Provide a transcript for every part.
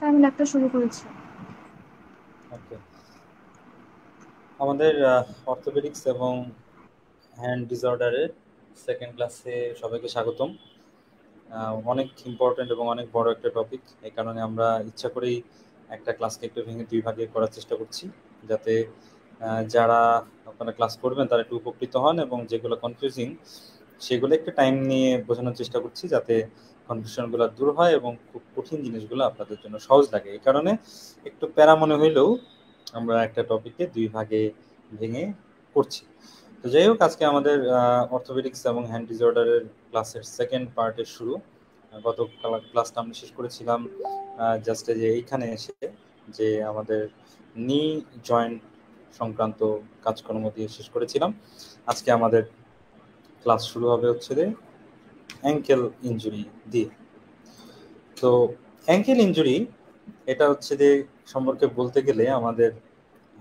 আমি ল্যাবটা শুরু করেছি। ওকে, আমাদের অর্থোপেডিক্স এবং হ্যান্ড ডিসঅর্ডারের সেকেন্ড ক্লাসে সবাইকে স্বাগতম। অনেক ইম্পর্ট্যান্ট এবং অনেক বড় একটা টপিক, এই কারণে আমরা ইচ্ছা করেই একটা ক্লাসকে একটু ভেঙে দুই ভাগে করার চেষ্টা করছি, যাতে যারা আপনারা ক্লাস করবেন তারা একটু উপকৃত হন, এবং যেগুলো কনফিউজিং সেগুলো একটু টাইম নিয়ে বোঝানোর চেষ্টা করছি, যাতে কনফিউশনগুলো দূর হয় এবং খুব কঠিন জিনিসগুলো আপনাদের জন্য সহজ লাগে। এই কারণে একটু প্যারা মনে হইলেও আমরা একটা টপিকে দুই ভাগে ভেঙে করছি। তো যাই হোক, আজকে আমাদের অর্থোপেডিক্স এবং হ্যান্ড ডিসঅর্ডারের ক্লাসের সেকেন্ড পার্টের শুরু। গত ক্লাসটা আমরা শেষ করেছিলাম জাস্ট যে এইখানে এসে, যে আমাদের নি জয়েন্ট সংক্রান্ত কাজকর্ম দিয়ে শেষ করেছিলাম। আজকে আমাদের ক্লাস শুরু হবে হচ্ছে যে অ্যাঙ্কেল ইনজুরি দিয়ে। তো অ্যাঙ্কেল ইনজুরি এটা হচ্ছে যে সম্পর্কে বলতে গেলে আমাদের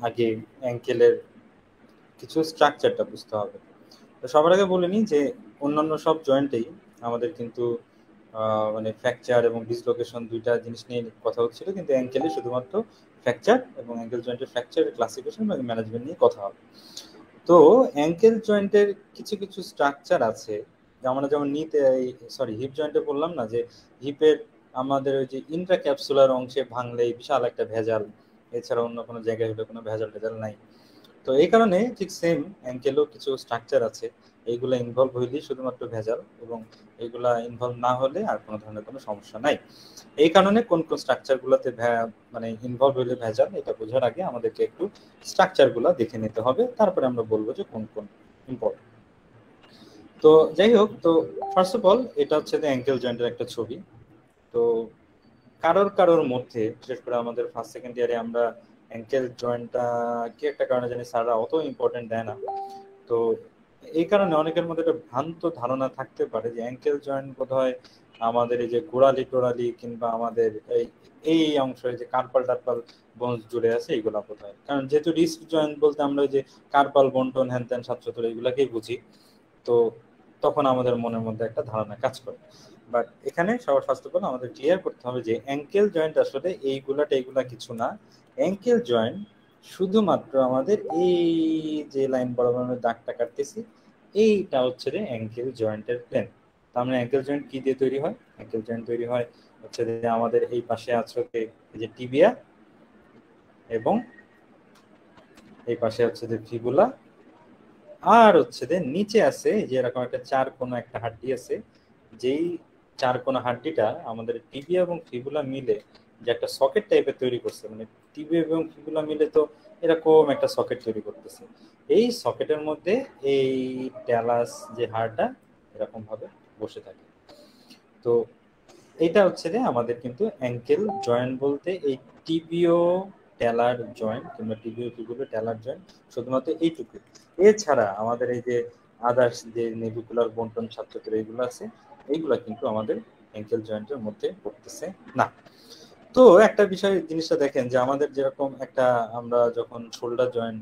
আগে অ্যাঙ্কেলের কিছু স্ট্রাকচারটা বুঝতে হবে। তো সবার আগে বলে নিই যে অন্যান্য সব জয়েন্টেই আমাদের কিন্তু মানে ফ্র্যাকচার এবং ডিসলোকেশন দুইটা জিনিস নিয়ে কথা হচ্ছিল, কিন্তু অ্যাঙ্কেলে শুধুমাত্র ফ্র্যাকচার এবং অ্যাঙ্কেল জয়েন্টের ফ্র্যাকচার ক্লাসিফিকেশন এবং ম্যানেজমেন্ট নিয়ে কথা হবে। তো অ্যাঙ্কেল জয়েন্টের কিছু কিছু স্ট্রাকচার আছে, আমরা যেমন নিতে হিপ জয়েন্টে বললাম না যে হিপের আমাদের ওই যে ইন্ট্রাক্যাপসুলার অংশে ভাঙলেই বিশাল একটা ভেজাল, এছাড়া অন্য কোনো জায়গায় হলে কোনো ভেজাল টেজাল নাই। তো এই কারণে ঠিক সেম অ্যাঙ্কেলও কিছু স্ট্রাকচার আছে, এইগুলো ইনভলভ হইলেই শুধুমাত্র ভেজাল, এবং এইগুলা ইনভলভ না হলে আর কোনো ধরনের কোনো সমস্যা নাই। এই কারণে কোন কোন স্ট্রাকচারগুলোতে মানে ইনভলভ হইলে ভেজাল, এটা বোঝার আগে আমাদেরকে একটু স্ট্রাকচারগুলো দেখে নিতে হবে, তারপরে আমরা বলবো যে কোন কোন ইম্পর্টেন্ট। তো যাই হোক, তো ফার্স্ট অফ অল এটা হচ্ছে অ্যাঙ্কেল জয়েন্টের একটা ছবি। তো কারোর কারোর মধ্যে, বিশেষ করে আমাদের ফার্স্ট সেকেন্ড ইয়ারে আমরা অ্যাঙ্কেল জয়েন্টটা কি একটা কারণে জানি স্যাররা অত ইম্পর্টেন্ট দেয় না। তো এই কারণে অনেকের মধ্যে একটা ভ্রান্ত ধারণা থাকতে পারে যে অ্যাঙ্কেল জয়েন্ট বোধহয় আমাদের এই যে গোড়ালি টোড়ালি কিংবা আমাদের এই এই অংশ যে কার্পাল টার্পাল বোন জুড়ে আছে এইগুলা বোধহয়, কারণ যেহেতু রিস্ট জয়েন্ট বলতে আমরা ওই যে কার্পাল বন্টন হ্যান ত্যান সাতচত্বর এইগুলাকেই বুঝি। তো তখন আমাদের মনের মধ্যে একটা ধারণা কাজ করে। বাট এখানে সবার ফার্স্ট অফ অল আমাদের ক্লিয়ার করতে হবে যে অ্যাঙ্কেল জয়েন্ট আসলে এইগুলা কিছু না। অ্যাঙ্কেল জয়েন্ট শুধুমাত্র আমাদের এই যে লাইন বরাবর আমরা দাগটা কাটতেছি, এইটা হচ্ছে যে অ্যাঙ্কেল জয়েন্টের প্লেন। তার মানে অ্যাঙ্কেল জয়েন্ট কি দিয়ে তৈরি হয়? অ্যাঙ্কেল জয়েন্ট তৈরি হয় হচ্ছে যে আমাদের এই পাশে আছে এই যে টিবিয়া, এবং এই পাশে হচ্ছে যে ফিবুলা, আর হচ্ছে যে নিচে আছে যে এরকম একটা চার কোনা একটা হাড্ডি আছে, যেই চার কোনা হাড্ডিটা আমাদের টিবিয়া এবং ফিবুলা মিলে যে একটা সকেট টাইপের তৈরি করছে, মানে টিবিয়া এবং ফিবুলা মিলে তো এরকম একটা সকেট তৈরি করতেছে। এই সকেটের মধ্যে এই ট্যালাস যে হাড়টা এরকম ভাবে বসে থাকে। তো এটা হচ্ছে যে আমাদের কিন্তু অ্যাঙ্কেল জয়েন্ট বলতে এই টিবিও টেলার জয়েন্ট কিংবা টিবিও ফিবুলো টেলার জয়েন্ট, শুধুমাত্র এইটুকু। এছাড়া আমাদের এই যে আদার্স যে নেভিকুলার বন্টন ছাত্রদের এইগুলো আছে, এইগুলা কিন্তু আমাদের অ্যাঙ্কেল জয়েন্টের মধ্যে পড়তেছে না। তো একটা বিষয় জিনিসটা দেখেন যে আমাদের যেরকম একটা আমরা যখন শোল্ডার জয়েন্ট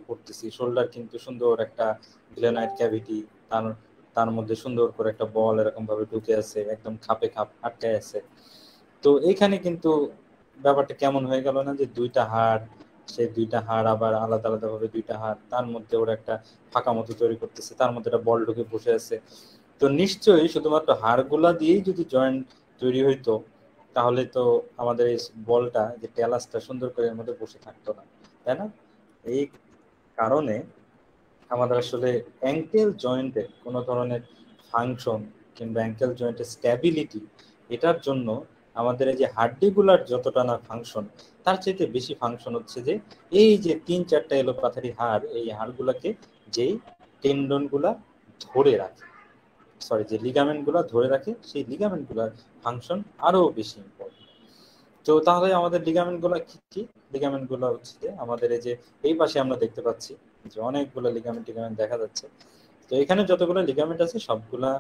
পড়তেছি, শোল্ডার কিন্তু সুন্দর একটা গ্লেনয়েড ক্যাভিটি, তার তার মধ্যে সুন্দর করে একটা বল এরকম ভাবে ঢুকে আছে, একদম খাপে খাপ আটকায় আছে। তো এইখানে কিন্তু ব্যাপারটা কেমন হয়ে গেল না, যে দুইটা হাড়, সেই দুইটা হাড় আবার আলাদা আলাদা ভাবে দুইটা হাড়, তার মধ্যে ওরা একটা ফাঁকা মতো তৈরি করতেছে, তার মধ্যে একটা বল ঢুকে বসে আছে। তো নিশ্চয়ই শুধুমাত্র হাড়গুলা দিয়েই যদি জয়েন্ট তৈরি হইতো, তাহলে তো আমাদের এই বলটা যে টেলাসটা সুন্দর করে এর মধ্যে বসে থাকতো না, তাই না? এই কারণে আমাদের আসলে অ্যাঙ্কেল জয়েন্টে কোনো ধরনের ফাংশন কিংবা অ্যাঙ্কেল জয়েন্টের স্ট্যাবিলিটি, এটার জন্য আমাদের এই যে হাড্ডিগুলার যতটা না ফাংশন, তার চাইতে বেশি ফাংশন হচ্ছে যে এই যে তিন চারটা এলোপাথারি হাড়, এই হাড়গুলাকে যেই টেন্ডনগুলা ধরে রাখে, যে লিগামেন্ট গুলা ধরে রাখে, সেই লিগামেন্ট গুলার ফাংশন আরো বেশি ইম্পর্টেন্ট। তো তাহলে আমাদের লিগামেন্ট গুলা কি কি? লিগামেন্ট গুলা হচ্ছে যে আমাদের এই যে এই পাশে আমরা দেখতে পাচ্ছি যে অনেকগুলো লিগামেন্ট টিগামেন্ট দেখা যাচ্ছে। তো এখানে যতগুলো লিগামেন্ট আছে সবগুলা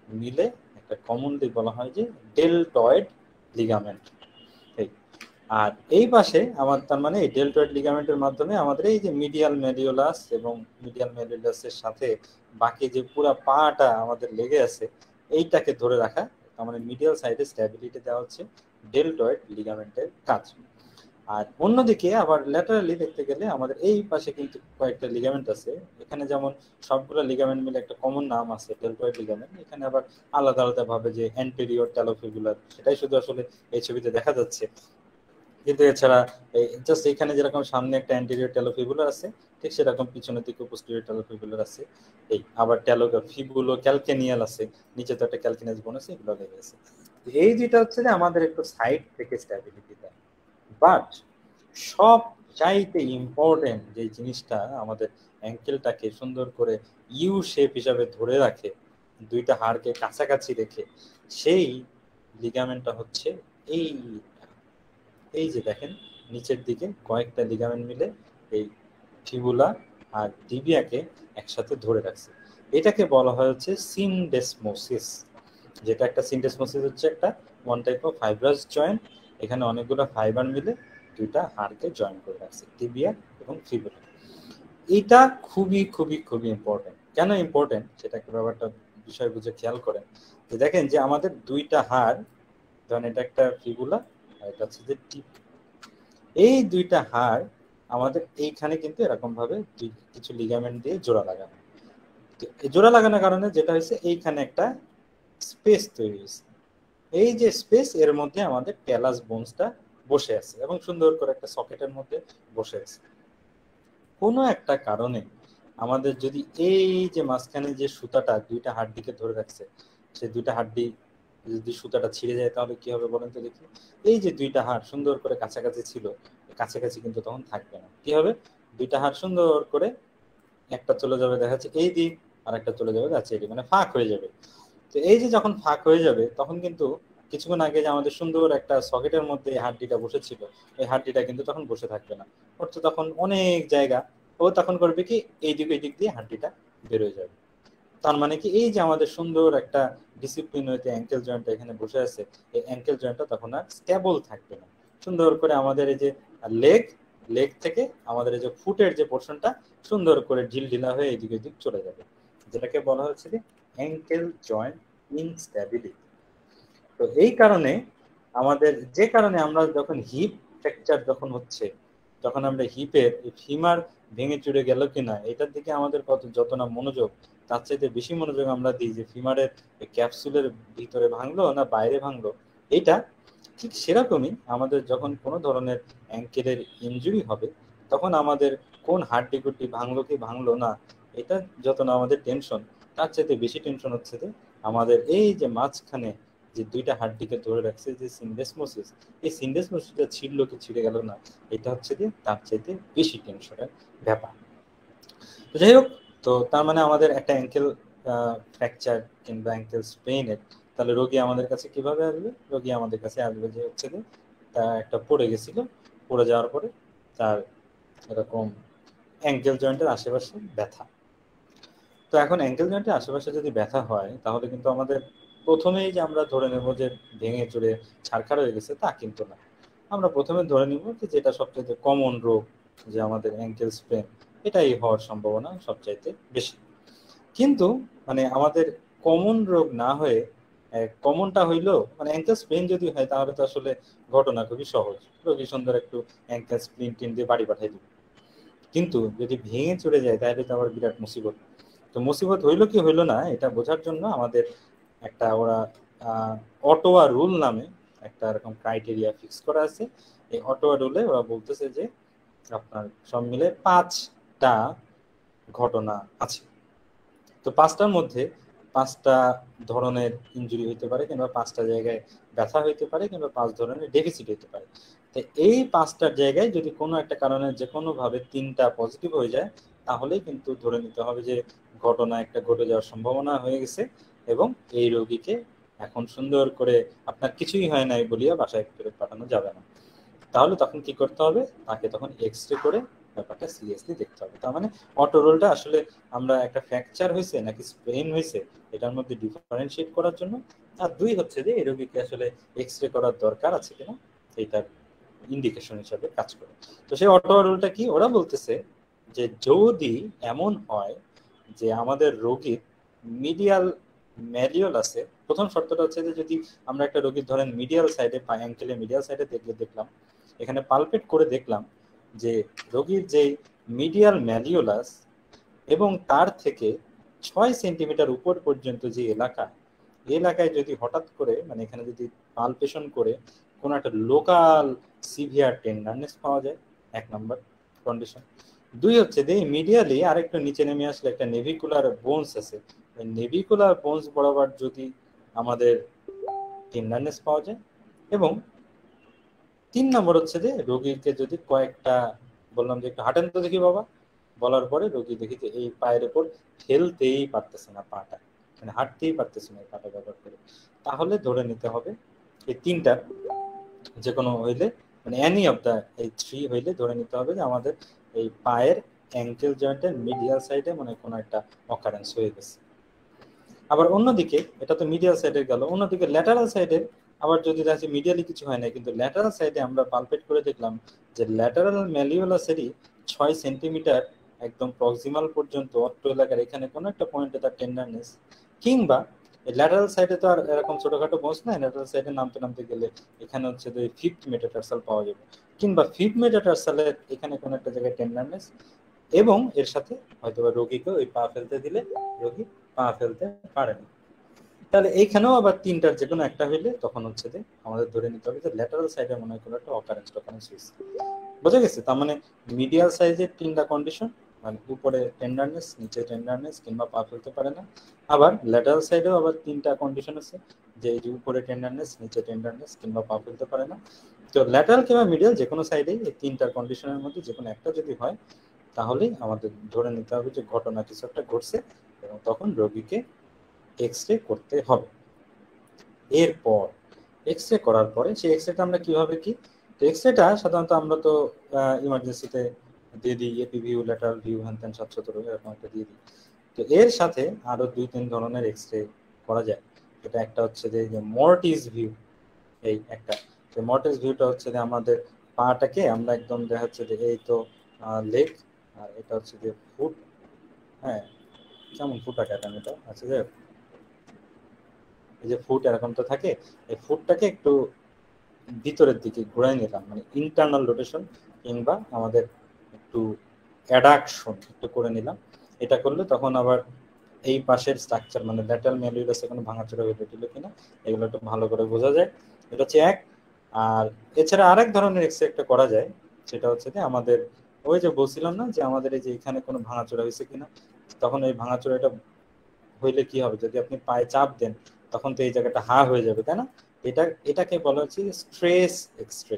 মিলে একটা কমনলি বলা হয় যে ডেলটয়েড লিগামেন্ট। আর এই পাশে আমার তার মানে এই ডেলটয়েড লিগামেন্টের মাধ্যমে আমাদের এই যে মিডিয়াল মেলিওলাস এবং মিডিয়াল মেলিওলাসের সাথে বাকি যে পুরো পাটা আমাদের লেগে আছে, এইটাকে ধরে রাখা, তার মানে মিডিয়াল সাইডে স্ট্যাবিলিটি দেওয়া হচ্ছে ডেলটয়েড লিগামেন্টের কাজ। আর অন্যদিকে আবার ল্যাটারালি দেখতে গেলে আমাদের এই পাশে কিন্তু কয়েকটা লিগামেন্ট আছে, এখানে যেমন সবগুলো লিগামেন্ট মিলে একটা কমন নাম আছে ডেলটয়েড লিগামেন্ট, এখানে আবার আলাদা আলাদা ভাবে যে অ্যান্টেরিয়র ট্যালোফিবুলার সেটাই শুধু আসলে এই ছবিতে দেখা যাচ্ছে। কিন্তু এছাড়া জাস্ট এখানে যেরকম সামনে একটা অ্যান্টেরিয়র ট্যালোফিবুলার আছে, ঠিক সেরকম পিছনের দিকে পোস্টেরিয়র ট্যালোফিবুলার আছে। এই আবার ফিবুলো ক্যালকেনিয়াল আছে, নিচে তো একটা ক্যালকেনিয়াস বোন আছে, এগুলো লেগে আছে। এই দুইটা হচ্ছে যে আমাদের একটু সাইড থেকে স্ট্যাবিলিটি দেয়। বাট সব চাইতে ইম্পর্টেন্ট যে জিনিসটা আমাদের অ্যাঙ্কেলটাকে সুন্দর করে ইউ শেপ হিসাবে ধরে রাখে, দুইটা হাড়কে কাছাকাছি রেখে, সেই লিগামেন্টটা হচ্ছে এই এই যে দেখেন নিচের দিকে কয়েকটা লিগামেন্ট মিলে এই ফিবুলা আর টিবিয়াকে একসাথে ধরে রাখছে। এটাকে বলা হয় হচ্ছে সিনডেসমোসিস, যেটা একটা সিনডেসমোসিস হচ্ছে একটা one type of fibrous joint, এখানে অনেকগুলো ফাইবার মিলে দুইটা হাড়কে জয়েন করে রাখছে, টিবিয়া এবং ফিবুলা। এটা খুবই খুবই খুবই ইম্পর্টেন্ট। কেন ইম্পর্টেন্ট সেটা একটা ব্যাপারটা বিষয় বুঝে খেয়াল করেন, যে দেখেন যে আমাদের দুইটা হাড়, ধরেন এটা একটা ফিবুলা আর এটা হচ্ছে যে টিপ, এই দুইটা হাড় আমাদের এইখানে কিন্তু এরকম ভাবে কিছু লিগামেন্ট দিয়ে জোড়া লাগানো। জোড়া লাগানোর কারণে যেটা হয়েছে এইখানে একটা স্পেস তৈরি হয়েছে, এই যে স্পেস এর মধ্যে আমাদের ট্যালাস বোনসটা বসে আছে এবং সুন্দর করে একটা সকেটের মধ্যে বসে আছে। কোনো একটা কারণে আমাদের যদি এই যে মাঝখানে যে সুতাটা দুইটা হাড্ডিকে ধরে রাখছে, সেই দুইটা হাড্ডি যদি সুতাটা ছিঁড়ে যায় তাহলে কি হবে বলেন তো দেখি। এই যে দুইটা হাড় সুন্দর করে কাছাকাছি ছিল, কাছাকাছি কিন্তু তখন থাকবে না। কি হবে, দুইটা হাড় সুন্দর করে একটা চলে যাবে দেখা যাচ্ছে এই দিক, আর একটা চলে যাবে দেখা যাচ্ছে এই দিক, মানে ফাঁক হয়ে যাবে। তো এই যে যখন ফাঁক হয়ে যাবে তখন কিন্তু কিছুক্ষণ আগে যে আমাদের সুন্দর একটা সকেটের মধ্যে এই হাড্ডিটা বসেছিল, এই হাড্ডিটা কিন্তু তখন বসে থাকবে না, অর্থাৎ তখন অনেক জায়গা ও তখন করবে কি এই দিক ওই দিক দিয়ে হাড্ডিটা বেরোয় যাবে। তার মানে কি এই যে আমাদের সুন্দর একটা ডিসিপ্লিন হইতে অ্যাঙ্কেল জয়েন্টটা এখানে বসে আছে, এই অ্যাঙ্কেল জয়েন্টটা তখন আর স্টেবল থাকবে না। সুন্দর করে আমাদের এই যে লেগ লেগ থেকে আমাদের এই যে ফুটের যে পোর্শনটা সুন্দর করে ঢিলঢিলা হয়ে এইদিক ওইদিক চলে যাবে, যেটাকে বলা হচ্ছে যে অ্যাঙ্কেল জয়েন্ট ইনস্ট্যাবিলিটি। তো এই কারণে আমাদের যে কারণে আমরা যখন হিপ ফ্র্যাকচার যখন হচ্ছে, যখন আমরা হিপের ফিমার ভেঙে চুরে গেল কিনা এটার দিকে আমাদের যত না মনোযোগ, তার চাইতে বেশি মনোযোগ আমরা দিই যে ফিমারের ক্যাপসুলের ভিতরে ভাঙলো না বাইরে ভাঙলো। এটা ঠিক সেরকমই আমাদের যখন কোনো ধরনের অ্যাঙ্কেলের ইনজুরি হবে তখন আমাদের কোন হাড্ডি গুড্ডি ভাঙলো কি ভাঙলো না, এটা যত না আমাদের টেনশন, তার চাইতে বেশি টেনশন হচ্ছে যে আমাদের এই যে মাঝখানে যে দুইটা হাড্ডিকে ধরে রাখছে যে সিনডেসমোসিস, এই সিনডেসমোসিসটা ছিঁড়লো কি ছিঁড়ে গেল না, এটা হচ্ছে যে তার চাইতে বেশি টেনশনের ব্যাপার। তো যাই হোক, তো তার মানে আমাদের একটা অ্যাঙ্কেল ফ্র্যাকচার কিংবা অ্যাঙ্কেল স্প্রেনের, তাহলে রোগী আমাদের কাছে কিভাবে আসবে? রোগী আমাদের কাছে আসবে যে হচ্ছে যে তার একটা পড়ে গেছিল, পড়ে যাওয়ার পরে তার এরকম অ্যাঙ্কেল জয়েন্টের আশেপাশে ব্যথা। তো এখন অ্যাঙ্কেল জয়েন্টের আশেপাশে যদি ব্যথা হয় তাহলে কিন্তু আমাদের প্রথমেই যে আমরা ধরে নেব যে ভেঙে চুরে ছাড়খাড় হয়ে গেছে তা কিন্তু না। আমরা প্রথমে ধরে নিব যে যেটা সবচেয়ে কমন রোগ, যে আমাদের অ্যাঙ্কেল স্প্রেন, এটাই হওয়ার সম্ভাবনা সবচাইতে বেশি। কিন্তু মানে আমাদের কমন রোগ না হয়ে কমনটা হইলো মানে অ্যাঙ্কেল স্প্রেন যদি হয় তাহলে তো আসলে ঘটনা খুবই সহজ, রোগী সুন্দর একটু অ্যাঙ্কেল স্প্লিন টিন দিয়ে বাড়ি পাঠাই দিবে। কিন্তু যদি ভেঙে চলে যায় তাহলে তো আবার বিরাট মুসিবত। তো মুসিবত হইলো কি হইলো না এটা বোঝার জন্য আমাদের একটা ওরা অটোয়া রুল নামে একটা এরকম ক্রাইটেরিয়া ফিক্স করা আছে। এই অটোয়া রুলে ওরা বলতেছে যে আপনার সব মিলে 5টা ঘটনা আছে। তো 5টার মধ্যে 5টা ধরনের ইনজুরি হইতে পারে, কিংবা 5টা জায়গায় ব্যথা হইতে পারে, কিংবা 5 ধরনের ডেফিসিট হইতে পারে। তো এই 5টার জায়গায় যদি কোনো একটা কারণে যে কোনো ভাবে 3টা পজিটিভ হয়ে যায় তাহলেই কিন্তু ধরে নিতে হবে যে ঘটনা একটা ঘটে যাওয়ার সম্ভাবনা হয়ে গেছে, এবং এই রোগীকে এখন সুন্দর করে আপনার কিছুই হয় নাই বলিয়া বাসায় ফেরত পাঠানো যাবে না। তাহলে তখন কি করতে হবে, তাকে তখন এক্স-রে করে ব্যাপারটা সিরিয়াসলি দেখতে হবে। তার মানে অটো রোলটা আসলে আমরা একটা ফ্র্যাকচার হয়েছে নাকি স্প্রেন হয়েছে এটার মধ্যে ডিফারেন্সিয়েট করার জন্য, আর 2 হচ্ছে যে এই রোগীকে আসলে এক্স-রে করার দরকার আছে কিনা এইটার ইন্ডিকেশন হিসাবে কাজ করে। তো সেই অটো রোলটা কি, ওরা বলতেছে যে যদি এমন হয় যে আমাদের রোগীর মিডিয়াল ম্যালিওল আছে, প্রথম শর্তটা হচ্ছে যে যদি আমরা একটা রোগীর ধরেন মিডিয়াল সাইডে অ্যাঙ্কেলের মিডিয়াল সাইডে দেখলাম, এখানে পালপেট করে দেখলাম যে রোগীর যে মিডিয়াল ম্যালিওলাস এবং তার থেকে 6 সেন্টিমিটার উপর পর্যন্ত যে এলাকায় যদি হঠাৎ করে মানে এখানে যদি পালপেশন করে কোনো একটা লোকাল সিভিয়ার টেন্ডারনেস পাওয়া যায়, 1 নম্বর কন্ডিশন। 2 হচ্ছে যে মিডিয়ালি আরেকটু নিচে নেমে আসলে একটা নেভিকুলার বোনস আছে, ওই নেভিকুলার বোনস বরাবর যদি আমাদের টেন্ডারনেস পাওয়া যায়। এবং 3 নম্বর হচ্ছে যে রোগীকে যদি কয়েকটা বললাম যে একটু হাঁটেন তো দেখি বাবা বলার পরে রোগী দেখি যে এই পায়ের উপর ফেলতেই পারতেছে না পাটা, মানে হাঁটতেই পারতেছে না এই পাটা ব্যবহার করে, তাহলে ধরে নিতে হবে এই 3টা যে কোনো হইলে মানে এনি অফ দ্য এই 3 হইলে ধরে নিতে হবে যে আমাদের এই পায়ের অ্যাঙ্কেল জয়েন্টের মিডিয়াল সাইডে মানে কোনো একটা অকারেন্স হয়ে গেছে। আবার অন্যদিকে এটা তো মিডিয়াল সাইডে গেল, অন্যদিকে ল্যাটারাল সাইডে আবার যদি দেখি মিডিয়ালি কিছু হয় না কিন্তু ল্যাটারাল সাইডে আমরা পালপেট করে দেখলাম যে ল্যাটারাল ম্যালিওলাসেরই 6 সেন্টিমিটার একদম প্রক্সিমাল পর্যন্ত অট্ট এলাকার এখানে কোনো একটা পয়েন্টে তার টেন্ডারনেস, কিংবা ল্যাটারাল সাইডে তো আর এরকম ছোটখাটো বোনস না, ল্যাটারাল সাইডে নামতে নামতে গেলে এখানে হচ্ছে যে 5th মেটাটার্সাল পাওয়া যাবে, কিংবা 5th মেটাটার্সালের এখানে কোনো একটা জায়গায় টেন্ডারনেস, এবং এর সাথে হয়তো রোগীকে ওই পা ফেলতে দিলে রোগী পা ফেলতে পারে না। তাহলে এইখানেও আবার 3টার যে কোনো একটা হইলে তখন হচ্ছে যে আমাদের ধরে নিতে হবে যে ল্যাটারাল সাইডে মনে হয় কোনো একটা অকারেন্স হয়েছে। বোঝা গেছে? তার মানে মিডিয়াল সাইজের 3টা কন্ডিশন, মানে উপরে টেন্ডারনেস, নিচে টেন্ডারনেস কিংবা পা ফেলতে পারে না। আবার ল্যাটারাল সাইডেও আবার 3টা কন্ডিশন আছে, যে উপরে টেন্ডারনেস, নিচে টেন্ডারনেস কিংবা পা ফেলতে পারে না। তো ল্যাটারাল কিংবা মিডিয়াল যে কোনো সাইডেই এই 3টা কন্ডিশনের মধ্যে যে কোনো একটা যদি হয় তাহলেই আমাদের ধরে নিতে হবে যে ঘটনা কিছু একটা ঘটছে এবং তখন রোগীকে এক্স রে করতে হবে। এরপর এক্স রে করার পরে সেই এক্স রেটা আমরা কিভাবে কি, তো এক্স রেটা সাধারণত আমরা তো ইমার্জেন্সিতে দিয়ে দিই এপি ভিউ, ল্যাটারাল ভিউ, হ্যান ত্যান 700 এরকম একটা দিয়ে দিই। তো এর সাথে আরো 2-3 ধরনের এক্স রে করা যায়। এটা একটা হচ্ছে যে মর্টিস ভিউ, এই একটা মর্টিস ভিউটা হচ্ছে যে আমাদের পাটাকে আমরা একদম দেখা যাচ্ছে যে এই তো লেগ, আর এটা হচ্ছে যে ফুট, হ্যাঁ কেমন ফুট আঁকাটাম এটা আছে যে এই যে ফুট এরকম তো থাকে, এই ফুটটাকে একটু ভিতরের দিকে ঘুরাই নিলাম, মানে ইন্টারনাল রোটেশন কিংবা আমাদের একটু অ্যাডাকশন একটু করে নিলাম। এটা করলে তখন আবার এই পাশের স্ট্রাকচার মানে ল্যাটারাল ম্যালিওলাসে কোনো ভাঙাচোরা হয়ে দিল কিনা এগুলো একটু ভালো করে বোঝা যায়। এটা হচ্ছে এক। আর এছাড়া আরেক ধরনের এক্স রে একটা করা যায়, সেটা হচ্ছে যে আমাদের ওই যে বলছিলাম না যে আমাদের এই যে এখানে কোনো ভাঙাচোরা হয়েছে কিনা, তখন এই ভাঙাচোরাটা হইলে কি হবে, যদি আপনি পায়ে চাপ দেন তখন তো এই জায়গাটা হা হয়ে যাবে, তাই না? এটাকে বলা হচ্ছে স্ট্রেস এক্সরে,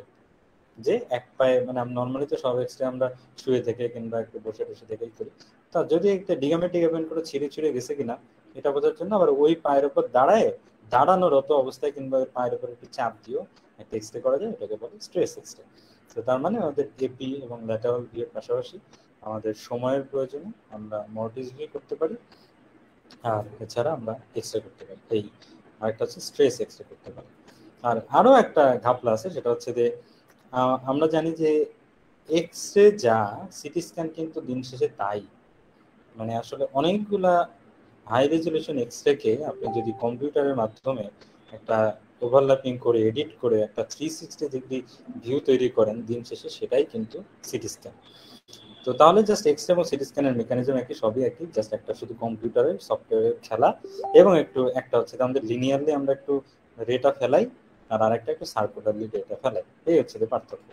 যে এক পায়ে মানে নর্মালি তো সব এক্সরে আমরা শুয়ে থেকে কিংবা একটু বসে বসে থেকেই করি, তা যদি একটা লিগামেন্ট করে ছিঁড়ে ছিঁড়ে গেছে কিনা এটা বোঝার জন্য আবার ওই পায়ের উপর দাঁড়ানোরত অবস্থায় কিংবা ওই পায়ের উপর একটু চাপ দিয়েও একটা এক্সরে করা যায়, এটাকে বলে স্ট্রেস এক্সরে। তো তার মানে আমাদের এপি এবং ল্যাটারাল ভিউর পাশাপাশি আমাদের সময়ের প্রয়োজনে আমরা মর্টিস ভিউ করতে পারি, আর এছাড়া আমরা এক্সরে করতে পারি। এই আরেকটা হচ্ছে স্ট্রেস এক্সরে করতে পারি। আর আরো একটা ঘাপলা আছে, সেটা হচ্ছে যে আমরা জানি যে এক্সরে যা সিটি স্ক্যান কিন্তু দিন শেষে তাই, মানে আসলে অনেকগুলা হাই রেজলিউশন এক্সরে কে আপনি যদি কম্পিউটারের মাধ্যমে একটা ওভারল্যাপিং করে এডিট করে একটা 360 ডিগ্রি ভিউ তৈরি করেন, দিন শেষে সেটাই কিন্তু সিটি স্ক্যান। তো তাহলে জাস্ট এক্সরে এবং সিটি স্ক্যানের মেকানিজম একই, সবই একই, জাস্ট একটা শুধু কম্পিউটারের সফটওয়্যারের খেলা এবং একটা হচ্ছে আমাদের লিনিয়ারলি আমরা একটু রেটা ফেলাই আর আরেকটা একটু সার্কুলারলি রেটা ফেলাই, এই হচ্ছে যে পার্থক্য।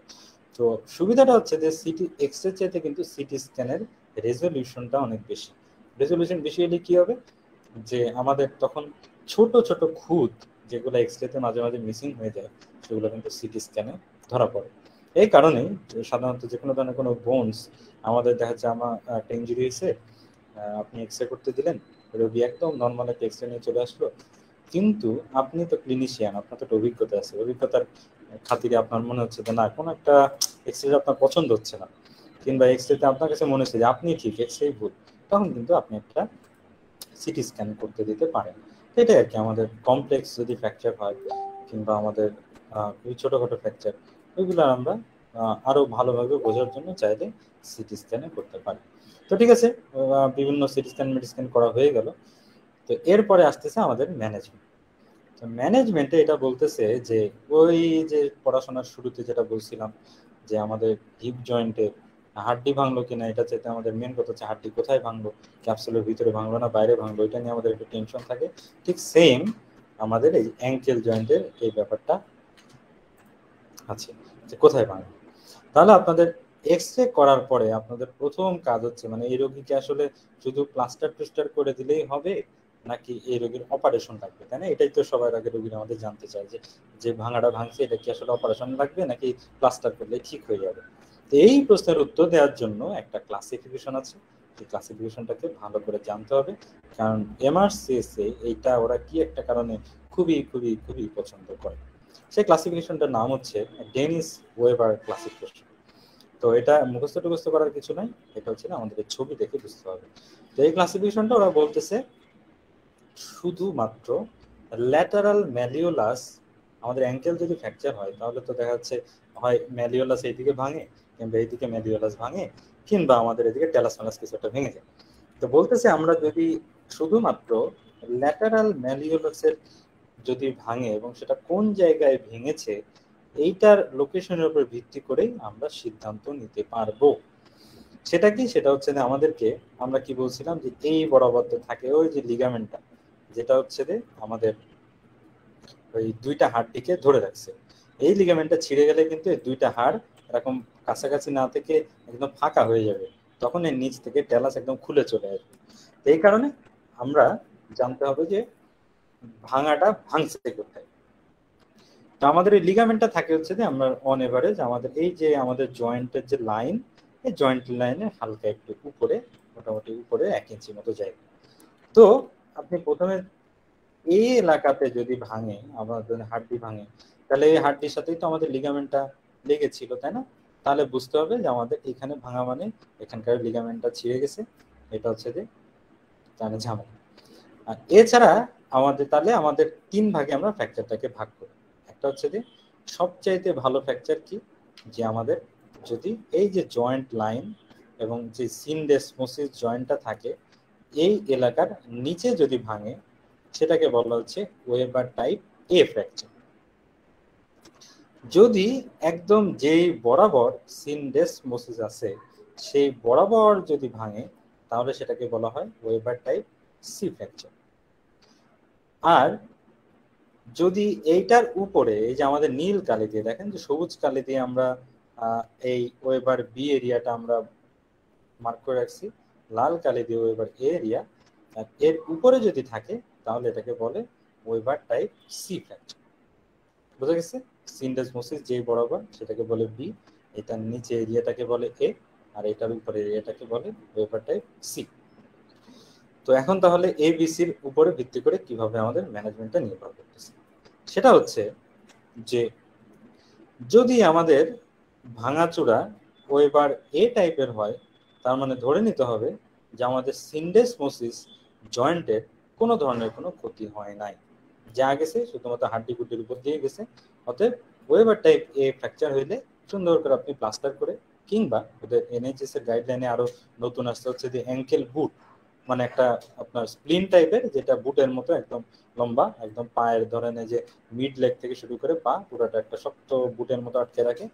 তো সুবিধাটা হচ্ছে যে সিটি এক্সরে চাইতে কিন্তু সিটি স্ক্যানের রেজলিউশনটা অনেক বেশি। রেজলিউশন বেশি হলে কি হবে, যে আমাদের তখন ছোট ছোট খুঁত যেগুলো এক্সরেতে মাঝে মাঝে মিসিং হয়ে যায় সেগুলো কিন্তু সিটি স্ক্যানে ধরা পড়ে। এই কারণেই সাধারণত যে কোনো ধরনের কোনো বোনস আমাদের দেখা যাচ্ছে আমার একটা ইঞ্জুরি হয়েছে, আপনি এক্সরে করতে দিলেন, রোগী একদম নর্মাল একটা এক্সরে নিয়ে চলে আসলো, কিন্তু আপনি তো ক্লিনিশিয়ান, আপনার তো একটা অভিজ্ঞতা আছে, অভিজ্ঞতার খাতিরে আপনার মনে হচ্ছে যে না কোনো একটা এক্সরে আপনার পছন্দ হচ্ছে না, কিংবা এক্সরেতে আপনার কাছে মনে হচ্ছে যে আপনি ঠিক এক্সরে ভুল, তখন কিন্তু আপনি একটা সিটি স্ক্যান করতে দিতে পারেন। এটাই আর কি, আমাদের কমপ্লেক্স যদি ফ্র্যাকচার হয় কিংবা আমাদের খুবই ছোটোখাটো ফ্র্যাকচার, ওইগুলো আমরা আরো ভালোভাবে বোঝার জন্য চাইলে সিটি স্ক্যানে করতে পারি। তো ঠিক আছে, বিভিন্ন সিটি স্ক্যান মেডিস্ক্যান করা হয়ে গেল। তো এরপরে আসতেছে আমাদের ম্যানেজমেন্ট। তো ম্যানেজমেন্টে এটা বলতেছে যে ওই যে পড়াশোনার শুরুতে যেটা বলছিলাম যে আমাদের হিপ জয়েন্টে হাড্ডি ভাঙলো কিনা, এটা চাইতে আমাদের মেন কথা হচ্ছে হাড্ডি কোথায় ভাঙলো, ক্যাপসুলের ভিতরে ভাঙলো না বাইরে ভাঙলো, এটা নিয়ে আমাদের একটু টেনশন থাকে। ঠিক সেম আমাদের এই অ্যাঙ্কেল জয়েন্টের এই ব্যাপারটা আছে যে কোথায় ভাঙলো। তাহলে আপনাদের এক্স রে করার পরে আপনাদের প্রথম কাজ হচ্ছে মানে এই রোগীকে আসলে শুধু প্লাস্টার টুস্টার করে দিলেই হবে নাকি এই রোগীর অপারেশন লাগবে, তাই না? এটাই তো সবার আগে রোগীরা আমাদের জানতে চায় যে যে ভাঙাটা ভাঙছে এটা কি আসলে অপারেশন লাগবে নাকি প্লাস্টার করলে ঠিক হয়ে যাবে। তো এই প্রশ্নের উত্তর দেওয়ার জন্য একটা ক্লাসিফিকেশন আছে, এই ক্লাসিফিকেশনটাকে ভালো করে জানতে হবে, কারণ এমআরসিএসে এইটা ওরা কি একটা কারণে খুবই খুবই খুবই পছন্দ করে। সেই ক্লাসিফিকেশনটার নাম হচ্ছে ডেনিস ওয়েবার ক্লাসিফিকেশন। তো এটা মুখস্থ টুখস্থ করার কিছু নাই, এটা হচ্ছে না আমাদের ছবি দেখে বুঝতে হবে। তো এই ক্লাসিফিকেশনটা ওরা বলতেছে শুধুমাত্র ল্যাটারাল ম্যালিওলাস, আমাদের অ্যাঙ্কেল যদি ফ্র্যাকচার হয় তাহলে তো দেখা যাচ্ছে হয় ম্যালিওলাস এইদিকে ভাঙে কিংবা এইদিকে ম্যালিওলাস ভাঙে কিংবা আমাদের এদিকে ট্যালাস ম্যালাস কিছু একটা ভেঙে যায়। তো বলতেছে আমরা যদি শুধুমাত্র ল্যাটারাল ম্যালিওলাসের যদি ভাঙে এবং সেটা কোন জায়গায় ভেঙেছে এইটার লোকেশনের উপর ভিত্তি করেই আমরা সিদ্ধান্ত নিতে পারবো। সেটা কি, সেটা হচ্ছে যে আমাদেরকে আমরা কি বলছিলাম যে এই বরাবর থাকে ওই যে লিগামেন্টটা, যেটা হচ্ছে যে আমাদের ওই দুইটা হাড়টিকে ধরে রাখছে। এই লিগামেন্টটা ছিঁড়ে গেলে কিন্তু এই দুইটা হাড় এরকম কাছাকাছি না থেকে একদম ফাঁকা হয়ে যাবে, তখন এর নিচ থেকে ট্যালাস একদম খুলে চলে আসবে। এই কারণে আমরা জানতে হবে যে ভাঙাটা ভাঙছে কোথায়। তো আমাদের এই লিগামেন্টটা থাকে হচ্ছে যে আমরা অন এভারেজ আমাদের এই যে আমাদের জয়েন্টের যে লাইন, এই জয়েন্ট লাইনে হালকা একটু উপরে, মোটামুটি উপরে 1 ইঞ্চি মতো জায়গা। তো আপনি প্রথমে এই এলাকাতে যদি ভাঙে, আমাদের হাড্ডি ভাঙে, তাহলে এই হাড্ডির সাথেই তো আমাদের লিগামেন্টটা লেগেছিল, তাই না? তাহলে বুঝতে হবে যে আমাদের এখানে ভাঙা মানে এখানকার লিগামেন্টটা ছিঁড়ে গেছে, এটা হচ্ছে যে মানে ঝামেলা। আর এছাড়া আমাদের তাহলে আমাদের 3 ভাগে আমরা ফ্র্যাকচারটাকে ভাগ করি। একটা হচ্ছে যে সবচাইতে ভালো ফ্র্যাকচার কি, যে আমাদের যদি এই যে জয়েন্ট লাইন এবং যে সিনডেসমোসিস জয়েন্টটা থাকে এই এলাকার নিচে যদি ভাঙে সেটাকে বলা হচ্ছে ওয়েবার টাইপ এ ফ্র্যাকচার। যদি একদম যেই বরাবর সিনডেসমোসিস আছে সেই বরাবর যদি ভাঙে তাহলে সেটাকে বলা হয় ওয়েবার টাইপ সি ফ্র্যাকচার। আর যদি এইটার উপরে এই যে আমাদের নীল কালি দিয়ে, দেখেন যে সবুজ কালি দিয়ে আমরা এই ওয়েবার বি এরিয়াটা আমরা মার্ক করে রাখছি, লাল কালি দিয়ে ওয়েবার এ এরিয়া, আর এর উপরে যদি থাকে তাহলে এটাকে বলে ওয়েবার টাইপ সি ফ্র্যাকচার। বুঝা গেছে? সিনডেসমোসিস যে বরাবর সেটাকে বলে বি, এটার নিচে এরিয়াটাকে বলে এ, আর এটার উপরে এরিয়াটাকে বলে ওয়েবার টাইপ সি। তো এখন তাহলে এবিসির উপরে ভিত্তি করে কিভাবে আমাদের ম্যানেজমেন্টটা নির্ভর করতেছে, সেটা হচ্ছে যে যদি আমাদের ভাঙাচোরা ওয়েবার এ টাইপের হয় তার মানে ধরে নিতে হবে যে আমাদের সিনডেসমোসিস জয়েন্টের কোনো ধরনের কোনো ক্ষতি হয় নাই, যা গেছে শুধুমাত্র হাড্ডি গুড্ডির উপর দিয়ে গেছে। অতএব ওয়েবার টাইপ এ ফ্র্যাকচার হইলে সুন্দর করে আপনি প্লাস্টার করে কিংবা ওদের এনএইচএস এর গাইডলাইনে আরো নতুন আসতে হচ্ছে যে অ্যাঙ্কেল বুট, মানে একটা আপনার স্প্লিন টাইপের যেটা বুটের মতো একদম লম্বা, একদম পায়ের ধরেন যে মিড লেগ থেকে শুরু করে পা পুরোটা একটা শক্ত বুটের মতো আটকে রাখে।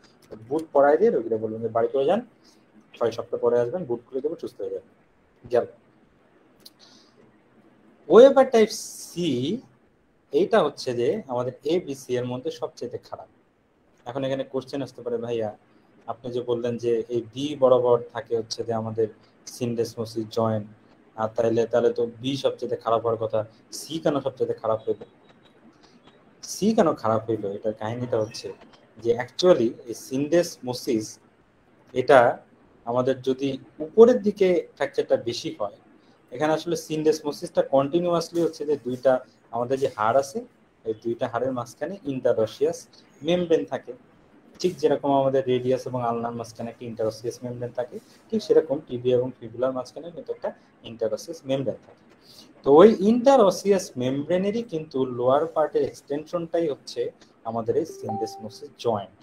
বুট পরাই দিয়ে রোগীরা বলবেন যে বাড়ি করে যান, 6 সপ্তাহ পরে আসবেন, বুট খুলে দেবো, সুস্থ হয়ে যাবেন, গেল। ওয়েবার টাইপ সি এইটা হচ্ছে যে আমাদের এ বি সি এর মধ্যে সবচেয়ে খারাপ। এখন এখানে কোশ্চেন আসতে পারে, ভাইয়া আপনি যে বললেন যে এই বি বরাবর থাকে হচ্ছে যে আমাদের সিনডেসমোসিস জয়েন্ট, আর তাহলে তাহলে তো বি সবচেয়ে খারাপ হওয়ার কথা, সি কেন সবচেয়ে খারাপ হইলো? সি কেন খারাপ হইলো এটার কাহিনীটা হচ্ছে যে অ্যাকচুয়ালি এই সিনডেসমোসিস এটা আমাদের যদি উপরের দিকে ফ্র্যাকচারটা বেশি হয়, এখানে আসলে সিনডেসমোসিসটা কন্টিনিউয়াসলি হচ্ছে যে দুইটা আমাদের যে হাড় আছে এই দুইটা হাড়ের মাঝখানে ইন্টারঅসিয়াস মেমব্রেন থাকে। ঠিক যেরকম আমাদের রেডিয়াস এবং আলনার মাঝখানে একটা ইন্টারঅসিয়াস মেমব্রেন থাকে, ঠিক সেরকম টিবিয়া এবং ফিবুলার মাঝখানে কিন্তু একটা ইন্টারঅসিয়াস মেমব্রেন থাকে। তো ওই ইন্টারঅসিয়াস মেমব্রেনেরই কিন্তু লোয়ার পার্টের এক্সটেনশনটাই হচ্ছে আমাদের এই সিনডেসমোসিস জয়েন্ট।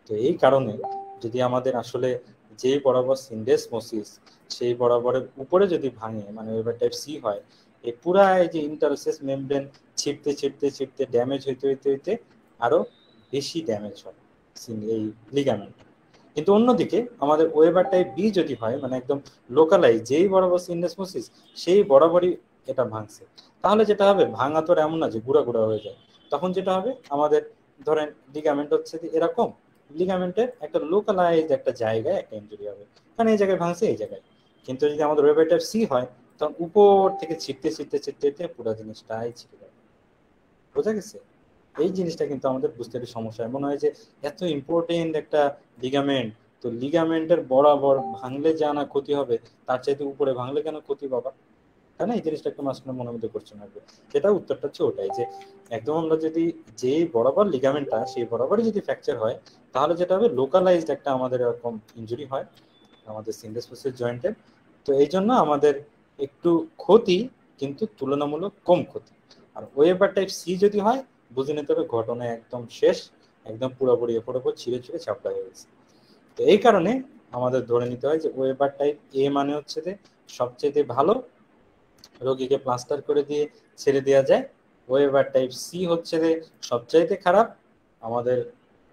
তো এই কারণে যদি আমাদের আসলে যে বরাবর সিনডেসমোসিস সেই বরাবরের উপরে যদি ভাঙে মানে ওয়েবার টাইপ সি হয়, এই পুরা এই যে ইন্টারোসেস মেমব্রেন ছিটতে ছিটতে ছিটতে ড্যামেজ হইতে হইতে হইতে আরো বেশি ড্যামেজ হয় এই লিগামেন্ট। কিন্তু অন্যদিকে আমাদের ওয়েবার টাইপ বি যদি হয়, মানে একদম লোকালাইজ, যেই বরাবর সিনেসমোসিস সেই বরাবরই এটা ভাঙছে, তাহলে যেটা হবে, ভাঙা তো এমন না যে গুঁড়া গুঁড়া হয়ে যায়, তখন যেটা হবে আমাদের ধরেন লিগামেন্ট হচ্ছে এরকম, লিগামেন্টের একটা লোকালাইজ একটা জায়গায় একটা ইনজুরি হবে, কারণ এই জায়গায় ভাঙছে এই জায়গায়। কিন্তু যদি আমাদের ওয়েবার টাইপ সি হয়, তখন উপর থেকে ছিটতে ছিটতে ছিটতে পুরো জিনিসটাই ছিটে যাবে। বোঝা গেছে? এই জিনিসটা কিন্তু আমাদের বুঝতে একটু সমস্যা হয়, মনে হয় যে এত ইম্পর্টেন্ট একটা লিগামেন্ট, তো লিগামেন্টের বরাবর ভাঙলে যা না ক্ষতি হবে, তার চাইতে উপরে ভাঙলে কেন ক্ষতি বাবা, তাই না? এই জিনিসটা একটু মাঝখানে মনের মধ্যে করছে না, সেটা উত্তরটা হচ্ছে ওটাই, যে একদম আমরা যদি যে বরাবর লিগামেন্টটা সেই বরাবরই যদি ফ্র্যাকচার হয়, তাহলে যেটা হবে লোকালাইজড একটা আমাদের এরকম ইনজুরি হয় আমাদের সিনডেসমোসিস জয়েন্টের। তো এই জন্য আমাদের একটু ক্ষতি, কিন্তু তুলনামূলক কম ক্ষতি। আর ওয়েবার টাইপ সি যদি হয়, বুঝে নিতে হবে ঘটনা একদম শেষ, একদম পুরোপুরি এরপর ওপর ছিঁড়ে ছিঁড়ে চাপড়া হয়ে গেছে। তো এই কারণে আমাদের ধরে নিতে হয় যে ওয়েবার টাইপ এ মানে হচ্ছে যে সবচেয়ে ভালো, রোগীকে প্লাস্টার করে দিয়ে ছেড়ে দেওয়া যায়। ওয়েবার টাইপ সি হচ্ছে যে সবচাইতে খারাপ, আমাদের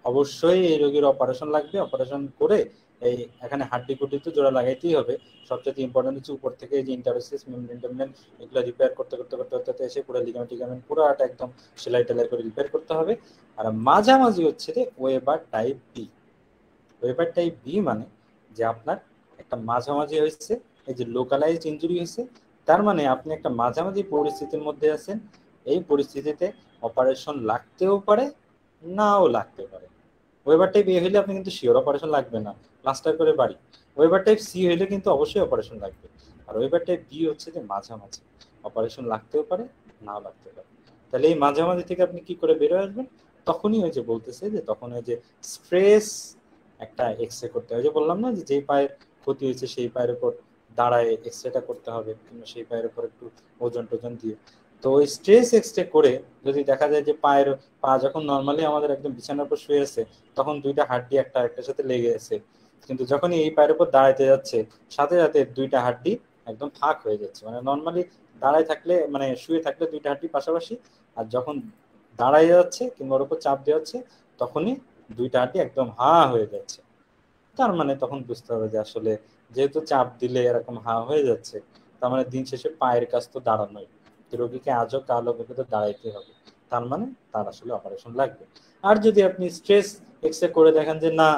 অবশ্যই এই রোগীর অপারেশন লাগবে, অপারেশন করে এই এখানে হাড্ডি কুটি তো জোড়া লাগাইতেই হবে। সবচেয়ে ইম্পর্টেন্ট হচ্ছে উপর থেকে যে ইন্টারোসিস মেমব্রেন এগুলো রিপেয়ার করতে করতে করতে করতে এসে পুরো লিগামেন্ট টিগামেন্ট পুরোটা একদম সেলাই টেলাই করে রিপেয়ার করতে হবে। আর মাঝামাঝি হচ্ছে যে Weber type B. Weber type B মানে যে আপনার একটা মাঝামাঝি হয়েছে, এই যে লোকালাইজড ইনজুরি হয়েছে, তার মানে আপনি একটা মাঝামাঝি পরিস্থিতির মধ্যে আছেন। এই পরিস্থিতিতে অপারেশন লাগতেও পারে, নাও লাগতে পারে। ওয়েবার টাইপ এ হইলে আপনি কিন্তু শিওর অপারেশন লাগবে না, প্লাস্টার করে বাড়ি। ওয়েবার টাইপ সি হইলে কিন্তু অবশ্যই অপারেশন লাগবে। আর ওয়েবার টাইপ বি হচ্ছে যে মাঝামাঝি, অপারেশন লাগতেও পারে, নাও লাগতে পারে। তাহলে এই মাঝামাঝি থেকে আপনি কি করে বেরোয় আসবেন? তখনই ওই যে বলতেছে যে তখন ওই যে স্ট্রেস একটা এক্সরে করতে হয়, যে বললাম না যে যেই পায়ের ক্ষতি হয়েছে সেই পায়ের উপর দাঁড়ায় এক্সরেটা করতে হবে, কিংবা সেই পায়ের উপর একটু ওজন টোজন দিয়ে। তো ওই স্ট্রেস এক্সরে করে যদি দেখা যায় যে পায়ের পা যখন নর্মালি আমাদের একদম বিছানার উপর শুয়ে আছে, তখন দুইটা হাড্ডি একটা একটার সাথে লেগে আছে, কিন্তু যখনই এই পায়ের উপর দাঁড়াইতে যাচ্ছে, সাথে সাথে দুইটা হাড্ডি একদম ফাঁক হয়ে যাচ্ছে। মানে নর্মালি দাঁড়ায় থাকলে, মানে শুয়ে থাকলে দুইটা হাড্ডি পাশাপাশি, আর যখন দাঁড়ায় যাচ্ছে কিংবা ওর উপর চাপ দেওয়া হচ্ছে, তখনই দুইটা হাড্ডি একদম হা হয়ে যাচ্ছে। তার মানে তখন বুঝতে হবে যে আসলে যেহেতু চাপ দিলে এরকম হা হয়ে যাচ্ছে, তার মানে দিন শেষে পায়ের কাজ তো দাঁড়ানোই, রোগীকে আজও কালো তো দাঁড়াইতে হবে, তার মানে তার আসলে অপারেশন লাগবে। আর যদি আপনি স্ট্রেস এক্সরে করে দেখেন যে না,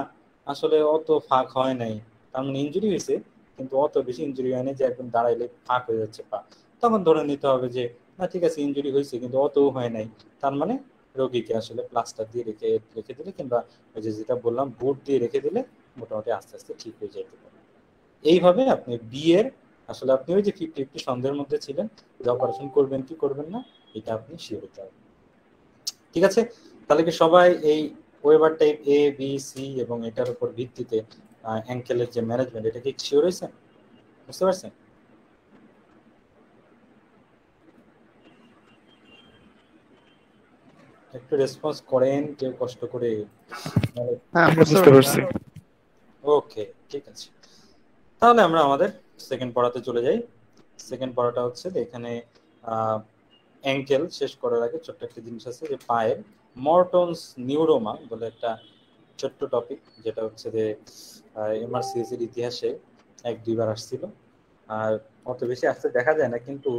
আসলে অত ফাঁক হয় নাই, তার মানে ইঞ্জুরি হয়েছে কিন্তু অত বেশি ইঞ্জুরি হয়নি যে একদম দাঁড়াইলে ফাঁক হয়ে যাচ্ছে পা, তখন ধরে নিতে হবে যে না ঠিক আছে ইঞ্জুরি হয়েছে কিন্তু অতও হয় নাই, তার মানে রোগীকে আসলে প্লাস্টার দিয়ে রেখে রেখে দিলে, কিংবা ওই যে যেটা বললাম বুট দিয়ে রেখে দিলে মোটামুটি আস্তে আস্তে ঠিক হয়ে যেতে পারে। এইভাবে আপনি বিয়ের আসলে আপনি ওই যে 50-50 সন্দেহের মধ্যে ছিলেন যে অপারেশন করবেন কি করবেন না, এটা আপনি শিওর হতে হবে। ঠিক আছে? তাহলে কি সবাই এই weber type A B C এবং এটার উপর ভিত্তিতে অ্যাঙ্কেলের যে ম্যানেজমেন্ট, এটা কি শিওর হয়েছেন? বুঝতে পারছেন? একটু রেসপন্স করেন কেউ কষ্ট করে। হ্যাঁ, বুঝতে পারছি। ওকে, ঠিক আছে। তাহলে আমরা আমাদের সেকেন্ড পড়াতে চলে যাই। সেকেন্ড পড়াটা হচ্ছে যে এখানে অ্যাঙ্কেল শেষ করার আগে ছোট্ট একটা জিনিস আছে, যে পায়ের মর্টনস নিউরোমা বলে একটা ছোট্ট টপিক, যেটা হচ্ছে যে এমআরসিএস এর ইতিহাসে 1-2 বার আসছিল, আর অত বেশি আসতে দেখা যায় না, কিন্তু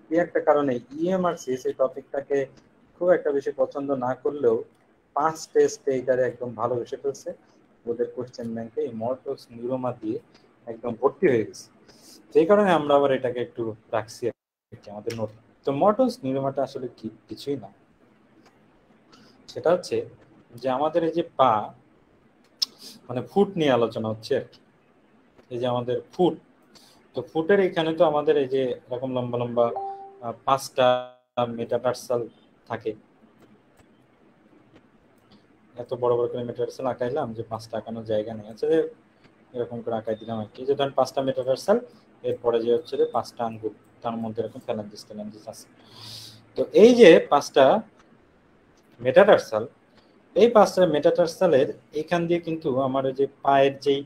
কি একটা কারণে ইএমআরসিএস এই টপিকটাকে খুব একটা বেশি পছন্দ না করলেও 5 টেস্টে এটারে একদম ভালোবেসে ফেলছে। ওদের কোশ্চেন ব্যাংকে এই মর্টনস নিউরোমা দিয়ে একদম ভর্তি হয়ে গেছে। সেই কারণে আমরা আবার এটাকে একটু রাখছি আমাদের নোট। তো মর্টনস নিউরোমাটা আসলে কি? কিছুই না, সেটা হচ্ছে যে আমাদের এই যে পা, মানে ফুট নিয়ে আলোচনা হচ্ছে আর কি। এই যে আমাদের ফুট, তো ফুটের এখানে তো আমাদের এই যে এরকম লম্বা লম্বা 5টা মেটাটার্সাল থাকে। এত বড় বড় করে মেটাটার্সাল আঁকাইলাম যে 5টা আঁকানোর জায়গা নেই, আচ্ছা এরকম করে আঁকাই দিলাম আর কি। যে ধরেন 5টা মেটাটার্সাল, এরপরে যে হচ্ছে যে 5টা আঙ্গুল, তার মধ্যে এরকম ফ্যালাঞ্জিস আছে। তো এই যে 5টা মেটাটার্সাল, এই 5টা মেটাটার্সালের এখান দিয়ে কিন্তু আমার যে পায়ের যেই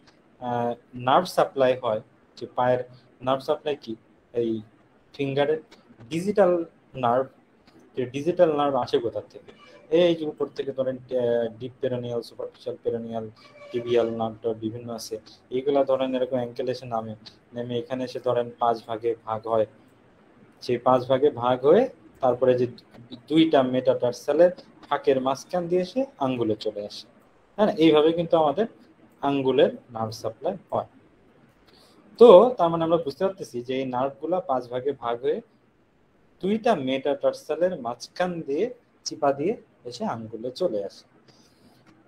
নার্ভ সাপ্লাই হয়, যে পায়ের নার্ভ সাপ্লাই কি এই ফিঙ্গারের ডিজিটাল নার্ভ, ডিজিটাল নার্ভ আসে কোথা থেকে? এই যে উপর থেকে ধরেন deep peroneal, superficial peroneal, tibial nerve বিভিন্ন আছে, এইগুলা ধরেন এরকম অ্যাঙ্কেল এসে নামে, নেমে এখানে এসে ধরেন 5 ভাগে ভাগ হয়। সেই 5 ভাগে ভাগ হয়ে তারপরে যে দুইটা মেটাটার্সালের ফাঁকের মাঝখান দিয়ে এসে আঙ্গুলে চলে আসে। হ্যাঁ, এইভাবে কিন্তু আমাদের আঙ্গুলের নার্ভ সাপ্লাই হয়। তো তার মানে আমরা বুঝতে পারতেছি যে এই নার্ভগুলা 5 ভাগে ভাগ হয়ে দুইটা মেটাটার্সালের মাঝখান দিয়ে চিপা দিয়ে এসে আঙ্গুলে চলে আসে।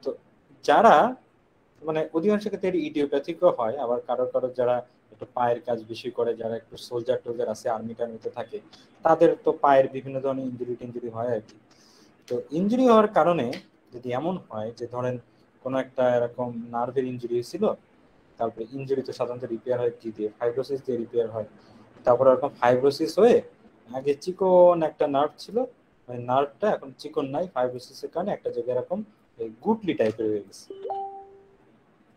তো যারা মানে অধিকাংশ ক্ষেত্রে ইডিওপ্যাথিকও হয়, আবার কারো কারো যারা একটু পায়ের কাজ বেশি করে, যারা একটু সোলজার টোলজার আছে, আর্মি টার্মিতে থাকে, তাদের তো পায়ের বিভিন্ন ধরনের ইঞ্জুরি টিঞ্জুরি হয় আর কি। তো ইঞ্জুরি হওয়ার কারণে যদি এমন হয় যে ধরেন কোনো একটা এরকম নার্ভের ইঞ্জুরি হয়েছিল, তারপরে ইঞ্জুরি তো সাধারণত রিপেয়ার হয় কি দিয়ে? ফাইব্রোসিস দিয়ে রিপেয়ার হয়। তারপরে এরকম ফাইব্রোসিস হয়ে আগে চিকন একটা নার্ভ ছিল, ওই নার্ভটা এখন চিকন নাই, ফাইব্রোসিসের কারণে একটা জায়গায় এরকম গুটলি টাইপের হয়ে গেছে,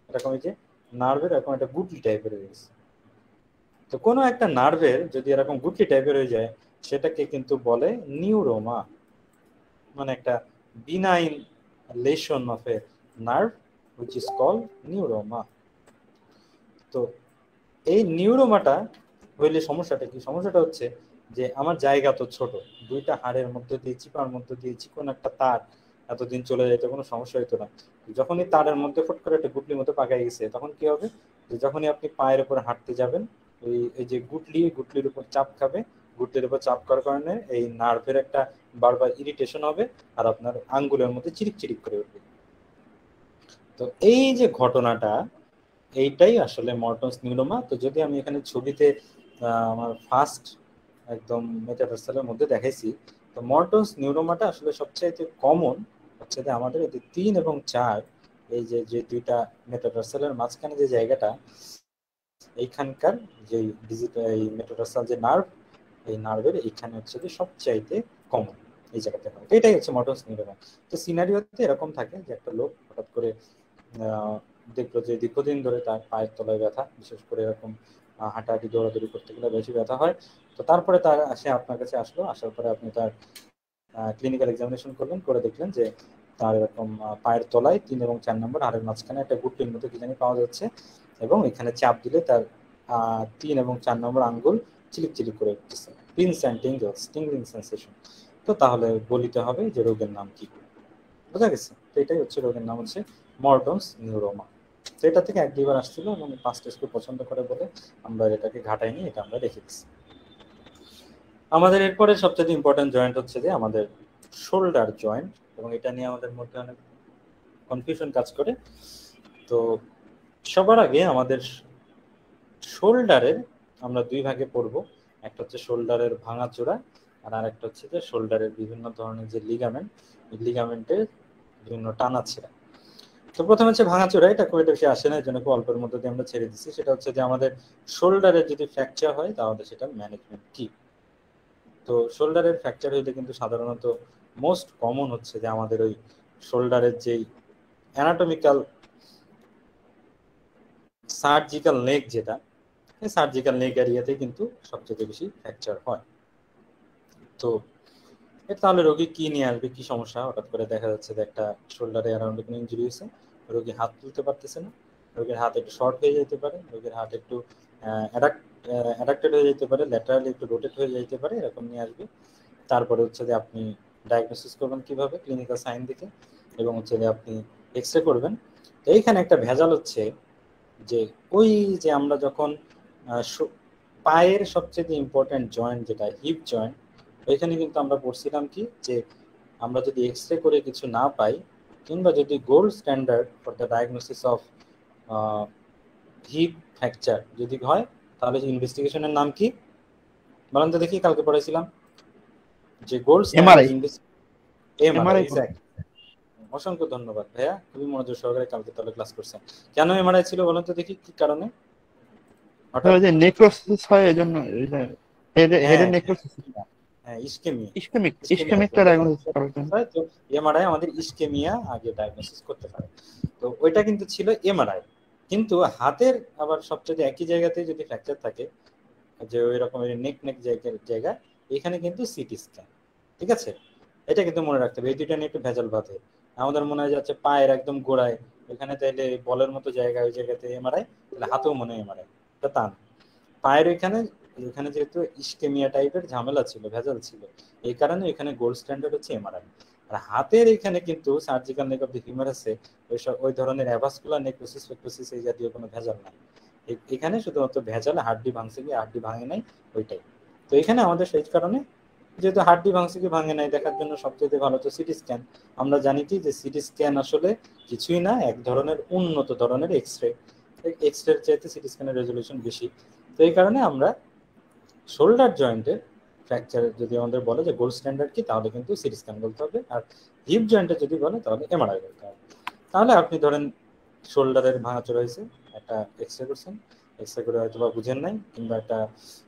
এরকম এই যে নার্ভের এরকম একটা গুটলি টাইপের হয়ে গেছে। তো কোনো একটা নার্ভের যদি এরকম গুটলি টাইপের হয়ে যায়, সেটাকে কিন্তু বলে নিউরোমা, মানে একটা benign lesion of a nerve which is called neuroma. তো এই নিউরোমাটা হইলে সমস্যাটা কি? সমস্যাটা হচ্ছে যে আমার জায়গা তো ছোট, দুইটা হাড়ের মধ্যে দিয়ে চিপার মধ্যে দিয়ে চিকন একটা তার এতদিন চলে যেত, কোনো সমস্যা হইতো না। যখনই তারের মধ্যে ফট করে একটা গুটলির মতো পাকাই গেছে, তখন কি হবে? যে যখনই আপনি পায়ের উপর হাঁটতে যাবেন, এই যে গুটলির উপর চাপ খাবে, গুটলির উপর চাপ করার কারণে এই নার্ভের একটা বারবার ইরিটেশন হবে, আর আপনার আঙ্গুলের মধ্যে চিরিক চিরিক করে উঠবে। তো এই যে ঘটনাটা, এইটাই আসলে মর্টনস নিউরোমা। তো যদি আমি এখানে ছবিতে আমার ফার্স্ট একদম মেটাটার্সালের মধ্যে দেখাইছি, তো মর্টনস নিউরোমাটা আসলে সবচাইতে কমন হচ্ছে যে আমাদের এই 3 এবং 4, এই যে যে দুইটা মেটাটার্সালের মাঝখানে যে জায়গাটা, এইখানকার যে ডিজিটাল এই মেটাটার্সাল যে নার্ভ, এই নার্ভের এইখানে হচ্ছে যে সবচাইতে কমন এই জায়গাতে হয়। তো এটাই হচ্ছে মর্টনস নিউরোমা। তো সিনারিওতে এরকম থাকে যে একটা লোক হঠাৎ করে দেখলো যে দীর্ঘদিন ধরে তার পায়ের তলায় ব্যথা, বিশেষ করে এরকম হাঁটাহাঁটি দৌড়াদৌড়ি করতে গেলে বেশি ব্যথা হয়। তো তারপরে তার আপনার কাছে আসলো, আসার পরে আপনি তার ক্লিনিক্যাল এক্সামিনেশন করলেন, করে দেখলেন যে তার এরকম পায়ের তলায় 3 এবং 4 নম্বর হাড়ের মাঝখানে একটা গুটলির মতো কি জানি পাওয়া যাচ্ছে, এবং এখানে চাপ দিলে তার 3 এবং 4 নম্বর আঙ্গুল চিলিক চিলিক করে উঠতেছে, পিনস অ্যান্ড টিঙ্গলস, টিংলিং সেন্সেশন। তো তাহলে বলিতে হবে যে রোগের নাম কি, বোঝা গেছে? তো এটাই হচ্ছে রোগের নাম হচ্ছে মর্টনস নিউরোমা। তো এটা থেকে 1-2বার আসছিল এবং 5টা স্কুল পছন্দ করে বলে আমরা এটাকে ঘাটাইনি, এটা আমরা রেখে দিচ্ছি। আমাদের এরপরে সবচেয়ে ইম্পর্টেন্ট জয়েন্ট হচ্ছে যে আমাদের শোল্ডার জয়েন্ট, এবং এটা নিয়ে আমাদের মধ্যে অনেক কনফিউশন কাজ করে। তো সবার আগে আমাদের শোল্ডারের আমরা 2 ভাগে পড়বো, একটা হচ্ছে শোল্ডারের ভাঙাচোরা, আর আরেকটা হচ্ছে যে শোল্ডারের বিভিন্ন ধরনের যে লিগামেন্ট, এই লিগামেন্টের বিভিন্ন টানাছেড়া। তো প্রথমে হচ্ছে ভাঙাচোরা, এটা খুব বেশি আসে না, এই জন্য খুব অল্পের মধ্যে দিয়ে আমরা ছেড়ে দিচ্ছি। সেটা হচ্ছে যে আমাদের শোল্ডারের যদি ফ্র্যাকচার হয় তাহলে সেটা ম্যানেজমেন্ট কি। তো শোল্ডারের ফ্র্যাকচার হইলে কিন্তু সাধারণত মোস্ট কমন হচ্ছে যে আমাদের ওই শোল্ডারের যেই অ্যানাটমিক্যাল সার্জিক্যাল নেক, যেটা সার্জিক্যাল নেক এরিয়াতে কিন্তু সবচেয়ে বেশি ফ্র্যাকচার হয়। তো তাহলে রোগী কি নিয়ে আসবে, কি সমস্যা? হঠাৎ করে দেখা যাচ্ছে যে একটা শোল্ডারে অ্যারাউন্ডে কোনো ইঞ্জুরি হয়েছে, রোগী হাত তুলতে পারতেছে না, রোগীর হাত একটু শর্ট হয়ে যেতে পারে, রোগীর হাত একটু অ্যাডাক্টেড হয়ে যেতে পারে, ল্যাটারালি একটু রোটেট হয়ে যেতে পারে, এরকম নিয়ে আসবে। তারপরে হচ্ছে যে আপনি ডায়াগনোসিস করবেন কিভাবে, ক্লিনিক্যাল সাইন দেখে, এবং হচ্ছে যে আপনি এক্স-রে করবেন। তো এইখানে একটা ভেজাল হচ্ছে যে ওই যে আমরা যখন পায়ের সবচেয়ে ইম্পর্টেন্ট জয়েন্ট যেটা হিপ জয়েন্ট, ওইখানে কিন্তু আমরা পড়ছিলাম কি যে আমরা যদি এক্স-রে করে কিছু না পাই, কিংবা যদি gold standard for the diagnosis of heap fracture যদি হয়, তাহলে ইনভেস্টিগেশনের নাম কি বলেন তো দেখি? কালকে পড়াইছিলাম যে গোল্ড স্ট্যান্ডার্ড এমআরআই। অসংখ্য ধন্যবাদ ভাইয়া, খুবই মনোযোগ সহকারে কালকে তাহলে ক্লাস করছেন। কেন এমআরআই ছিল বলেন তো দেখি, কি কারণে? যে নেক্রোসিস হয় এজন্য, হেডের নেক্রোসিস, হ্যাঁ ইসকেমিয়া, ইসকেমিকটা ডায়াগনোসিস করার জন্য। তো এমআরআই আমাদের ইসকেমিয়া আগে ডায়াগনোসিস করতে পারে। তো ওইটা কিন্তু ছিল এমআরআই। কিন্তু হাতের আবার সবচেয়ে একই জায়গাতে যদি ফ্র্যাকচার থাকে, যে ওই রকমের নেক জায়গায়, এখানে কিন্তু সিটি স্ক্যান। ঠিক আছে, এটা কিন্তু মনে রাখতে হবে, এই দুইটা নিয়ে একটু ভেজাল বাঁধে। আমাদের মনে হয় যাচ্ছে পায়ের একদম গোড়ায় ওইখানে তাইলে বলের মতো জায়গা, ওই জায়গাতে এমআরআই, তাহলে হাতেও মনে হয় এমআরআই, এটা তা না। পায়ের ওইখানে, ওইখানে যেহেতু ইস্কেমিয়া টাইপের ঝামেলা ছিল, ভেজাল ছিল, এই কারণে এখানে গোল্ড স্ট্যান্ডার্ড হচ্ছে এমআরআই। আর হাতের এখানে কিন্তু সার্জিক্যাল নেক অফ দ্য হিউমারাসে ওই ধরনের অ্যাভাসকুলার নেক্রোসিস ফেক্রোসিস এই জাতীয় কোনো ভেজাল নাই। এখানে শুধুমাত্র ভেজাল হাড্ডি ভাঙছে কি হাড্ডি ভাঙে নাই, ওইটাই। তো এখানে আমাদের সেই কারণে যেহেতু হাড্ডি ভাঙছে কি ভাঙে নাই দেখার জন্য সবচেয়ে ভালো তো সিটি স্ক্যান। আমরা জানি কি যে সিটি স্ক্যান আসলে কিছুই না, এক ধরনের উন্নত ধরনের এক্সরে। এক্সরের চাইতে সিটি স্ক্যানের রেজলিউশন বেশি। তো এই কারণে আমরা শোল্ডার জয়েন্টের ফ্র্যাকচার যদি আমাদের বলে যে গোল্ড স্ট্যান্ডার্ড কি, তাহলে কিন্তু সিটি স্ক্যান বলতে হবে। আর হিপ জয়েন্টের যদি বলে তাহলে এমআরআই বলতে হবে। তাহলে আপনি ধরেন শোল্ডারের ভাঙাচোরা হয়েছে, একটা এক্সরে করছেন, এক্সরে করে হয়তো বা বুঝেন নাই, কিংবা একটা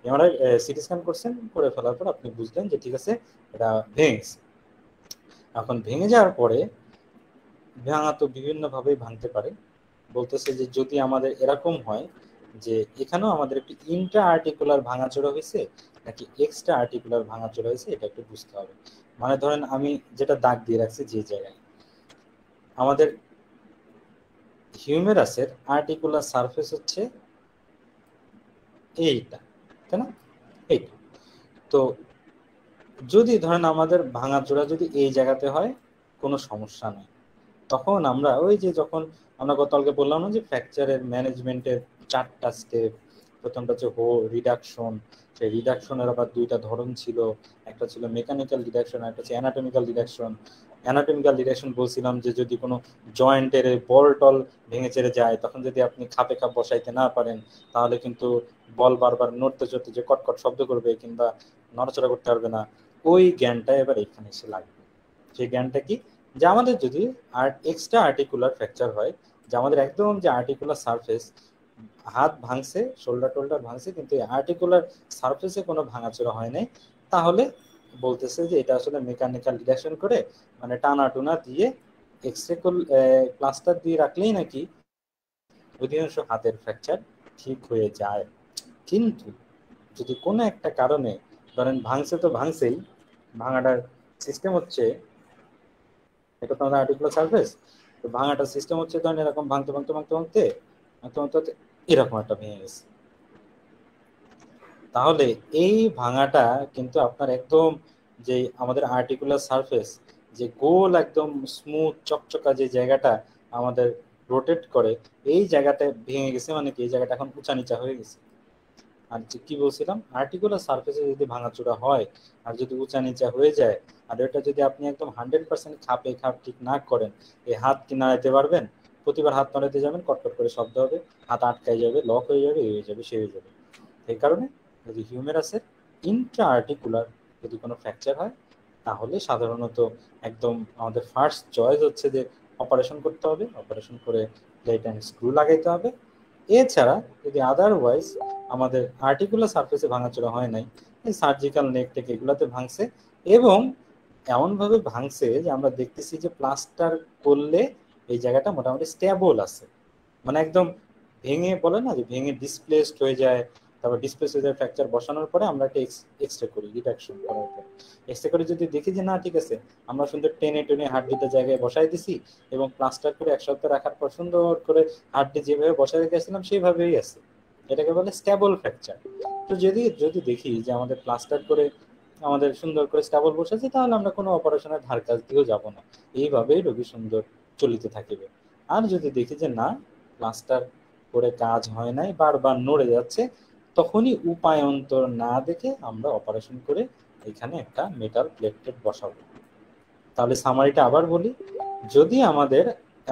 এমআরআই সিটি স্ক্যান করছেন, করে ফেলার পর আপনি বুঝলেন যে ঠিক আছে এটা ভেঙে গেছে। এখন ভেঙে যাওয়ার পরে ভাঙা তো বিভিন্নভাবেই ভাঙতে পারে। বলতেছে যে যদি আমাদের এরকম হয় যে এখানেও আমাদের একটি ইন্ট্রা আর্টিকুলার ভাঙাচোরা হয়েছে নাকি এক্সট্রা আর্টিকুলার ভাঙাচোরা হয়েছে, এটা একটু বুঝতে হবে। মানে ধরেন আমি যেটা দাগ দিয়ে রাখছি যে জায়গায়, আমাদের হিউমেরাসের আর্টিকুলার সারফেস হচ্ছে এইটা, তাই না, এইটা। তো যদি ধরেন আমাদের ভাঙাচোরা যদি এই জায়গাতে হয়, কোনো সমস্যা নেই। তখন আমরা ওই যে যখন আমরা গতকালকে বললাম না যে ফ্র্যাকচারের ম্যানেজমেন্টের 4টা স্টেপ, প্রথমটা হচ্ছে রিডাকশন। সেই রিডাকশনের আবার 2টা ধরন ছিল, একটা ছিল মেকানিক্যাল রিডাকশন, একটা হচ্ছে অ্যানাটমিক্যাল রিডাকশন। অ্যানাটমিক্যাল রিডাকশন বলছিলাম যে যদি কোনো জয়েন্টের বল টল ভেঙে চেড়ে যায়, তখন যদি আপনি খাপে খাপ বসাইতে না পারেন, তাহলে কিন্তু বল বারবার নড়তে চড়তে যে কটকট শব্দ করবে কিংবা নড়াচড়া করতে পারবে না। ওই জ্ঞানটা এবার এখানে এসে লাগবে। সেই জ্ঞানটা কি, যে আমাদের যদি এক্সট্রা আর্টিকুলার ফ্র্যাকচার হয়, যে আমাদের একদম যে আর্টিকুলার সারফেস, হাত ভাঙছে, শোল্ডার টোল্ডার ভাঙছে, কিন্তু আর্টিকুলার সারফেসে কোনো ভাঙাচোরা হয় নাই, তাহলে বলতেছে যে এটা আসলে মেকানিক্যাল রিডাকশন করে, মানে টানা টুনা দিয়ে এক্সরে প্লাস্টার দিয়ে রাখলেই নাকি অধিকাংশ হাতের ফ্র্যাকচার ঠিক হয়ে যায়। কিন্তু যদি কোনো একটা কারণে ধরেন ভাঙছে তো ভাঙছেই, ভাঙাটার সিস্টেম হচ্ছে, এটা তো আমাদের আর্টিকুলার সারফেস, তো ভাঙাটার সিস্টেম হচ্ছে ধরেন এরকম ভাঙতে ভাঙতে ভাঙতে ভাঙতে ভাঙতে ভাঙতে এরকম একটা ভেঙে গেছে, তাহলে এই ভাঙাটা কিন্তু আপনার একদম যে আমাদের আর্টিকুলার সারফেস, যে গোল একদম স্মুথ চকচকা যে জায়গাটা আমাদের রোটেট করে, এই জায়গাটা ভেঙে গেছে, মানে কি এই জায়গাটা এখন উঁচা নিচা হয়ে গেছে। আর যে কি বলছিলাম, আর্টিকুলার সারফেসে যদি ভাঙাচোরা হয় আর যদি উঁচা নিচা হয়ে যায়, আর এটা যদি আপনি একদম 100% খাপে খাপ ঠিক না করেন, এই হাত কি নাড়াইতে পারবেন? প্রতিবার হাত নাড়াইতে যাবেন কটকট করে শব্দ হবে, হাত আটকায় যাবে, লক হয়ে যাবে, এই হয়ে যাবে, সে হয়ে যাবে। এই কারণে যদি হিউমেরাসের ইন্ট্রা আর্টিকুলার যদি কোনো ফ্র্যাকচার হয়, তাহলে সাধারণত একদম আমাদের ফার্স্ট চয়েস হচ্ছে যে অপারেশন করতে হবে, অপারেশন করে প্লেট অ্যান্ড স্ক্রু লাগাইতে হবে। এছাড়া যদি আদারওয়াইজ আমাদের আর্টিকুলার সারফেসে ভাঙাচোরা হয় নাই, এই সার্জিক্যাল নেক টেক এগুলাতে ভাঙছে, এবং এমনভাবে ভাঙছে যে আমরা দেখতেছি যে প্লাস্টার করলে এই জায়গাটা মোটামুটি স্টেবল আছে, মানে একদম ভেঙে বলে না যে ভেঙে ডিসপ্লেসড হয়ে যায়, তারপর ডিসপ্লেস হয়ে যায় ফ্র্যাকচার বসানোর পরে আমরা একটা এক্সরে করি, রিডাকশন করার পর এক্সরে করে যদি দেখি যে না ঠিক আছে, আমরা সুন্দর টেনে টেনে হাড্ডিটা জায়গায় বসাই দিছি, এবং প্লাস্টার করে 1 সপ্তাহ রাখার পর সুন্দর করে হাড্ডি যেভাবে বসায় রেখেছিলাম সেইভাবেই আছে, এটাকে বলে স্টেবল ফ্র্যাকচার। তো যদি যদি দেখি যে আমাদের প্লাস্টার করে আমাদের সুন্দর করে স্টেবল বসেছে, তাহলে আমরা কোনো অপারেশনের ধার কাছ দিয়েও যাবো না, এইভাবেই রোগী সুন্দর চলিতে থাকিবে। আর যদি দেখি যে না, প্লাস্টার করে কাজ হয় নাই, বারবার নড়ে যাচ্ছে, তখনই উপায় অন্তর না দেখে আমরা অপারেশন করে এখানে একটা মেটাল প্লেট বসাবো। তাহলে সামারিটা আবার বলি, যদি আমাদের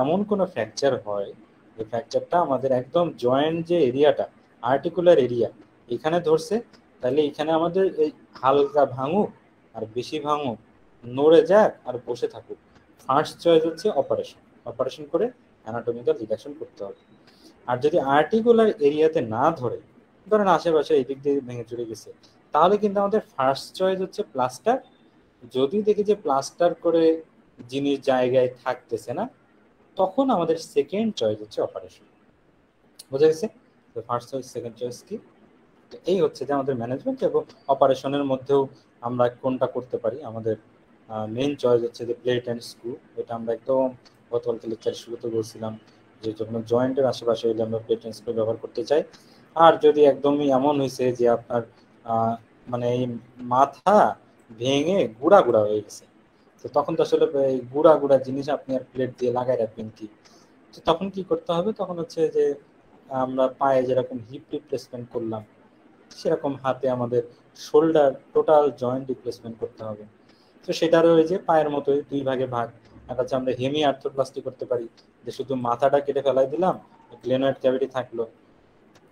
এমন কোনো ফ্র্যাকচার হয়, যে ফ্র্যাকচারটা আমাদের একদম জয়েন্ট যে এরিয়াটা, আর্টিকুলার এরিয়া এখানে ধরছে, তাহলে এখানে আমাদের এই হালকা ভাঙুক আর বেশি ভাঙুক, নড়ে যাক আর বসে থাকুক, ফার্স্ট চয়েস হচ্ছে অপারেশন। অপারেশন করে অ্যানাটমিক্যাল রিডাকশন করতে হবে। আর যদি আর্টিকুলার এরিয়াতে না ধরে, ধরেন আশেপাশে এই দিক দিয়ে ভেঙে চলে গেছে, তাহলে কিন্তু আমাদের ফার্স্ট চয়েস হচ্ছে প্লাস্টার। যদি দেখি যে প্লাস্টার করে জিনিস জায়গায় থাকতেছে না, তখন আমাদের সেকেন্ড চয়েস হচ্ছে অপারেশন। বোঝা গেছে? তো ফার্স্ট চয়েস সেকেন্ড চয়েস কি? এই হচ্ছে যে আমাদের ম্যানেজমেন্ট, এবং অপারেশনের মধ্যেও আমরা কোনটা করতে পারি। আমাদের মেইন চয়েস হচ্ছে যে প্লেট অ্যান্ড স্ক্রু। এটা আমরা একদম গতকালকে লেকচারের শুরুতে বলছিলাম যে যখন জয়েন্টের আশেপাশে হইলে আমরা প্লেট অ্যান্ড স্ক্রু ব্যবহার করতে চাই। আর যদি একদমই এমন হয়েছে যে আপনার মানে এই মাথা ভেঙে গুঁড়া গুঁড়া হয়ে গেছে, তো তখন তো আসলে এই গুঁড়া গুঁড়া জিনিস আপনি আর প্লেট দিয়ে লাগাই রাখবেন কি? তো তখন কি করতে হবে? তখন হচ্ছে যে আমরা পায়ে যেরকম হিপ রিপ্লেসমেন্ট করলাম, সেরকম হাতে আমাদের শোল্ডার টোটাল জয়েন্ট রিপ্লেসমেন্ট করতে হবে। তো সেটারও ওই যে পায়ের মতোই দুই ভাগে ভাগ। একটা হচ্ছে আমরা হেমি আর্থ্রোপ্লাস্টি করতে পারি, যে শুধু মাথাটা কেটে ফেলাই দিলাম, গ্লেনয়েড ক্যাভিটি থাকলো।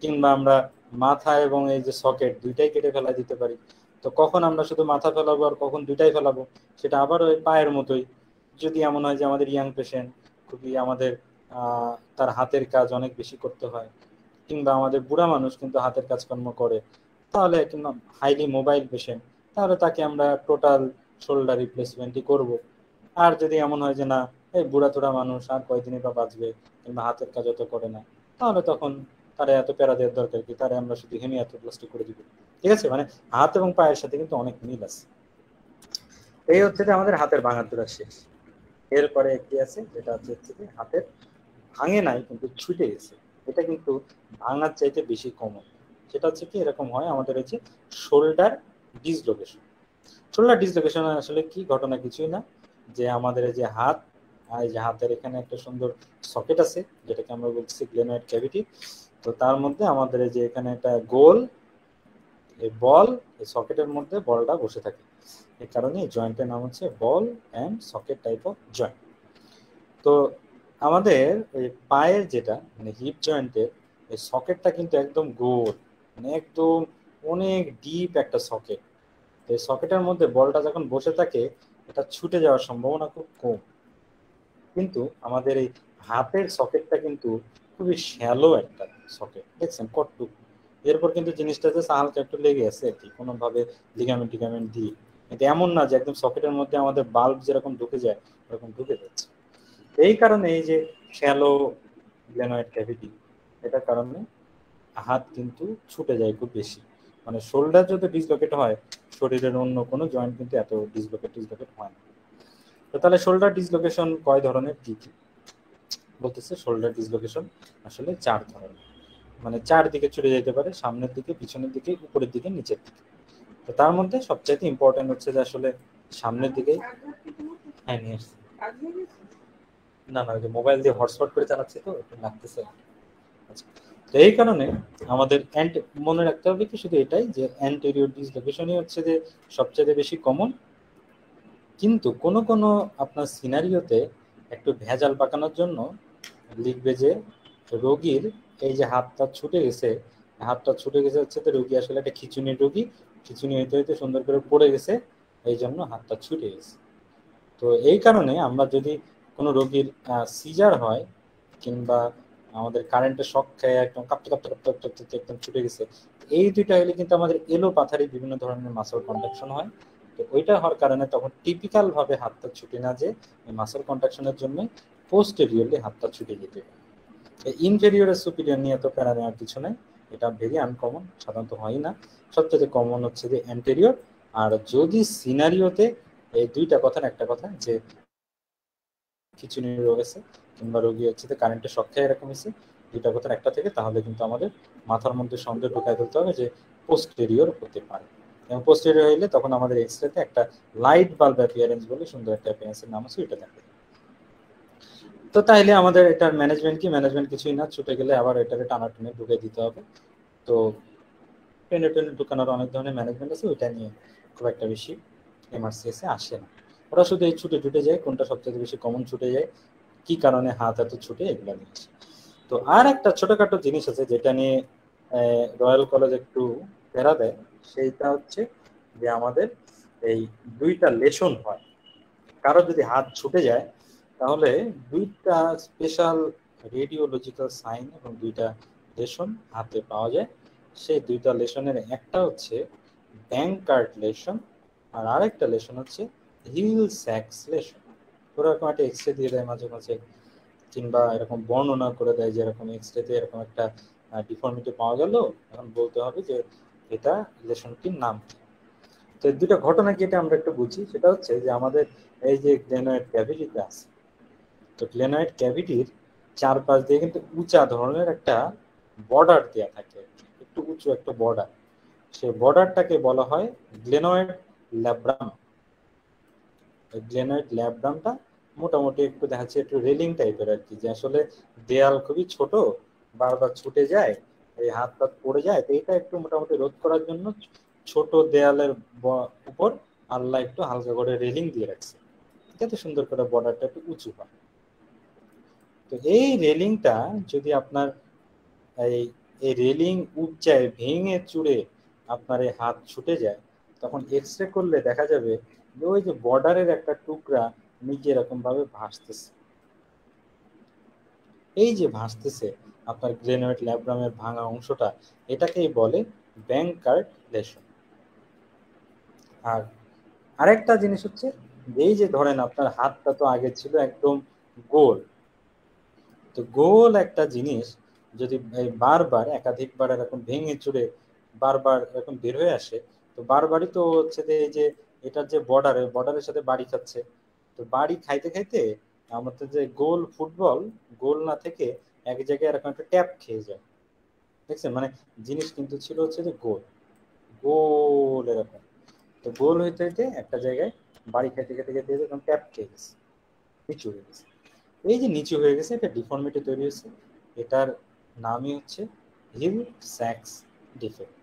কিংবা আমরা মাথা এবং এই যে সকেট দুইটাই কেটে ফেলাই দিতে পারি। তো কখন আমরা শুধু মাথা ফেলাবো আর কখন দুইটাই ফেলাবো, সেটা আবার ওই পায়ের মতোই। যদি এমন হয় যে আমাদের ইয়াং পেশেন্ট, খুবই আমাদের তার হাতের কাজ অনেক বেশি করতে হয়, কিংবা আমাদের বুড়া মানুষ কিন্তু হাতের কাজকর্ম করে, তাহলে কিংবা হাইলি মোবাইল পেশেন্ট, তাহলে তাকে আমরা টোটাল শোল্ডার রিপ্লেসমেন্টই করব। আর যদি এমন হয় যে না, এই বুড়া তোড়া মানুষ আর কয়দিনই বা বাঁচবে, কিংবা হাতের কাজ অত করে না, তাহলে তখন তারা এত প্যারা দেওয়ার দরকার কি, তারা আমরা শুধু হেমিয়াথ্রোপ্লাস্টি করে দিব। ঠিক আছে, মানে হাত এবং পায়ের সাথে কিন্তু অনেক মিল আছে। এই হচ্ছে যে আমাদের হাতের ভাঙাচোরা শেষ। এরপরে কি আছে, যেটা হচ্ছে যে হাতের ভাঙে নাই কিন্তু ছুটে গেছে। এটা কিন্তু ভাঙার চাইতে বেশি কমন। সেটা হচ্ছে কি, এরকম হয় আমাদের হচ্ছে শোল্ডার ডিসলোকেশন। শোল্ডার ডিসলোকেশন আসলে কি ঘটনা, কিছুই না, যে আমাদের এই যে হাত, আর এই যে হাতের এখানে একটা সুন্দর সকেট আছে, যেটাকে আমরা বলছি গ্লেনয়েড ক্যাভিটি। তো তার মধ্যে আমাদের এই যে এখানে একটা গোল এই বল, এই সকেটের মধ্যে বলটা বসে থাকে। এই কারণে এই জয়েন্টের নাম হচ্ছে ball and socket type of joint. তো আমাদের এই পায়ের যেটা মানে হিপ জয়েন্টের এই সকেটটা কিন্তু একদম গোল, মানে একদম অনেক ডিপ একটা সকেট। তো এই সকেটের মধ্যে বলটা যখন বসে থাকে, এটা ছুটে যাওয়ার সম্ভাবনা খুব কম। কিন্তু আমাদের এই হাতের সকেটটা কিন্তু খুবই শ্যালো একটা সকেট, দেখছেন কটটুকু। এরপর কিন্তু জিনিসটা যে হালকা একটু লেগে আছে আর কি, কোনোভাবে লিগামেন্ট টিগামেন্ট দিয়ে। এটা এমন না যে একদম সকেটের মধ্যে আমাদের বাল্ব যেরকম ঢুকে যায় ওরকম ঢুকে যাচ্ছে। এই কারণে এই যে শ্যালো গ্লেনয়েড ক্যাভিটি, এটার কারণে হাত কিন্তু ছুটে যায় খুব বেশি। মানে শোল্ডার যদি ডিসলোকেট হয়, শরীরের অন্য কোনো জয়েন্ট কিন্তু এত ডিসলোকেট হয় না। তো তাহলে শোল্ডার ডিসলোকেশন কয় ধরনের, কি কি বলতেছে? শোল্ডার ডিসলোকেশন আসলে 4 ধরনের, মানে 4 দিকে ছুটে যেতে পারে, সামনের দিকে, পিছনের দিকে, উপরের দিকে, নিচের দিকে। তো তার মধ্যে সবচাইতে ইম্পর্টেন্ট হচ্ছে যে আসলে সামনের দিকে। হ্যাঁ, নিয়ে আসছি। না না, ওই যে মোবাইল দিয়ে হটস্পট করে চালাচ্ছি তো একটু লাগতেছে। আচ্ছা, তো এই কারণে আমাদের মনে রাখতে হবে কি শুধু এটাই, যে অ্যান্টেরিয়র ডিসলোকেশনই হচ্ছে যে সবচেয়ে বেশি কমন। কিন্তু কোন কোন আপনার সিনারিওতে একটু ভেজাল পাকানোর জন্য লিখবে যে রোগীর এই যে হাতটা ছুটে গেছে হচ্ছে, তো রোগী আসলে একটা খিঁচুনির রোগী, খিঁচুনি হইতে হইতে সুন্দর করে পড়ে গেছে, এই জন্য হাতটা ছুটে গেছে। তো এই কারণে আমরা যদি কোনো রোগীর সিজার হয়, কিংবা আমাদের কারেন্টের শক খেয়ে একদম কাঁপতে কাঁপতে কাঁপতে কাঁপতে কাঁপতে একদম ছুটে গেছে, এই দুইটা হলে কিন্তু আমাদের এলো পাথারি বিভিন্ন ধরনের মাসল কন্ট্রাকশন হয়। তো ওইটা হওয়ার কারণে তখন টিপিক্যাল ভাবে হাতটা ছুটে না, যে মাসল কন্ট্রাকশনের জন্য পোস্টেরিয়রলি হাতটা ছুটে যেতে পারে। ইনফেরিয়র সুপিরিয়র নিয়ে তো প্যারা নেওয়ার কিছু নাই, এটা ভেরি আনকমন, সাধারণত হয় না। সবচেয়ে কমন হচ্ছে যে অ্যান্টেরিয়র। আর যদি সিনারিওতে এই দুইটা কথার একটা কথা, যে খিঁচুনি রোগ আছে কিংবা রোগী হচ্ছে যে কারেন্টের শক খেয়ে এরকম হয়েছে, দুইটা কথার একটা থেকে, তাহলে কিন্তু আমাদের মাথার মধ্যে সন্দেহ ঢুকাই ফেলতে হবে যে পোস্টেরিয়র হতে পারে। এবং পোস্টেরিয়র হইলে তখন আমাদের এক্সরেতে একটা লাইট বাল্ব অ্যাপিয়ারেন্স বলে সুন্দর একটা অ্যাপিয়ারেন্সের নাম আছে, ওইটা দেখবে। তো তাইলে আমাদের এটার ম্যানেজমেন্ট কি? ম্যানেজমেন্ট কিছুই না, ছুটে গেলে আবার এটাকে টানাটুনি ঢুকে দিতে হবে। তো টেনে টেনে ঢুকানোর অনেক ধরনের ম্যানেজমেন্ট আছে, ওইটা নিয়ে খুব একটা বেশি এমার্জেন্সি আসে না। ওরা শুধু এই ছুটে ছুটে যায়, কোনটা সবচেয়ে বেশি কমন ছুটে যায়, কি কারণে হাত এত ছুটে, এগুলো নিয়ে আসে। তো আর একটা ছোটখাটো জিনিস আছে যেটা নিয়ে রয়্যাল কলেজ একটু প্যারা দেয়, সেইটা হচ্ছে যে আমাদের এই দুইটা লেশন হয়। কারো যদি হাত ছুটে যায়, তাহলে দুইটা স্পেশাল রেডিওলজিক্যাল সাইন এবং দুইটা লেশন হাতে পাওয়া যায়। সেই দুইটা লেশনের একটা হচ্ছে ব্যাংকার্ট লেশন, আর আরেকটা লেশন হচ্ছে হিল স্যাক্স লেশন। ওরকম একটা এক্স রে দিয়ে দেয় মাঝে মাঝে, কিংবা এরকম বর্ণনা করে দেয় যে এরকম এক্স রেতে এরকম একটা ডিফর্মিটি পাওয়া গেল, এখন বলতে হবে যে এটা রিলেশনটির নাম কি। তো এই দুটো ঘটনা কি এটা আমরা একটু বুঝি। সেটা হচ্ছে যে আমাদের এই যে গ্লেনয়েড ক্যাভিটিতে আছে, তো গ্লেনয়েড ক্যাভিটির চারপাশ দিয়ে কিন্তু উঁচা ধরনের একটা বর্ডার দেওয়া থাকে, একটু উঁচু একটা বর্ডার। সেই বর্ডারটাকে বলা হয় গ্লেনয়েড ল্যাব্রাম। গ্লেনয়েড ল্যাব্রামটা মোটামুটি একটু দেখা যাচ্ছে একটু রেলিং টাইপের আর কি, যে আসলে দেয়াল খুবই ছোট, বারবার ছুটে যায়, এই হাত টাত পড়ে যায়, তো এটা একটু মোটামুটি রোধ করার জন্য ছোট দেয়ালের উপর আল্লাহ একটু হালকা করে রেলিং দিয়ে রাখছে, যাতে সুন্দর করে বর্ডারটা একটু উঁচু হয়। তো এই রেলিংটা যদি আপনার এই এই রেলিং উচ্চায় ভেঙে চুরে আপনার এই হাত ছুটে যায়, তখন এক্স রে করলে দেখা যাবে যে ওই যে বর্ডারের একটা টুকরা নিচে এরকম ভাবে ভাসতেছে। এই যে ভাসতেছে আপনার গ্রেনয়েড ল্যাব্রামের ভাঙা অংশটা, এটাকেই বলে ব্যাংকার্ড লেশন। আর আরেকটা জিনিস হচ্ছে, এই যে ধরেন আপনার হাতটা তো আগে ছিল একদম গোল, তো গোল একটা জিনিস যদি বারবার একাধিকবার এরকম ভেঙে চুরে বারবার এরকম বের হয়ে আসে, তো বারবারই তো হচ্ছে যে এই যে এটার যে বর্ডারের সাথে বাড়ি খাচ্ছে, তো বাড়ি খাইতে খাইতে আমাদের যে গোল ফুটবল গোল না থেকে এক জায়গায় এরকম একটা ট্যাপ খেয়ে যায়। দেখছেন, মানে জিনিস কিন্তু ছিল হচ্ছে যে গোল গোল এরকম, তো গোল হইতে হইতে একটা জায়গায় বাড়ি খাইতে খাইতে খাইতে এরকম ট্যাপ খেয়ে গেছে, নিচু হয়ে গেছে। এই যে নিচু হয়ে গেছে, এটা ডিফর্মিটি তৈরি হয়েছে, এটার নামই হচ্ছে হিল স্যাক্স ডিফেক্ট।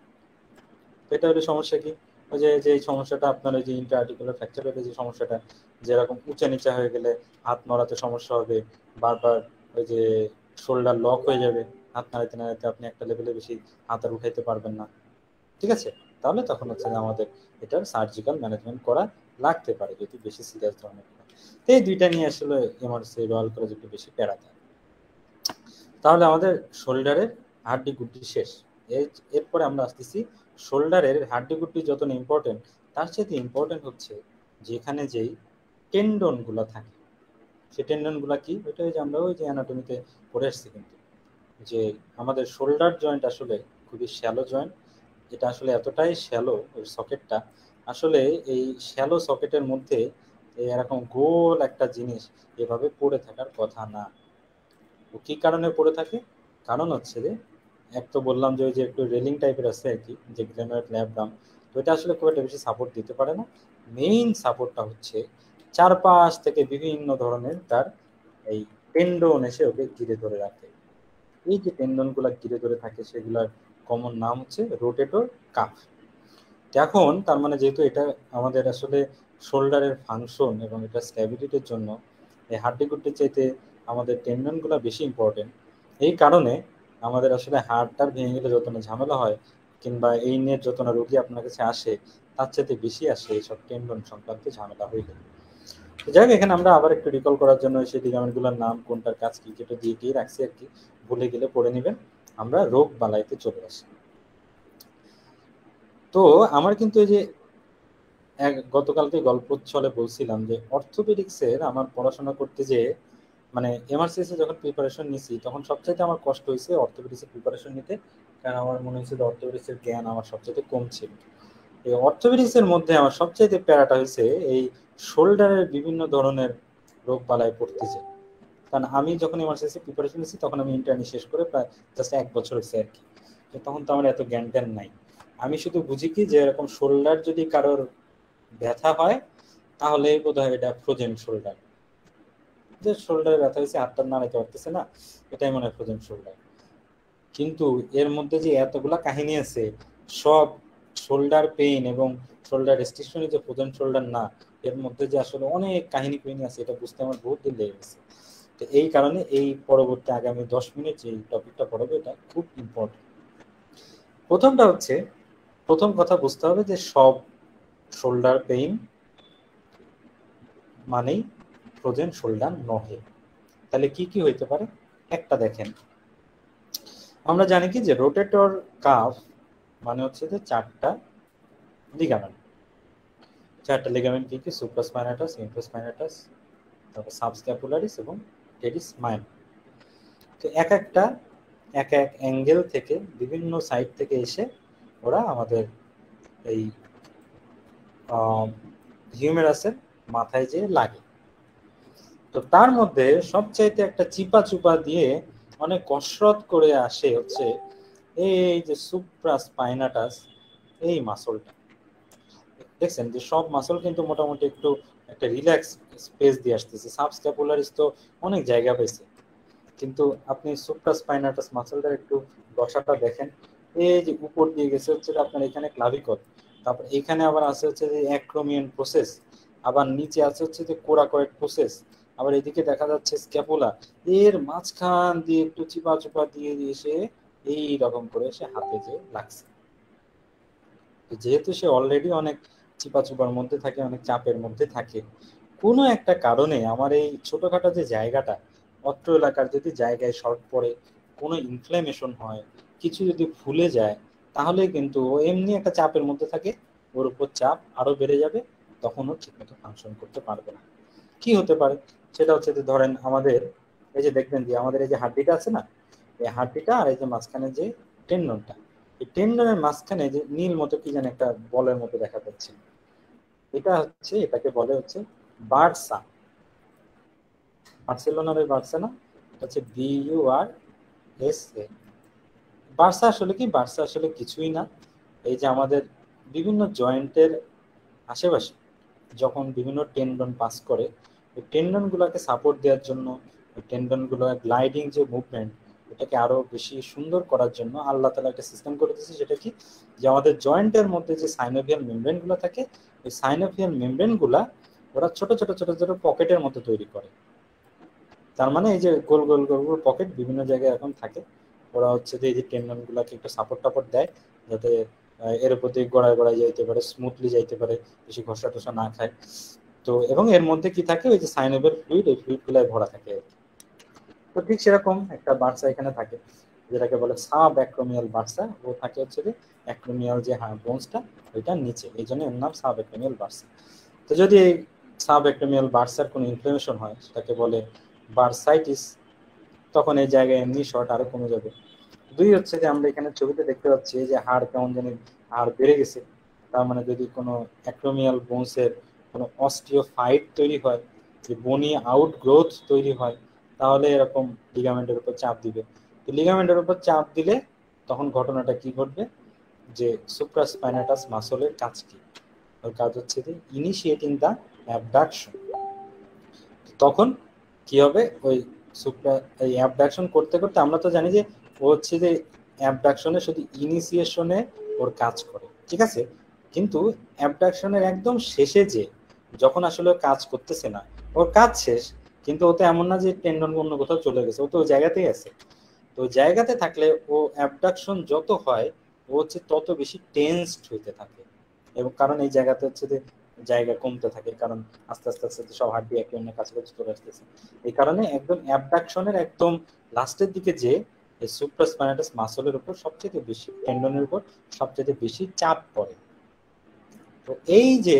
তো এটা হলো সমস্যা কি, ওই যে যে সমস্যাটা আপনার ওই যে ইন্টারআর্টিকুলার ফ্র্যাকচারের যে সমস্যাটা, যেরকম উঁচা নিচা হয়ে গেলে হাত নড়াতে সমস্যা হবে, বারবার ওই যে শোল্ডার লক হয়ে যাবে, হাত নাড়াতে নাড়াতে আপনি একটা লেভেলে বেশি হাত আর উঠাইতে পারবেন না, ঠিক আছে। তাহলে তখন হচ্ছে যে আমাদের এটার সার্জিক্যাল ম্যানেজমেন্ট করা লাগতে পারে যদি বেশি সিরিয়াস ধরনের হয়। তো এই দুইটা নিয়ে আসলে এমার্জেন্সি রয়্যাল কলেজ একটু বেশি প্যারা দেয়। তাহলে আমাদের শোল্ডারের হাড্ডি গুড্ডি শেষ। এরপরে আমরা আসতেছি শোল্ডারের হাড্ডি গুড্ডি যত না ইম্পর্টেন্ট, তার সাথে ইম্পর্টেন্ট হচ্ছে যেখানে যেই টেন্ডন গুলা থাকে, সেই টেন্ডন গুলা কি, ওইটা ওই যে আমরা ওই যে অ্যানাটমিতে পড়ে আসছি কিন্তু, যে আমাদের শোল্ডার জয়েন্ট আসলে খুবই শ্যালো জয়েন্ট। এটা আসলে এতটাই শ্যালো ওই সকেটটা, আসলে এই শ্যালো সকেটের মধ্যে এই এরকম গোল একটা জিনিস এভাবে পড়ে থাকার কথা না। ও কি কারণে পড়ে থাকে, কারণ হচ্ছে যে এক তো বললাম যে ওই যে একটু রেলিং টাইপের আছে আর কি, যে গ্রেনাইট ল্যাবডাম, তো এটা আসলে খুব একটা বেশি সাপোর্ট দিতে পারে না। মেইন সাপোর্টটা হচ্ছে চারপাশ থেকে বিভিন্ন ধরনের তার এই টেন্ডন এসে ওকে ঘিরে ধরে রাখে। এই যে টেন্ডন গুলা ঘিরে ধরে থাকে সেগুলার কমন নাম হচ্ছে রোটেটর কাফ। এখন তার মানে যেহেতু এটা আমাদের আসলে শোল্ডারের ফাংশন এবং এটা স্ট্যাবিলিটির জন্য এই হাড্ডি গুড্ডির চাইতে আমাদের টেন্ডন গুলা বেশি ইম্পর্টেন্ট। এই কারণে আমাদের আসলে হাড়টার ভেঙে গেলে যত না ঝামেলা হয়, কিংবা এই নিয়ে যত না রোগী আপনার কাছে আসে, তার চাইতে বেশি আসে এইসব টেন্ডন সংক্রান্ত ঝামেলা হইলে। তো যাই হোক, এখানে আমরা আবার একটু রিকল করার জন্য সেই লিগামেন্ট গুলোর নাম কোনটার কাজ কি যেটা দিয়ে দিয়ে রাখছি আর কি, ভুলে গেলে পড়ে নেবেন। আমরা রোগ বালাইতে চলে আসি। তো আমার কিন্তু এই যে গতকালকে গল্প ছলে বলছিলাম যে অর্থোপেডিক্সের আমার পড়াশোনা করতে যে মানে এমআরসিএস যখন প্রিপারেশন নিছি, তখন সবচাইতে আমার কষ্ট হয়েছে অর্থোপেডিক্সের প্রিপারেশন নিতে। কারণ আমার মনে হয়েছিল অর্থোপেডিক্সের জ্ঞান আমার সবচাইতে কম ছিল। এই অর্থোপেডিক্সের মধ্যে আমার সবচাইতে প্যারাটা হয়েছে এই শোল্ডারের বিভিন্ন ধরনের রোগ বালায় পড়তে যায়। কারণ আমি যখন এমআরসিএস প্রিপারেশন নিছি তখন আমি ইন্টার্নি শেষ করে প্রায় জাস্ট 1 বছর হয়েছে আর কি। তো তখন তো আমার এত জ্ঞান ট্যান নাই। আমি শুধু বুঝি কি যে এরকম শোল্ডার যদি কারোর ব্যথা হয় তাহলে বোধহয় এটা ফ্রোজেন শোল্ডার, যে শোল্ডারে ব্যথা হয়েছে, হাতটা নাড়াতে পারতেছে না, এটাই মনে হয় ফ্রোজেন শোল্ডার। কিন্তু এর মধ্যে যে এতগুলা কাহিনী আছে, সব শোল্ডার পেইন এবং শোল্ডার রেস্ট্রিকশনে যে ফ্রোজেন শোল্ডার না, এর মধ্যে যে আসলে অনেক কাহিনী কাহিনী আছে, এটা বুঝতে আমার বহুত দিন লেগে গেছে। তো এই কারণে এই পরবর্তী আগামী 10 মিনিট যে টপিকটা পড়াবো এটা খুব ইম্পর্টেন্ট। প্রথমটা হচ্ছে, প্রথম কথা বুঝতে হবে যে সব শোল্ডার পেইন মানেই ফ্রোজেন শোল্ডার নহে। তাহলে কি কি হইতে পারে একটা দেখেন। আমরা জানি কি যে রোটেটর কাফ মানে হচ্ছে যে চারটা লিগামেন্ট। চারটা লিগামেন্ট কি কি, সুপ্রাস্পাইনাটাস, ইনফ্রাস্পাইনাটাস, তারপর সাবস্ক্যাপুলারিস এবং টেরিস মাইনর। তো এক একটা এক এক অ্যাঙ্গেল থেকে বিভিন্ন সাইড থেকে এসে ওরা আমাদের এই হিউমেরাসের মাথায় যে লাগে। তো তার মধ্যে সবচাইতে একটা চিপা চুপা দিয়ে অনেক কসরত করে আসে হচ্ছে এই যে সুপ্রাস্পাইনাটাস, এই মাসলটা। দেখছেন যে সব মাসল কিন্তু মোটামুটি একটু একটা রিল্যাক্স স্পেস দিয়ে আসতেছে, সাবস্ক্যাপুলারিস তো অনেক জায়গা পেয়েছে, কিন্তু আপনি সুপ্রাস্পাইনাটাস মাসলটার একটু দশাটা দেখেন। এই যে উপর দিয়ে গেছে হচ্ছে আপনার এখানে ক্লাভিকল, তারপর এখানে আবার আছে হচ্ছে যে অ্যাক্রোমিয়ান প্রসেস, আবার নিচে আছে হচ্ছে যে কোরাকয়েড প্রসেস, আবার এদিকে দেখা যাচ্ছে স্ক্যাপুলা, এর মাঝখান দিয়ে একটু চিপা চুপা দিয়ে এসে এই রকম করে সে হাতে যে লাগছে। যেহেতু সে অলরেডি অনেক চিপা চুপার মধ্যে থাকে, অনেক চাপের মধ্যে থাকে, কোনো একটা কারণে আমার এই ছোটখাটো যে জায়গাটা, অত্র এলাকার যদি জায়গায় শর্ট পড়ে, কোনো ইনফ্ল্যামেশন হয়, কিছু যদি ফুলে যায়, তাহলে কিন্তু ও এমনি একটা চাপের মধ্যে থাকে, ওর উপর চাপ আরো বেড়ে যাবে, তখন ও ঠিকমতো ফাংশন করতে পারবে না। কি হতে পারে সেটা হচ্ছে যে ধরেন আমাদের এই যে দেখবেন যে আমাদের এই যে হাড্ডিটা আছে না, এই হাড্ডিটা আর এই যে মাঝখানে যে টেন্ডনটা, এই টেন্ডনের মাঝখানে যে নীল মতো কি যেন একটা বলের মতো দেখা যাচ্ছে, এটা হচ্ছে, এটাকে বলে হচ্ছে বার্সা। বার্সেলোনার ওই বার্সা না, এটা হচ্ছে BURSA। বার্সা আসলে কি? বার্সা আসলে কিছুই না, এই যে আমাদের বিভিন্ন জয়েন্টের আশেপাশে যখন বিভিন্ন টেন্ডন পাস করে, ওই টেন্ডন গুলাকে সাপোর্ট দেওয়ার জন্য, ওই টেন্ডন গুলো গ্লাইডিং যে মুভমেন্ট, এটাকে আরো বেশি সুন্দর করার জন্য আল্লাহ তাআলা একটা সিস্টেম করে দিয়েছে, যেটা কি, যে আমাদের জয়েন্টের মধ্যে যে সাইনোভিয়াল মেমব্রেন গুলো থাকে, ওই সাইনোভিয়াল মেমব্রেন গুলা ওরা ছোট ছোট ছোট ছোট পকেটের মতো তৈরি করে। তার মানে এই যে গোল গোল গোল গোল পকেট বিভিন্ন জায়গায় এখন থাকে, ওরা হচ্ছে যে এই যে টেন্ডন গুলাকে একটু সাপোর্ট টাপোর্ট দেয়, যাতে এর উপর দিয়ে গড়ায় গড়ায় যাইতে পারে, স্মুথলি যাইতে পারে, বেশি ঘষা টসা না খায়। তো এবং এর মধ্যে কি থাকে, ওই যে সাইনোভিয়াল ফ্লুইড, এই ফ্লুইড গুলাই ভরা থাকে আর কি। তো ঠিক সেরকম একটা বার্সা এখানে থাকে, যেটাকে বলে সাব অ্যাক্রোমিয়াল বার্সা। ও থাকে হচ্ছে যে অ্যাক্রোমিয়াল যে বোনসটা, ওইটার নিচে, এই জন্য এর নাম সাব অ্যাক্রোমিয়াল বার্সা। তো যদি এই সাব অ্যাক্রোমিয়াল বার্সার কোনো ইনফ্লামেশন হয়, সেটাকে বলে বার্সাইটিস, তখন এই জায়গায় এমনি শর্ট আরো কমে যাবে। দুই হচ্ছে যে আমরা এখানে ছবিতে দেখতে পাচ্ছি যে হাড় কেমন জানি হাড় বেড়ে গেছে, তার মানে যদি কোনো অ্যাক্রোমিয়াল বোনসের কোনো অস্টিওফাইট তৈরি হয়, যে বনি আউট গ্রোথ তৈরি হয়, তাহলে এরকম লিগামেন্টের উপর চাপ দিবে। তো লিগামেন্টের উপর চাপ দিলে তখন ঘটনাটা কি ঘটবে, যে সুপ্রাস্পাইনাটাস মাসলের কাজ কি, ওর কাজ হচ্ছে যে ইনিশিয়েটিং দা অ্যাবডাকশন। তখন কি হবে, ওই সুপ্রা এই অ্যাবডাকশন করতে করতে, আমরা তো জানি যে ও হচ্ছে যে অ্যাবডাকশনে শুধু ইনিশিয়েশনে ওর কাজ করে, ঠিক আছে, কিন্তু অ্যাবডাকশনের একদম শেষে যে যখন আসলে ও কাজ করতেছে না, ওর কাজ শেষ, কিন্তু ও তো এমন না যে টেন্ডন অন্য কোথাও চলে গেছে, ও তো ওই জায়গাতেই আছে। তো জায়গাতে থাকলে ও অ্যাবডাকশন যত হয়, ও হচ্ছে তত বেশি টেন্সড হইতে থাকে, এবং কারণ এই জায়গাতে হচ্ছে যে জায়গা কমতে থাকে, কারণ আস্তে আস্তে আস্তে সব হাড্ডি একে অন্যের কাছাকাছি চলে আসতেছে। এই কারণে একদম অ্যাবডাকশনের একদম লাস্টের দিকে যে এই সুপ্রাস্পাইনাটাস মাসলের উপর সবচেয়ে বেশি, টেন্ডনের উপর সবচেয়ে বেশি চাপ পড়ে। তো এই যে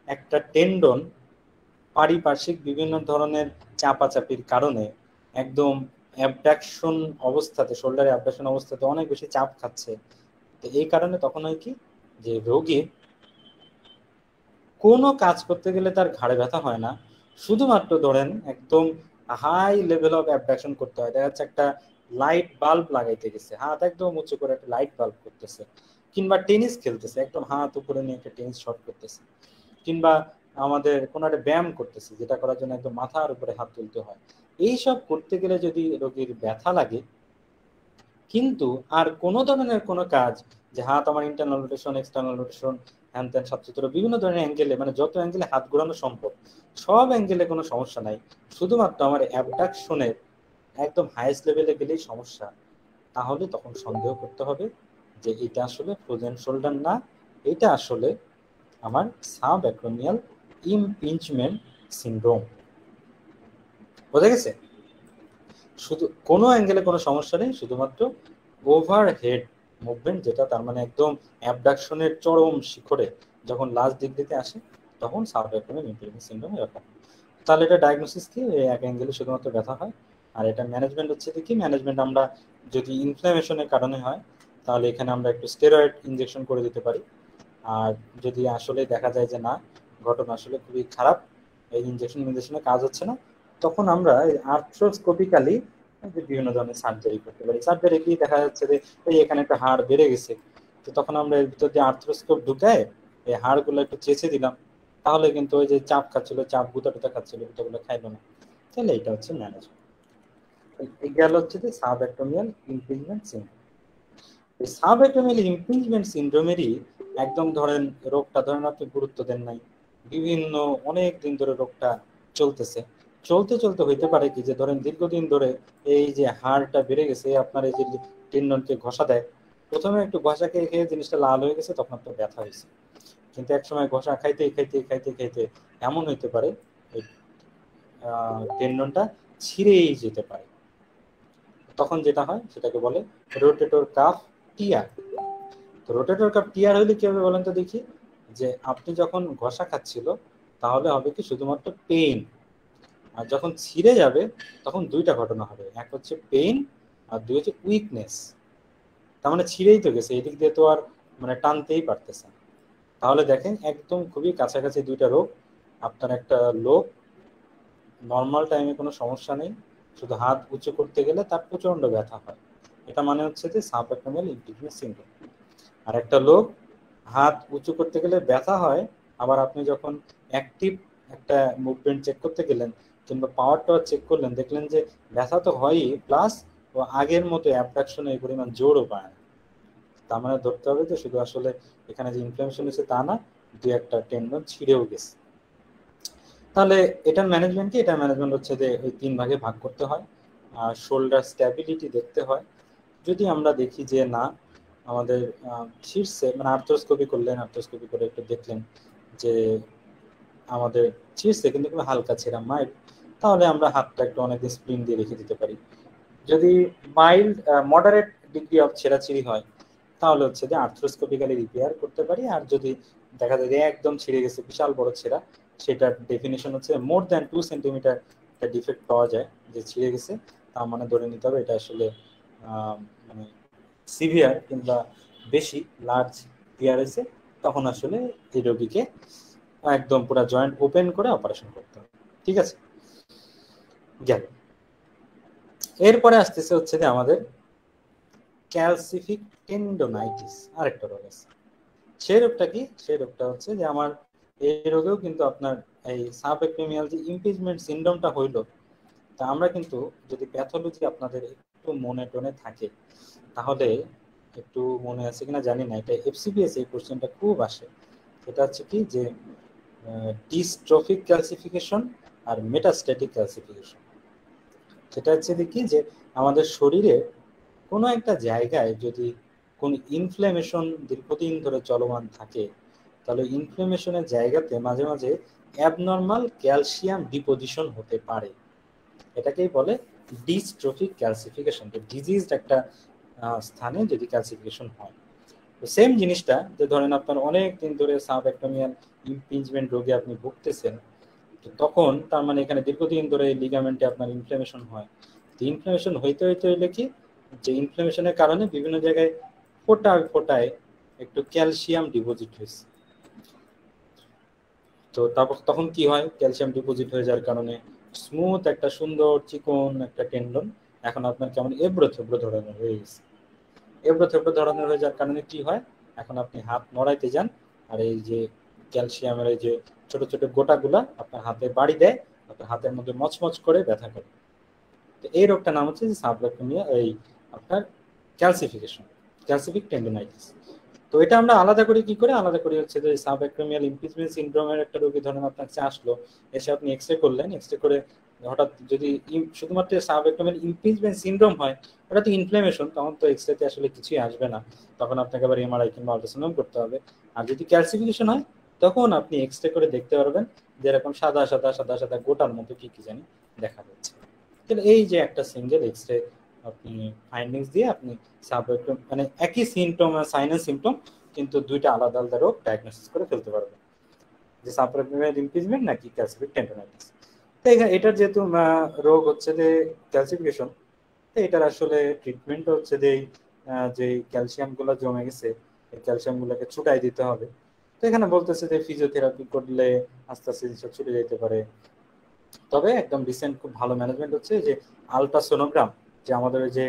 একটা টেন্ডন পারিপার্শ্বিক বিভিন্ন ধরনের চাপাচাপির কারণে একদম অ্যাবডাকশন অবস্থাতে, শোল্ডারে অ্যাবডাকশন অবস্থাতে অনেক বেশি চাপ খাচ্ছে। তো এই কারণে তখন হয় কি, যে রোগীর কোনো কাজ করতে গেলে তার ঘাড়ে ব্যথা হয় না, শুধুমাত্র ধরেন একদম হাই লেভেল অফ অ্যাবডাকশন করতে হয়। দেখা যাচ্ছে একটা লাইট বাল্ব লাগাইতে গেছে, হাত একদম উঁচু করে একটা লাইট বাল্ব করতেছে, কিংবা টেনিস খেলতেছে, একদম হাত উপরে নিয়ে একটা টেনিস শট করতেছে, কিংবা আমাদের কোনো একটা ব্যায়াম করতেছে, যেটা করার জন্য একদম মাথার উপরে হাত তুলতে হয়। এইসব করতে গেলে যদি রোগীর ব্যথা লাগে, কিন্তু আর কোনো ধরনের কোনো কাজ, যে হাত আমার ইন্টারনাল রোটেশন, এক্সটার্নাল রোটেশন, হ্যান ত্যান সবচেয়ে বিভিন্ন ধরনের অ্যাঙ্গেলে, মানে যত অ্যাঙ্গেলে হাত ঘোরানো সম্ভব সব অ্যাঙ্গেলে কোনো সমস্যা নাই, শুধুমাত্র আমার অ্যাবডাকশনের একদম হাইয়েস্ট লেভেলে গেলেই সমস্যা, তাহলে তখন সন্দেহ করতে হবে যে এটা আসলে ফ্রোজেন শোল্ডার না, এটা আসলে আমার সাব অ্যাক্রোমিয়াল ইমপিঞ্চমেন্ট সিনড্রোম। বোঝা গেছে? শুধু কোনো অ্যাঙ্গেলে কোনো সমস্যা নেই, শুধুমাত্র ওভারহেড মুভমেন্ট, যেটা তার মানে একদম অ্যাবডাকশনের চরম শিখরে যখন লাস্ট ডিগ্রিতে আসে, তখন সাবঅ্যাক্রোমিয়াল ইমপিঞ্চমেন্ট সিনড্রোম এরকম। তাহলে এটা ডায়াগনোসিস কি, এক অ্যাঙ্গেলে শুধুমাত্র ব্যথা হয়। আর এটা ম্যানেজমেন্ট হচ্ছে কি, ম্যানেজমেন্ট আমরা যদি ইনফ্লামেশনের কারণে হয়, তাহলে এখানে আমরা একটু স্টেরয়েড ইনজেকশন করে দিতে পারি। আর যদি আসলে দেখা যায় যে না, ঘটনা আসলে খুবই খারাপ, এই ইনজেকশনে কাজ হচ্ছে না, তখন আমরা আর্থ্রোস্কোপিক্যালি বিভিন্ন ধরনের সার্জারি করতে পারি। সার্জারি কি দেখা যাচ্ছে যে এই এখানে একটা হাড় বেড়ে গেছে, তো তখন আমরা এর ভিতর দিয়ে আর্থ্রোস্কোপ ঢুকায় এই হাড়গুলো একটু চেঁচে দিলাম, তাহলে কিন্তু ওই যে চাপ খাচ্ছিল, চাপ গুঁতা টুতা খাচ্ছিল, গুঁতাগুলো খাইলো না। তাহলে এটা হচ্ছে ম্যানেজমেন্ট। এই গেল হচ্ছে যে সাবঅ্যাক্টোমিয়াল ইমপিঞ্জমেন্ট সিনড্রোম। এই সাবঅ্যাক্টোমিয়াল ইমপিঞ্জমেন্ট সিনড্রোমেরই একদম ধরেন রোগটা ধরেন আপনি গুরুত্ব দেন নাই, বিভিন্ন অনেক দিন ধরে রোগটা চলতেছে, চলতে চলতে হইতে পারে কি যে ধরেন দীর্ঘদিন ধরে এই যে হাড়টা বেড়ে গেছে, আপনার এই যে টেন্ডনকে ঘষা দেয়, প্রথমে একটু ঘষা খেয়ে খেয়ে জিনিসটা লাল হয়ে গেছে, তখন আপনার ব্যথা হয়েছে। কিন্তু এক সময় ঘষা খাইতে খাইতে খাইতে খাইতে এমন হইতে পারে এই টেন্ডনটা ছিঁড়েই যেতে পারে। তখন যেটা হয় সেটাকে বলে রোটেটর কাফ টিয়ার। তো রোটেটর কাফ টিয়ার হইলে কি হবে বলেন তো দেখি, যে আপনি যখন ঘষা খাচ্ছিল তাহলে হবে কি শুধুমাত্র পেইন, আর যখন ছিঁড়ে যাবে তখন দুইটা ঘটনা হবে, এক হচ্ছে পেইন আর দুই হচ্ছে উইকনেস। তার মানে ছিঁড়েই তো গেছে, এদিক দিয়ে তো আর মানে টানতেই পারতেছে না। তাহলে দেখেন একদম খুবই কাছাকাছি দুইটা রোগ। আপনার একটা লোক নর্মাল টাইমে কোনো সমস্যা নেই, শুধু হাত উঁচু করতে গেলে তার প্রচন্ড ব্যথা হয়, এটা মানে হচ্ছে যে সাবঅ্যাক্টোমিয়াল ইমপিঞ্জমেন্ট সিনড্রোম। আর একটা লোক হাত উঁচু করতে গেলে ব্যথা হয়, আবার আপনি যখন অ্যাক্টিভ একটা মুভমেন্ট চেক করতে গেলেন কিংবা পাওয়ার টাওয়ার চেক করলেন, দেখলেন যে ব্যথা তো হয়ই, প্লাস ও আগের মতো অ্যাবডাকশনে এই পরিমাণ জোরও পায় না। তার মানে ধরতে হবে যে শুধু আসলে এখানে যে ইনফ্লামেশন হয়েছে তা না, দুই একটা টেন্ডন ছিঁড়েও গেছে। তাহলে এটার ম্যানেজমেন্ট কি? এটার ম্যানেজমেন্ট হচ্ছে যে ওই তিন ভাগে ভাগ করতে হয়। আর শোল্ডার স্ট্যাবিলিটি দেখতে হয়। যদি আমরা দেখি যে না আমাদের শীর্ষে মানে আর্থ্রোস্কোপি করলেন, আর্থ্রোস্কোপি করে একটু দেখলেন যে আমাদের শীর্ষে কিন্তু খুব হালকা ছেঁড়া মাইল্ড, তাহলে আমরা হাতটা একটু অনেকদিন স্প্রিং দিয়ে রেখে দিতে পারি। যদি মাইল্ড মডারেট ডিগ্রি অফ ছেঁড়াছিঁড়ি হয় তাহলে হচ্ছে যে আর্থ্রোস্কোপিক্যালি রিপেয়ার করতে পারি। আর যদি দেখা যায় যে একদম ছিঁড়ে গেছে, বিশাল বড় ছেঁড়া, সেটার ডেফিনেশন হচ্ছে মোর দ্যান 2 সেন্টিমিটার একটা ডিফেক্ট পাওয়া যায় যে ছিঁড়ে গেছে, তার মানে ধরে নিতে হবে এটা আসলে মানে সিভিয়ার কিংবা বেশি লার্জ টিয়ার হয়েছে, তখন আসলে এই রোগীকে একদম পুরো জয়েন্ট ওপেন করে অপারেশন করতে হবে। ঠিক আছে, গেল। এরপরে আসতেছে হচ্ছে যে আমাদের ক্যালসিফিক টেন্ডোনাইটিস, আরেকটা রোগ আছে। সেই রোগটা কি? সেই রোগটা হচ্ছে যে আমার এই রোগেও কিন্তু আপনার এই সাবঅ্যাক্টোমিয়াল যে ইমপিঞ্জমেন্ট সিনড্রোমটা হইলো, তা আমরা কিন্তু যদি প্যাথোলজি আপনাদের একটু মনে টনে থাকে, তাহলে একটু মনে আছে কিনা জানি না, এটা এফসিপিএস এই কোশ্চেনটা খুব আসে। এটা হচ্ছে কি যে ডিস্ট্রফিক ক্যালসিফিকেশন আর মেটাস্ট্যাটিক ক্যালসিফিকেশন। সেটা হচ্ছে কি যে আমাদের শরীরে কোনো একটা জায়গায় যদি কোন ইনফ্ল্যামেশন দীর্ঘদিন ধরে চলমান থাকে, তাহলে ইনফ্ল্যামেশনের জায়গাতে মাঝে মাঝে অ্যাবনর্মাল ক্যালসিয়াম ডিপোজিশন হতে পারে। এটাকেই বলে ডিস্ট্রফিক ক্যালসিফিকেশন। ডিজিজড একটা স্থানে যদি ক্যালসিফিকেশন হয়, তো সেম জিনিসটা যে ধরেন আপনার অনেক দিন ধরে সাবঅ্যাক্টোমিয়াল ইমপিঞ্জমেন্ট রোগে আপনি ভুগতেছেন, তো তখন তার মানে এখানে দীর্ঘদিন ধরে লিগামেন্টে আপনার ইনফ্ল্যামেশন হয়। তো ইনফ্ল্যামেশন হইতে হইতে হইলে কি, যে ইনফ্ল্যামেশনের কারণে বিভিন্ন জায়গায় ফোটায় ফোটায় একটু ক্যালসিয়াম ডিপোজিট হয়েছে। তো তারপর তখন কি হয়, ক্যালসিয়াম ডিপোজিট হয়ে যাওয়ার কারণে স্মুথ একটা সুন্দর চিকন একটা টেন্ডন এখন আপনার কেমন এবড়ো থেবড়ো ধরনের হয়ে গেছে। এবড়ো থেবড়ো ধরনের হয়ে যাওয়ার কারণে কি হয়, এখন আপনি হাত নড়াইতে যান আর এই যে ক্যালসিয়ামের এই যে ছোট ছোট গোটাগুলা আপনার হাতে বাড়ি দেয়, আপনার হাতের মধ্যে মচমচ করে ব্যথা করে। তো এই রোগটার নাম হচ্ছে যে সাবঅ্যাক্টোমিয়া, এই আপনার ক্যালসিফিকেশন, ক্যালসিফিক টেন্ডোনাইটিস। তো এটা আমরা আলাদা করি কি করে? আলাদা করি হচ্ছে যে সাবঅ্যাক্টোমিয়াল ইমপিঞ্জমেন্ট সিনড্রোমের একটা রোগী ধরেন আপনার কাছে আসলো, এসে আপনি এক্সরে করলেন, এক্সরে করে হঠাৎ যদি শুধুমাত্র সাবঅ্যাক্টোমিয়াল ইমপিঞ্জমেন্ট সিনড্রোম হয়, ওটা তো ইনফ্ল্যামেশন, তখন তো এক্সরেতে আসলে কিছুই আসবে না, তখন আপনাকে আবার এমআরআই কিংবা আল্ট্রাসাউন্ড করতে হবে। আর যদি ক্যালসিফিকেশন হয় তখন আপনি এক্সরে করে দেখতে পারবেন যে এরকম সাদা সাদা সাদা সাদা গোটার মতো কি কি জানি দেখা যাচ্ছে। তাহলে এই যে একটা সিঙ্গেল এক্সরে আপনি ফাইন্ডিংস দিয়ে আপনি সাবঅ্যাক্টোম মানে একই সিমটম সাইনাস সিমটম কিন্তু দুইটা আলাদা আলাদা রোগ ডায়াগনোসিস করে ফেলতে পারবেন, যে সাবঅ্যাক্টোমিয়াল ইমপিঞ্জমেন্ট নাকি ক্যালসিফিক টেন্ডোনাইটিস। তো এটার যেহেতু রোগ হচ্ছে যে ক্যালসিফিকেশন, তো এটার আসলে ট্রিটমেন্ট হচ্ছে যে যে ক্যালসিয়ামগুলো জমে গেছে এই ক্যালসিয়ামগুলোকে ছুটাই দিতে হবে। তো এখানে বলতেছে যে ফিজিওথেরাপি করলে আস্তে আস্তে জিনিসটা ছুটে যেতে পারে। তবে একদম রিসেন্ট খুব ভালো ম্যানেজমেন্ট হচ্ছে যে আলট্রাসোনোগ্রাম, যে আমাদের যে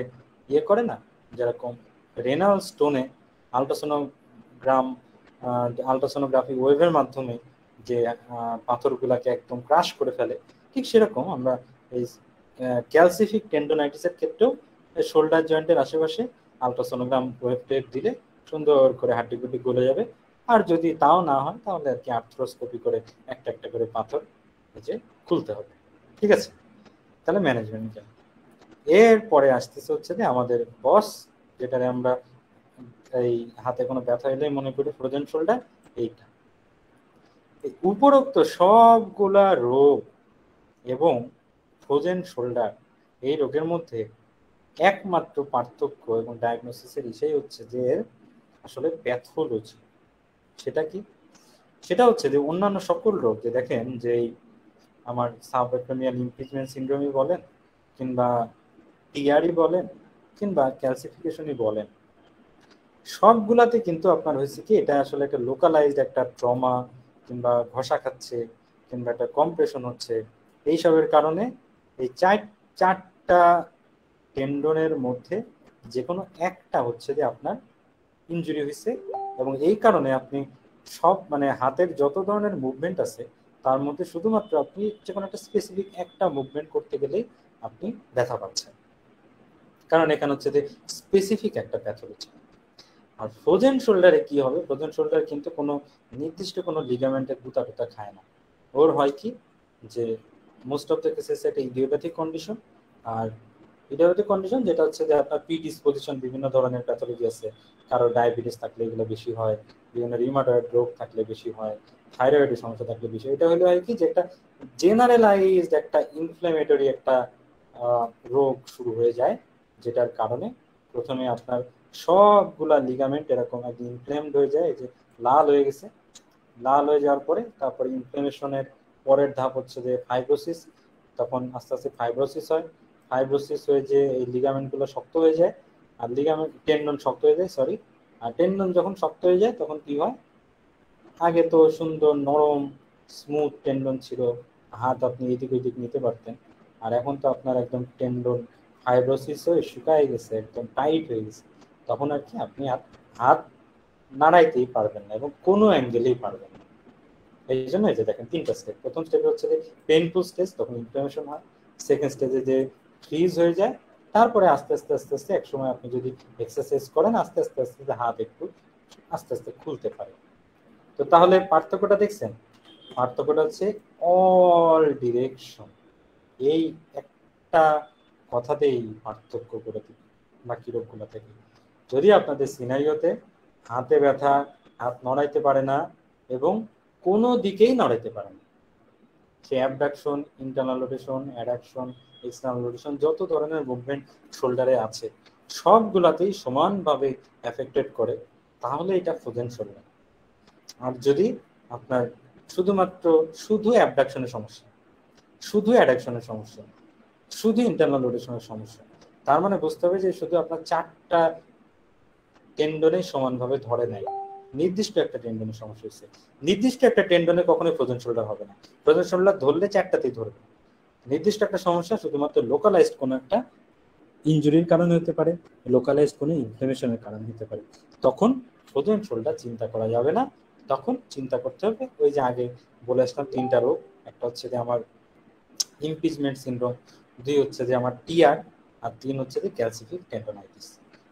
ইয়ে করে না, যেরকম রেনাল স্টোনে আলট্রাসোনোগ্রাম আলট্রাসোনোগ্রাফি ওয়েভের মাধ্যমে যে পাথরগুলাকে একদম ক্রাশ করে ফেলে, ঠিক সেরকম আমরা এই ক্যালসিফিক টেন্ডোনাইটিসের ক্ষেত্রেও শোল্ডার জয়েন্টের আশেপাশে আলট্রাসোনোগ্রাম ওয়েভ টেপ দিলে সুন্দর করে হাড্ডিগুড্ডি গলে যাবে। আর যদি তাও না হয় তাহলে আর কি আর্থ্রোস্কোপি করে একটা একটা করে পাথর যে খুলতে হবে। ঠিক আছে, তাহলে ম্যানেজমেন্ট। এরপরে আসতেছে হচ্ছে যে আমাদের বস, যেটারে আমরা এই হাতে কোনো ব্যথা এলে মনে করি ফ্রোজেন শোল্ডার। এইটা এই উপরোক্ত সবগুলা রোগ এবং ফ্রোজেন শোল্ডার এই রোগের মধ্যে একমাত্র পার্থক্য এবং ডায়াগনোসিসের বিষয় হচ্ছে যে আসলে প্যাথোলজি। সেটা কি? সেটা হচ্ছে যে অন্যান্য সকল রোগ, যে দেখেন যে আমার সাবএক্টোমিয়াল ইমপিচমেন্ট সিনড্রোমই বলেন, কিংবা টিআরই বলেন, কিংবা ক্যালসিফিকেশনই বলেন, সবগুলাতে কিন্তু আপনার হয়েছে কি এটা আসলে একটা লোকালাইজড একটা ট্রমা, কিংবা ঘষা খাচ্ছে, কিংবা একটা কম্প্রেশন হচ্ছে। এইসবের কারণে এই চারটা টেন্ডনের মধ্যে যে কোনো একটা হচ্ছে যে আপনার ইনজুরি হয়েছে, এবং এই কারণে আপনি সব মানে হাতের যত ধরনের মুভমেন্ট আছে তার মধ্যে শুধুমাত্র আপনি যে কোনো একটা স্পেসিফিক একটা মুভমেন্ট করতে গেলেই আপনি ব্যথা পাচ্ছেন, কারণ এখানে হচ্ছে যে স্পেসিফিক একটা প্যাথোলজি। আর ফ্রোজেন শোল্ডারে কি হবে, ফ্রোজেন শোল্ডার কিন্তু কোনো নির্দিষ্ট কোনো লিগামেন্টের গুতা টুতা খায় না। ওর হয় কি যে মোস্ট অফ দ্য কেসেস একটা ইডিওপ্যাথিক কন্ডিশন। আর ইডিওপ্যাথিক কন্ডিশন যেটা হচ্ছে যে আপনার প্রিডিসপোজিশন, বিভিন্ন ধরনের প্যাথোলজি আছে, কারো ডায়াবেটিস থাকলে এগুলো বেশি হয়, বিভিন্ন রিউমাটয়েড রোগ থাকলে বেশি হয়, থাইরয়েডের সমস্যা থাকলে বেশি। এটা হলো হয় কি যে একটা জেনারেলাইজড একটা ইনফ্ল্যামেটরি একটা রোগ শুরু হয়ে যায়, যেটার কারণে প্রথমে আপনার সবগুলা লিগামেন্ট এরকম একদম ইনফ্লেমড হয়ে যায়, যে লাল হয়ে গেছে। লাল হয়ে যাওয়ার পরে তারপরে ইনফ্লেমেশনের পরের ধাপ হচ্ছে যে ফাইব্রোসিস। তখন আস্তে আস্তে ফাইব্রোসিস হয়, ফাইব্রোসিস হয়ে যে এই লিগামেন্টগুলো শক্ত হয়ে যায়, আর লিগামেন্ট টেন্ডন শক্ত হয়ে যায়, সরি। আর টেন্ডন যখন শক্ত হয়ে যায় তখন কি হয়, আগে তো সুন্দর নরম স্মুথ টেন্ডন ছিল, হাত আপনি এদিক ওইদিক নিতে পারতেন। আর এখন তো আপনার একদম টেন্ডন ফাইব্রোসিস হয়ে শুকায় গেছে, একদম টাইট হয়ে গেছে। তখন আর কি আপনি হাত নাড়াইতেই পারবেন না এবং কোনো অ্যাঙ্গেলেই পারবেন না। এই জন্য এই যে দেখেন তিনটা স্টেপ। প্রথম স্টেপে হচ্ছে যে পেইনফুল স্টেজ, তখন ইনফ্লামেশন হয়। সেকেন্ড স্টেজে যে ফ্রিজ হয়ে যায়। তারপরে আস্তে আস্তে আস্তে আস্তে এক সময় আপনি যদি এক্সারসাইজ করেন আস্তে আস্তে আস্তে হাত একটু আস্তে আস্তে খুলতে পারে। তো তাহলে পার্থক্যটা দেখছেন? পার্থক্যটা হচ্ছে অল ডিরেকশন। এই একটা কথাতেই পার্থক্য করে দিই বাকি রোগগুলো থেকে। যদি আপনাদের সিনারিওতে হাতে ব্যথা, হাত নড়াইতে পারে না এবং কোনো দিকেই নড়াইতে পারে না, সে abduction, internal rotation, adduction, external rotation, যত ধরনের মুভমেন্ট শোল্ডারে আছে সবগুলাতেই সমানভাবে এফেক্টেড করে, তাহলে এটা ফ্রোজেন শোল্ডার। আর যদি আপনার শুধুমাত্র শুধু অ্যাবডাকশনের সমস্যা, শুধু অ্যাডাকশনের সমস্যা, শুধু ইন্টারনাল রোটেশনের সমস্যা, তার মানে বুঝতে হবে যে শুধু আপনার চারটা টেন্ডনে সমানভাবে ধরে নাই, নির্দিষ্ট একটা টেন্ডনের সমস্যা হচ্ছে। নির্দিষ্ট একটা টেন্ডনে কখনোই ফ্রোজেন শোল্ডার হবে না। ফ্রোজেন শোল্ডার ধরলে চারটাতেই ধরবে। নির্দিষ্ট একটা সমস্যা শুধুমাত্র লোকালাইজড কোনো একটা ইনজুরির কারণে হতে পারে, লোকালাইজড কোনো ইনফ্লামেশনের কারণে হতে পারে, তখন ফ্রোজেন শোল্ডার চিন্তা করা যাবে না। তখন চিন্তা করতে হবে ওই যে আগে বলে আসলাম তিনটা রোগ, একটা হচ্ছে যে আমার ইমপিচমেন্ট সিনড্রোম, দুই হচ্ছে যে আমার টিআর, আর তিন হচ্ছে যে ক্যালসিফিক টেন্ডোনাইটিস।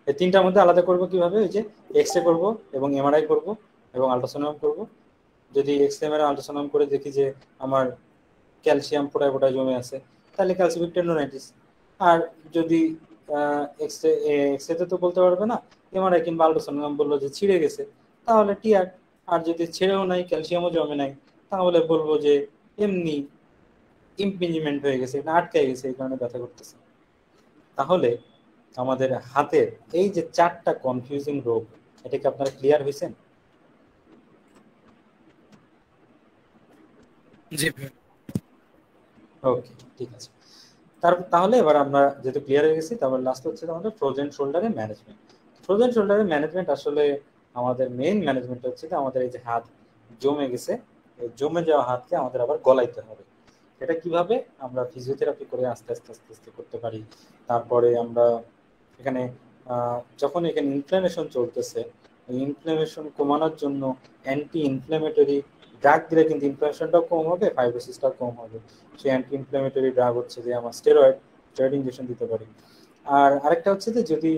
এই তিনটার মধ্যে আলাদা করবো কিভাবে? ওই যে এক্সরে করব এবং এমআরআই করব এবং আল্ট্রাসোনোগ্রাম করব। যদি এক্সরে এমআরআই আল্ট্রাসোনোগ্রাম করে দেখি যে আমার ক্যালসিয়াম ফোটায় ফোটায় জমে আছে, তাহলে ক্যালসিফিক টেন্ডোনাইটিস। আর যদি এক্সরেতে তো বলতে পারবে না, এমআরআই কিংবা আল্ট্রাসোনোগ্রাম বললো যে ছিঁড়ে গেছে, তাহলে টিআর। আর যদি ছেড়েও নাই, ক্যালসিয়ামও জমে নাই, তাহলে বলবো যে এমনি ইমপিঞ্জমেন্ট হয়ে গেছে, এটা আটকে গেছে, এই কারণে ব্যথা করতেছে। তাহলে আমাদের হাতের এই যে চারটা কনফিউজিং রোগ, এটা কি আপনারা ক্লিয়ার হয়েছেন? জি। ওকে, ঠিক আছে। তাহলে এবার আমরা যেহেতু ক্লিয়ার হয়ে গেছি, তারপর লাস্ট হচ্ছে আমাদের ফ্রোজেন শোল্ডারের ম্যানেজমেন্ট। ফ্রোজেন শোল্ডারের ম্যানেজমেন্ট আসলে আমাদের মেইন ম্যানেজমেন্ট হচ্ছে যে আমাদের এই যে হাত জমে গেছে, এই জমে যাওয়া হাতকে আমাদের আবার গলাইতে হবে। এটা কিভাবে আমরা ফিজিওথেরাপি করে আস্তে আস্তে আস্তে আস্তে করতে পারি। তারপরে আমরা এখানে যখন এখানে ইনফ্লামেশন চলতেছে, এই ইনফ্লামেশন কমানোর জন্য অ্যান্টি ইনফ্লামেটরি ড্রাগ দিলে কিন্তু ইনফ্লামেশনটাও কম হবে, ফাইব্রোসিসটাও কম হবে। সেই অ্যান্টি ইনফ্লামেটরি ড্রাগ হচ্ছে যে আমার স্টেরয়েড ইনজেকশন দিতে পারি। আর আরেকটা হচ্ছে যে যদি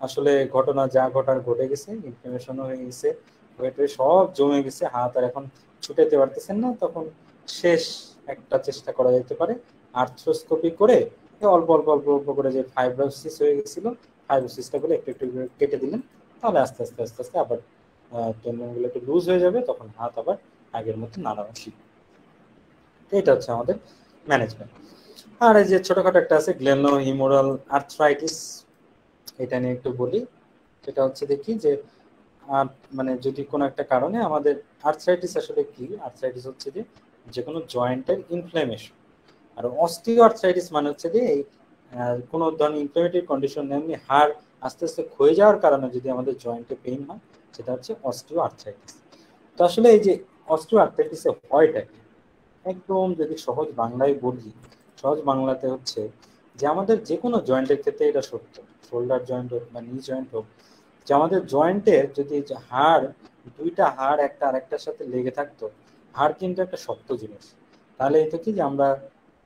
আসলে ঘটনা যা ঘটার ঘটে গেছে, ইনফ্লামেশনও হয়ে গেছে, ওয়েটে সব জমে গেছে, হাত আর এখন ছুটাতে পারতেছেন না, তখন শেষ একটা চেষ্টা করা যেতে পারে আর্থ্রোস্কোপি করে অল্প অল্প অল্প অল্প করে যে ফাইব্রোসিস হয়ে গেছিল, ফাইব্রোসিসটা গুলো একটু একটু কেটে দিলেন, তাহলে আস্তে আস্তে আস্তে আস্তে আবার টেন্ডনগুলো একটু লুজ হয়ে যাবে, তখন হাত আবার আগের মতো নাড়ানো শিখবে। এটা হচ্ছে আমাদের ম্যানেজমেন্ট। আর এই যে ছোটখাটো একটা আছে গ্লেনো হিমোরাল আর্থ্রাইটিস, এটা নিয়ে একটু বলি। সেটা হচ্ছে দেখি যে মানে যদি কোনো একটা কারণে আমাদের আর্থ্রাইটিস আসলে কি, আর্থ্রাইটিস হচ্ছে যে কোনো জয়েন্টের ইনফ্ল্যামেশন। আর অস্টিও আর্থ্রাইটিস মানে হচ্ছে যে এই কোনো ধরনের ইনফ্ল্যামেটরি কন্ডিশন এমনি হাড় আস্তে আস্তে ক্ষয়ে যাওয়ার কারণে যদি আমাদের জয়েন্টে পেইন হয়, সেটা হচ্ছে অস্টিও আর্থ্রাইটিস। তো আসলে এই যে অস্টিও আর্থ্রাইটিসে হয়টা কি, একদম যদি সহজ বাংলায় বলি, সহজ বাংলাতে হচ্ছে যে আমাদের যে কোনো জয়েন্টের ক্ষেত্রে এটা সত্য, শোল্ডার জয়েন্ট হোক বা নি জয়েন্ট হোক, যে আমাদের জয়েন্টের যদি হাড়, দুইটা হাড় একটা আরেকটার সাথে লেগে থাকতো, হাড় কিন্তু একটা শক্ত জিনিস, তাহলে এটা কি যে আমরা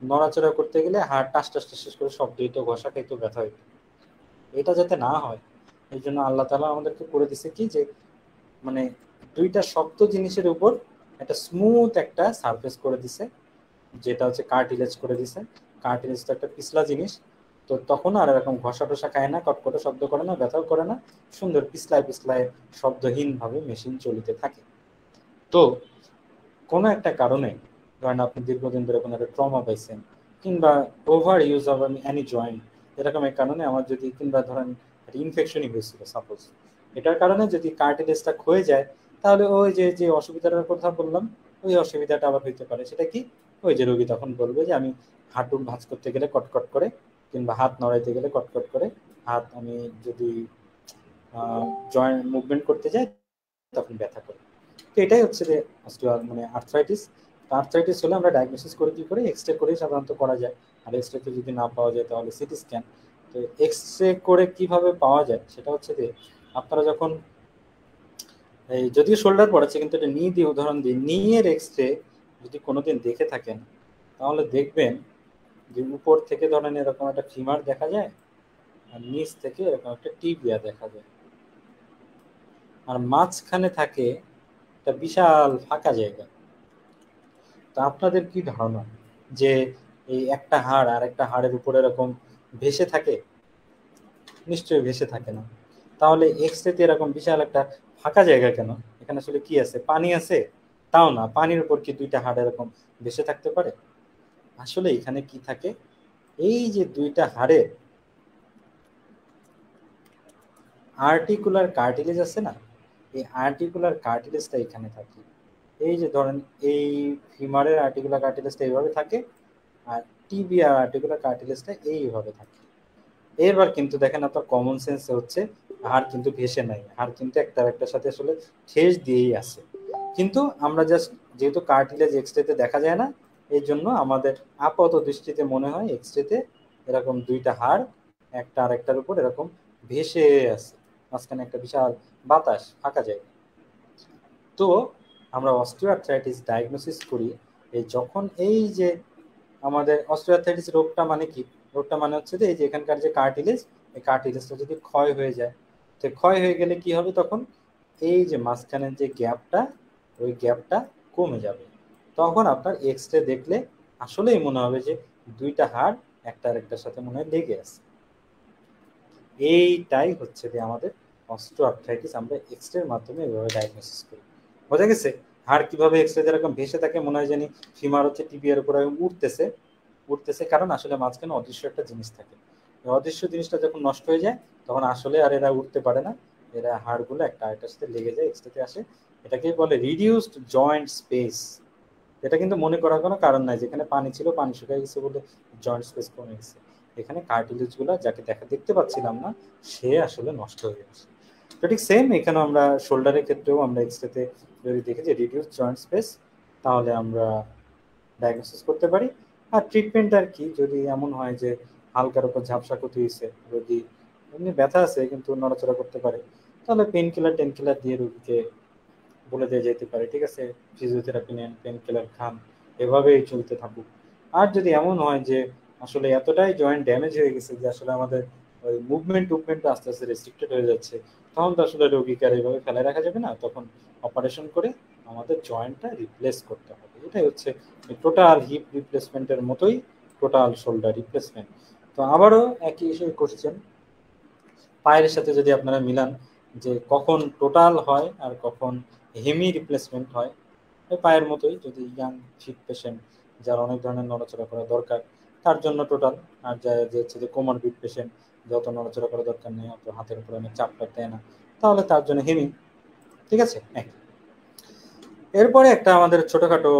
নড়াচড়া করতে গেলে হাড় টাস টাস টাস করে শব্দ হইতো, ঘষা খাইতো, ব্যথা হইতো। এটা যাতে না হয় এই জন্য আল্লাহ তাআলা আমাদেরকে করে দিছে কি যে মানে দুইটা শক্ত জিনিসের উপর একটা স্মুথ একটা সারফেস করে দিছে, যেটা হচ্ছে কার্টিলেজ করে দিছে। কার্টিলেজ তো একটা পিছলা জিনিস, তো তখন আর এরকম ঘষা টসা খায় না, কটকটে শব্দ করে না, ব্যথাও করে না, সুন্দর পিছলায় পিছলায় শব্দহীন ভাবে মেশিন চলিতে থাকে। তো কোনো একটা কারণে ধরেন আপনি দীর্ঘদিন ধরে কোনো একটা ট্রমা পাইছেন, কিংবা over use of any joint, এরকম এক কারণে আমার যদি, কিংবা ধরেন ইনফেকশনই হয়েছিল সাপোজ, এটার কারণে যদি কার্টিলেজটা ক্ষয়ে যায়, তাহলে ওই যে যে অসুবিধাটার কথা বললাম, ওই অসুবিধাটা আবার হইতে পারে। সেটা কি, ওই যে রোগী তখন বলবে যে আমি হাঁটু ভাঁজ করতে গেলে কটকট করে, কিংবা হাত নড়াইতে গেলে কটকট করে, হাত আমি যদি জয়েন্ট মুভমেন্ট করতে যাই তখন ব্যথা করে। তো এটাই হচ্ছে যে মানে আর্থ্রাইটিস। আর্থ্রাইটিস হলে আমরা ডায়াগনোসিস করে কি করে, এক্স রে করেই সাধারণত করা যায়। আর এক্স রেতে যদি না পাওয়া যায় তাহলে সিটি স্ক্যান। তো এক্স রে করে কিভাবে পাওয়া যায় সেটা হচ্ছে যে আপনারা যখন এই, যদিও শোল্ডার পড়েছে কিন্তু এটা নি দিয়ে উদাহরণ দিই, নি এর এক্স রে যদি কোনোদিন দেখে থাকেন, তাহলে দেখবেন যে উপর থেকে ধরেন এরকম একটা ফিমার দেখা যায়, আর নিচ থেকে এরকম একটা টিবিয়া দেখা যায়, আর মাঝখানে থাকে একটা বিশাল ফাঁকা জায়গা। তা আপনাদের কি ধারণা যে এই একটা হাড় আর একটা হাড়ের উপর এরকম ভেসে থাকে? নিশ্চয়ই ভেসে থাকে না। তাহলে এক্স রেতে এরকম বিশাল একটা ফাঁকা জায়গা কেন? এখানে আসলে কি আছে, পানি আছে? তাও না, পানির উপর কি দুইটা হাড় এরকম ভেসে থাকতে পারে? আসলে এখানে কি থাকে, এই যে দুইটা হাড়ের আর্টিকুলার কার্টিলেজ আছে না, এই আর্টিকুলার কার্টিলেজটা এখানে থাকে। এই যে ধরেন এই ফিমারের আর্টিকুলার কার্টিলেজটা এইভাবে থাকে, আর টিবিয়া আর্টিকুলার কার্টিলেজটা এইভাবে থাকে। এবার কিন্তু দেখেন আপনার কমন সেন্স হচ্ছে হাড় কিন্তু ভেসে নাই, হাড় কিন্তু একটা একটার সাথে আসলে ঠেস দিয়েই আছে। কিন্তু আমরা জাস্ট যেহেতু কার্টিলেজ এক্সরেতে দেখা যায় না, এই জন্য আমাদের আপাত দৃষ্টিতে মনে হয় এক্সরেতে এরকম দুইটা হাড় একটা আরেকটার উপর এরকম ভেসে আছে, মাঝখানে একটা বিশাল বাতাস, ফাঁকা জায়গা। তো আমরা অস্টিওআর্থ্রাইটিস ডায়াগনোসিস করি এই যখন এই যে আমাদের অস্টিওআর্থ্রাইটিস রোগটা মানে কি, রোগটা মানে হচ্ছে যে এই যে এখানকার যে কার্টিলেজ, এই কার্টিলেজটা যদি ক্ষয় হয়ে যায়, তো ক্ষয় হয়ে গেলে কি হবে, তখন এই যে মাঝখানের যে গ্যাপটা, ওই গ্যাপটা কমে যাবে। তখন আপনার এক্স রে দেখলে আসলেই মনে হবে যে দুইটা হাড় একটা আরেকটার সাথে মনে হয় লেগে আছে। এইটাই হচ্ছে যে আমাদের অস্টিওআর্থ্রাইটিস, আমরা এক্স রের মাধ্যমে এভাবে ডায়াগনোসিস করি। বোঝা গেছে? হাড় কিভাবে এক্স রে যেরকম ভেসে থাকে, মনে হয় জানি ফিমার হচ্ছে টিবিয়ার উপরে উঠতেছে উঠতেছে, কারণ আসলে মাঝখানে অদৃশ্য একটা জিনিস থাকে। অদৃশ্য জিনিসটা যখন নষ্ট হয়ে যায়, তখন আসলে আর এরা উঠতে পারে না, এরা হাড়গুলো একটা আরেকটার সাথে লেগে যায়, এক্সট্রাতে আসে। এটাকেই বলে রিডিউসড জয়েন্ট স্পেস। এটা কিন্তু মনে করার কোনো কারণ নাই যেখানে পানি ছিল, পানি শুকিয়ে গেছে বলে জয়েন্ট স্পেস কমে গেছে। এখানে কার্টিলেজ গুলা যাকে দেখতে পাচ্ছিলাম না, সে আসলে নষ্ট হয়ে গেছে। তো ঠিক সেম এখানে আমরা শোল্ডারের ক্ষেত্রেও আমরা এক্সরেতে যদি দেখি যে রিডিউস জয়েন্ট স্পেস, তাহলে আমরা ডায়াগনোসিস করতে পারি। আর ট্রিটমেন্ট আর কি, যদি এমন হয় যে হালকার উপর ঝাপসা ক্ষতি হয়েছে, রোগী এমনি ব্যথা আছে কিন্তু নড়াচড়া করতে পারে, তাহলে পেন কিলার টেন কিলার দিয়ে রোগীকে বলে দেওয়া যেতে পারে, ঠিক আছে ফিজিওথেরাপি নেন, পেন কিলার খান, এভাবেই চলতে থাকুক। আর যদি এমন হয় যে আসলে এতটাই জয়েন্ট ড্যামেজ হয়ে গেছে যে আসলে আমাদের ওই মুভমেন্ট আস্তে আস্তে রেস্ট্রিক্টেড হয়ে যাচ্ছে, তখন তো আসলে রোগীকে আর এইভাবে ফেলে রাখা যাবে না, তখন অপারেশন করে আমাদের জয়েন্টটা রিপ্লেস করতে হবে। এটাই হচ্ছে টোটাল হিপ রিপ্লেসমেন্টের মতোই টোটাল শোল্ডার রিপ্লেসমেন্ট। তো আবারও একই কোশ্চেন, পায়ের সাথে যদি আপনারা মিলান যে কখন টোটাল হয় আর কখন হেমি রিপ্লেসমেন্ট হয়, ওই পায়ের মতোই, যদি ইয়াং ফিট পেশেন্ট যার অনেক ধরনের নড়াচড়া করা দরকার তার জন্য টোটাল, আর যে হচ্ছে যে কোমরবিড পেশেন্ট যত নড়াচড়া করা দরকার নেই, অত হাতের উপরে অনেক চাপ দেয় না, তাহলে তার জন্য হেমি। ঠিক আছে। এরপরে একটা আমাদের ছোটখাটো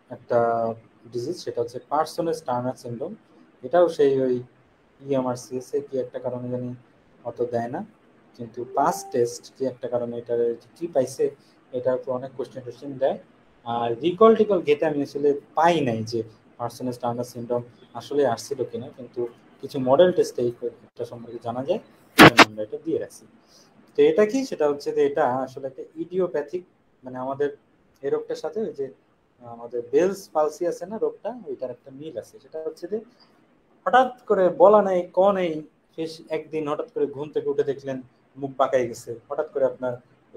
একটা ডিজিজ, সেটা হচ্ছে পার্সোনেস টার্নার সিনড্রোম। এটাও সেই ওই ইএমআরসিএস এ কি একটা কারণে জানি অত দেয় না, কিন্তু পাস টেস্ট কি একটা কারণে এটার কি পাইছে এটার উপর অনেক কোশ্চেন দেয়। আর রিকল টিকল গেটে আমি আসলে পাই নাই যে পার্সোনেস টার্নার সিনড্রোম আসলে আসছিল কিনা, কিন্তু কিছু মডেল টেস্টে এটা সম্পর্কে জানা যায়, আমরা এটা দিয়ে রাখছি। তো এটা কি, সেটা হচ্ছে যে এটা আসলে একটা ইডিওপ্যাথিক, মানে আমাদের এই রোগটার সাথে ওই যে আমাদের বেলস পালসি আছে না রোগটা, ওইটার একটা মিল আছে। সেটা হচ্ছে যে হঠাৎ করে বলা নেই ক নেই, একদিন হঠাৎ করে ঘুম থেকে উঠে দেখলেন মুখ বাঁকাই গেছে, হঠাৎ করে আপনার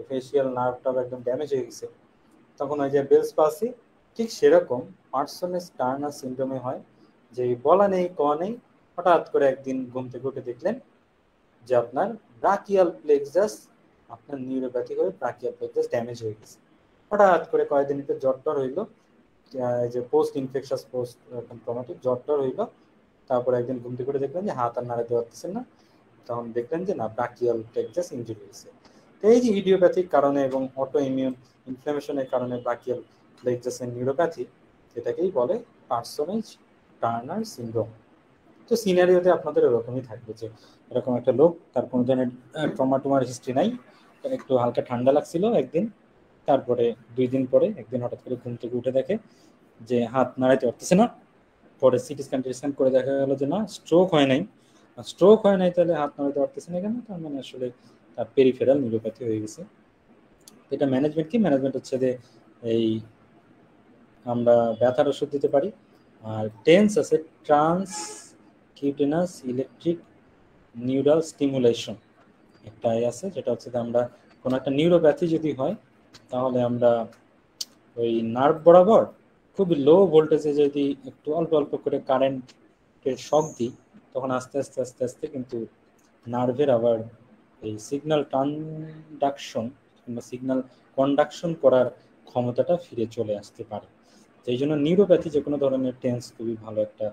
ফেসিয়াল নার্ভটা একদম ড্যামেজ হয়ে গেছে, তখন ওই যে বেলস পালসি। ঠিক সেরকম পার্সোনেস টার্নার সিনড্রোমে হয় যে বলা নেই ক নেই, হঠাৎ করে একদিন ঘুম থেকে উঠে দেখলেন যে আপনার ব্রাকিয়াল প্লেক্সাস, আপনার নিউরোপ্যাথিক হয়ে ব্রাকিয়াল প্লেক্সাস ড্যামেজ হয়ে গেছে। হঠাৎ করে কয়েকদিন জ্বর টর হইলো, যে পোস্ট ইনফেকশাস পোস্ট ট্রমাটিক জ্বর টর হইলো, তারপরে একদিন ঘুম থেকে দেখলেন যে হাত আর নাড়াতে পারতেছেন না, তখন দেখলেন যে না ব্রাকিয়াল প্লেক্সাস ইনজুরি হয়েছে। তো এই যে ইডিওপ্যাথিক কারণে এবং অটো ইমিউন ইনফ্লামেশনের কারণে ব্রাকিয়াল প্লেক্সাসের নিউরোপ্যাথি, এটাকেই বলে পার্সোনেজ টার্নার সিনড্রোম। তো সিনারিওতে আপনাদের এরকমই থাকবে যে এরকম একটা লোক, তার কোনো ধরনের ট্রমা হিস্ট্রি নাই, একটু হালকা ঠান্ডা লাগছিল একদিন, তারপরে 2 দিন পরে একদিন হঠাৎ করে ঘুম থেকে উঠে দেখে যে হাত নাড়াইতে পারতেছে না, পরে সিটি স্ক্যান করে দেখা গেল যে না স্ট্রোক হয় নাই। স্ট্রোক হয় নাই তাহলে হাত নাড়াতে পারতেছে না কেন, তার মানে আসলে তার পেরিফেরাল নিউরোপ্যাথি হয়ে গেছে। এটা ম্যানেজমেন্ট কি, ম্যানেজমেন্ট হচ্ছে যে এই আমরা ব্যথার ওষুধ দিতে পারি। আর টেন্স আছে ট্রান্স কিউটেনাস ইলেকট্রিক নিউরাল স্টিমুলেশন, একটা আছে যেটা হচ্ছে যে আমরা কোনো একটা নিউরোপ্যাথি যদি হয়, তাহলে আমরা ওই নার্ভ বরাবর খুবই লো ভোল্টেজে যদি একটু অল্প অল্প করে কারেন্টের শক দিই, তখন আস্তে আস্তে আস্তে আস্তে কিন্তু নার্ভের আবার এই সিগন্যাল ট্রানডাকশন কিংবা সিগন্যাল কন্ডাকশন করার ক্ষমতাটা ফিরে চলে আসতে পারে। এই জন্য নিউরোপ্যাথি যে কোনো ধরনের টেন্স খুবই ভালো একটা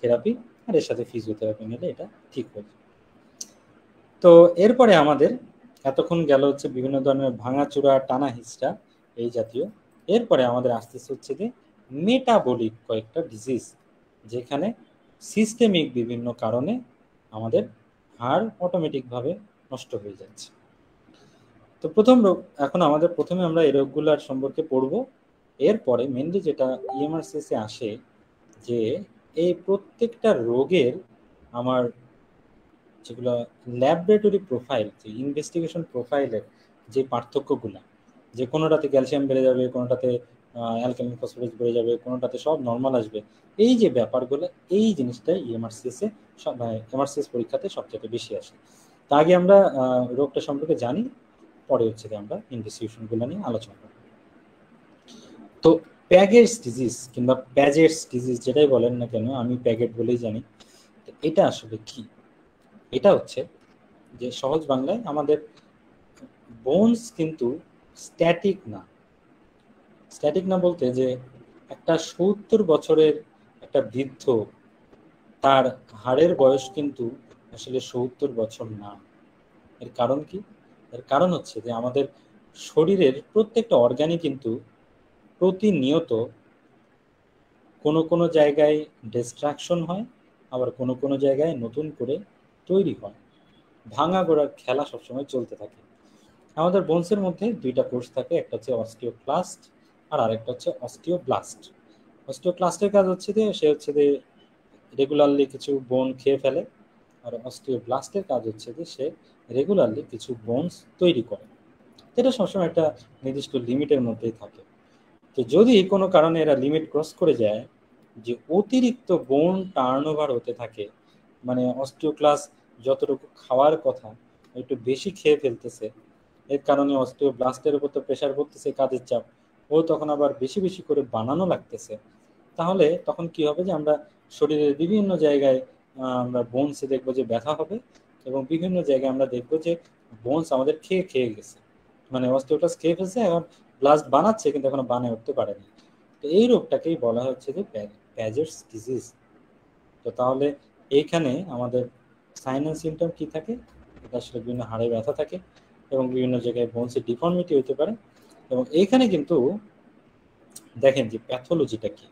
থেরাপি, আর এর সাথে ফিজিওথেরাপি নিলে এটা ঠিক হয়ে যায়। তো এরপরে আমাদের এতক্ষণ গেল হচ্ছে বিভিন্ন ধরনের ভাঙাচোরা টানা হিচড়া এই জাতীয়, এরপরে আমাদের আসতেছে হচ্ছে যে মেটাবলিক কয়েকটা ডিজিজ, যেখানে সিস্টেমিক বিভিন্ন কারণে আমাদের হাড় অটোমেটিকভাবে নষ্ট হয়ে যাচ্ছে। তো প্রথম রোগ, এখন আমাদের প্রথমে আমরা এই রোগগুলোর সম্পর্কে পড়ব, এরপরে মেনলি যেটা ইএমআরসিএস এ আসে যে এই প্রত্যেকটা রোগের আমার যেগুলো ল্যাবরেটরি প্রোফাইল, যে ইনভেস্টিগেশন প্রোফাইলের যে পার্থক্যগুলো, যে কোনোটাতে ক্যালসিয়াম বেড়ে যাবে, কোনোটাতে অ্যালকালিন ফসফরাস বেড়ে যাবে, কোনোটাতে সব নর্মাল আসবে, এই যে ব্যাপারগুলো, এই জিনিসটা ইএমআরসিএস এ এমআরসিএস পরীক্ষাতে সবচেয়ে বেশি আসে। তা আগে আমরা রোগটা সম্পর্কে জানি, পরে হচ্ছে আমরা ইনভেস্টিগেশনগুলো নিয়ে আলোচনা করব। তো প্যাগেটস ডিজিজ কিংবা প্যাজেটস ডিজিজ যেটাই বলেন না কেন, আমি প্যাগেট বলেই জানি। এটা আসলে কি? এটা হচ্ছে যে সহজ বাংলায় আমাদের বোনস কিন্তু স্ট্যাটিক না। স্ট্যাটিক না বলতে যে একটা 70 বছরের একটা বৃদ্ধ, তার হাড়ের বয়স কিন্তু আসলে 70 বছর না। এর কারণ কি? এর কারণ হচ্ছে যে আমাদের শরীরের প্রত্যেকটা অর্গানই কিন্তু প্রতিনিয়ত কোনো কোনো জায়গায় ডিস্ট্রাকশন হয়, আবার কোনো কোনো জায়গায় নতুন করে তৈরি হয়। ভাঙা গোড়ার খেলা সবসময় চলতে থাকে। আমাদের বোনসের মধ্যে দুইটা কোর্স থাকে, একটা হচ্ছে অস্টিওক্লাস্ট আর আরেকটা হচ্ছে অস্টিওব্লাস্ট। অস্টিওক্লাস্টের কাজ হচ্ছে যে সে হচ্ছে যে রেগুলারলি কিছু বোন খেয়ে ফেলে, আর অস্টিওব্লাস্টের কাজ হচ্ছে যে সে রেগুলারলি কিছু বোনস তৈরি করে। এটা সবসময় একটা নির্দিষ্ট লিমিটের মধ্যেই থাকে। তো যদি কোনো কারণে এরা লিমিট ক্রস করে যায়, যে অতিরিক্ত বোন টার্নওভার হতে থাকে, মানে অস্টিওক্লাস যতটুকু খাওয়ার কথা একটু বেশি খেয়ে ফেলতেছে, এর কারণে অস্টিওব্লাস্টের উপর তো প্রেশার পড়তেছে, কাজের চাপ, ও তখন আবার বেশি বেশি করে বানানো লাগতেছে। তাহলে তখন কি হবে যে আমরা শরীরের বিভিন্ন জায়গায় আমরা বোনসে দেখবো যে ব্যথা হবে, এবং বিভিন্ন জায়গায় আমরা দেখবো যে বোনস আমাদের খেয়ে খেয়ে গেছে, মানে অস্টিওক্লাস খেয়ে ফেলছে, এখন ব্লাস্ট বানাচ্ছে কিন্তু এখনো বানিয়ে উঠতে পারেনি। তো এই রোগটাকেই বলা হচ্ছে যে প্যাজেটস ডিজিজ। তো তাহলে এইখানে আমাদের সাইন অ্যান্ড সিমটম কি থাকে? এটা আসলে বিভিন্ন হাড়ে ব্যথা থাকে এবং বিভিন্ন জায়গায় বোনসের ডিফর্মিটি হতে পারে। এবং এইখানে কিন্তু দেখেন যে প্যাথোলজিটা কি।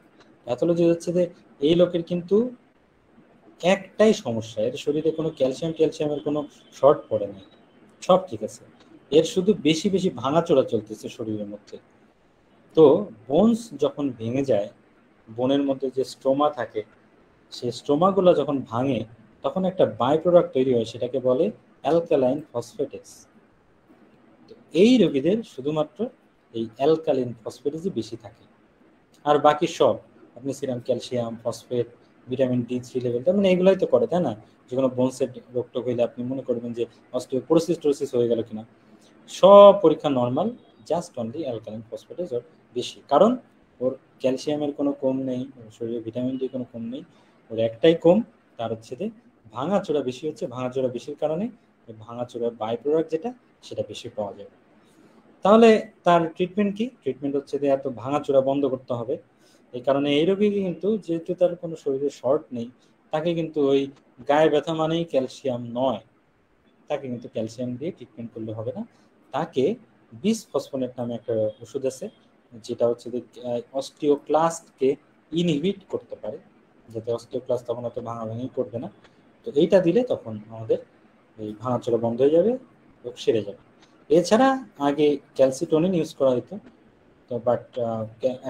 প্যাথোলজি হচ্ছে যে এই লোকের কিন্তু একটাই সমস্যা, এর শরীরে কোনো ক্যালসিয়ামের কোনো শর্ট পড়ে নাই, সব ঠিক আছে, এর শুধু বেশি বেশি ভাঙাচোরা চলতেছে শরীরের মধ্যে। তো বোনস যখন ভেঙে যায়, বোনের মধ্যে যে স্ট্রোমা থাকে, সেই স্ট্রোমাগুলো যখন ভাঙে তখন একটা বাই প্রোডাক্ট তৈরি হয়, সেটাকে বলে অ্যালকালাইন ফসফেটেস। তো এই রোগীদের শুধুমাত্র এই অ্যালকালিন ফসফেটেসই বেশি থাকে, আর বাকি সব আপনি serum calcium, phosphate, vitamin D3 level, তার মানে এগুলাই তো করে, তাই না? যে কোনো বোনসের রোগটোগ হইলে আপনি মনে করবেন যে অস্টিওপোরোসিস হয়ে গেল কিনা, সব পরীক্ষা normal, just only alkaline phosphatase ওর বেশি, কারণ ওর ক্যালসিয়ামের কোনো কম নেই, ওর শরীরে ভিটামিন ডি কোনো কম নেই, ওর একটাই কম, তার হচ্ছে যে ভাঙাচোরা বেশি হচ্ছে। ভাঙাচোরা বেশির কারণে ভাঙাচোরার বাই প্রোডাক্ট যেটা, সেটা বেশি পাওয়া যাবে। তাহলে তার ট্রিটমেন্ট কি? ট্রিটমেন্ট হচ্ছে যে এত ভাঙাচোরা বন্ধ করতে হবে। এই কারণে এই রোগী কিন্তু, যেহেতু তার কোনো শরীরে শর্ট নেই, তাকে কিন্তু ওই গায়ে ব্যথা মানেই ক্যালসিয়াম নয়, তাকে কিন্তু ক্যালসিয়াম দিয়ে ট্রিটমেন্ট করলে হবে না। তাকে বিসফসফোনেট নামে একটা ওষুধ আছে, যেটা হচ্ছে যে অস্টিওক্লাস্টকে ইনহিবিট করতে পারে, যাতে অস্টিওক্লাস্ট তখন অত ভাঙাভাঙি করবে না। তো এইটা দিলে তখন আমাদের এই ভাঙাচোরা বন্ধ হয়ে যাবে, রোগ সেরে যাবে। এছাড়া আগে ক্যালসিটোনিন ইউজ করা হতো, তো বাট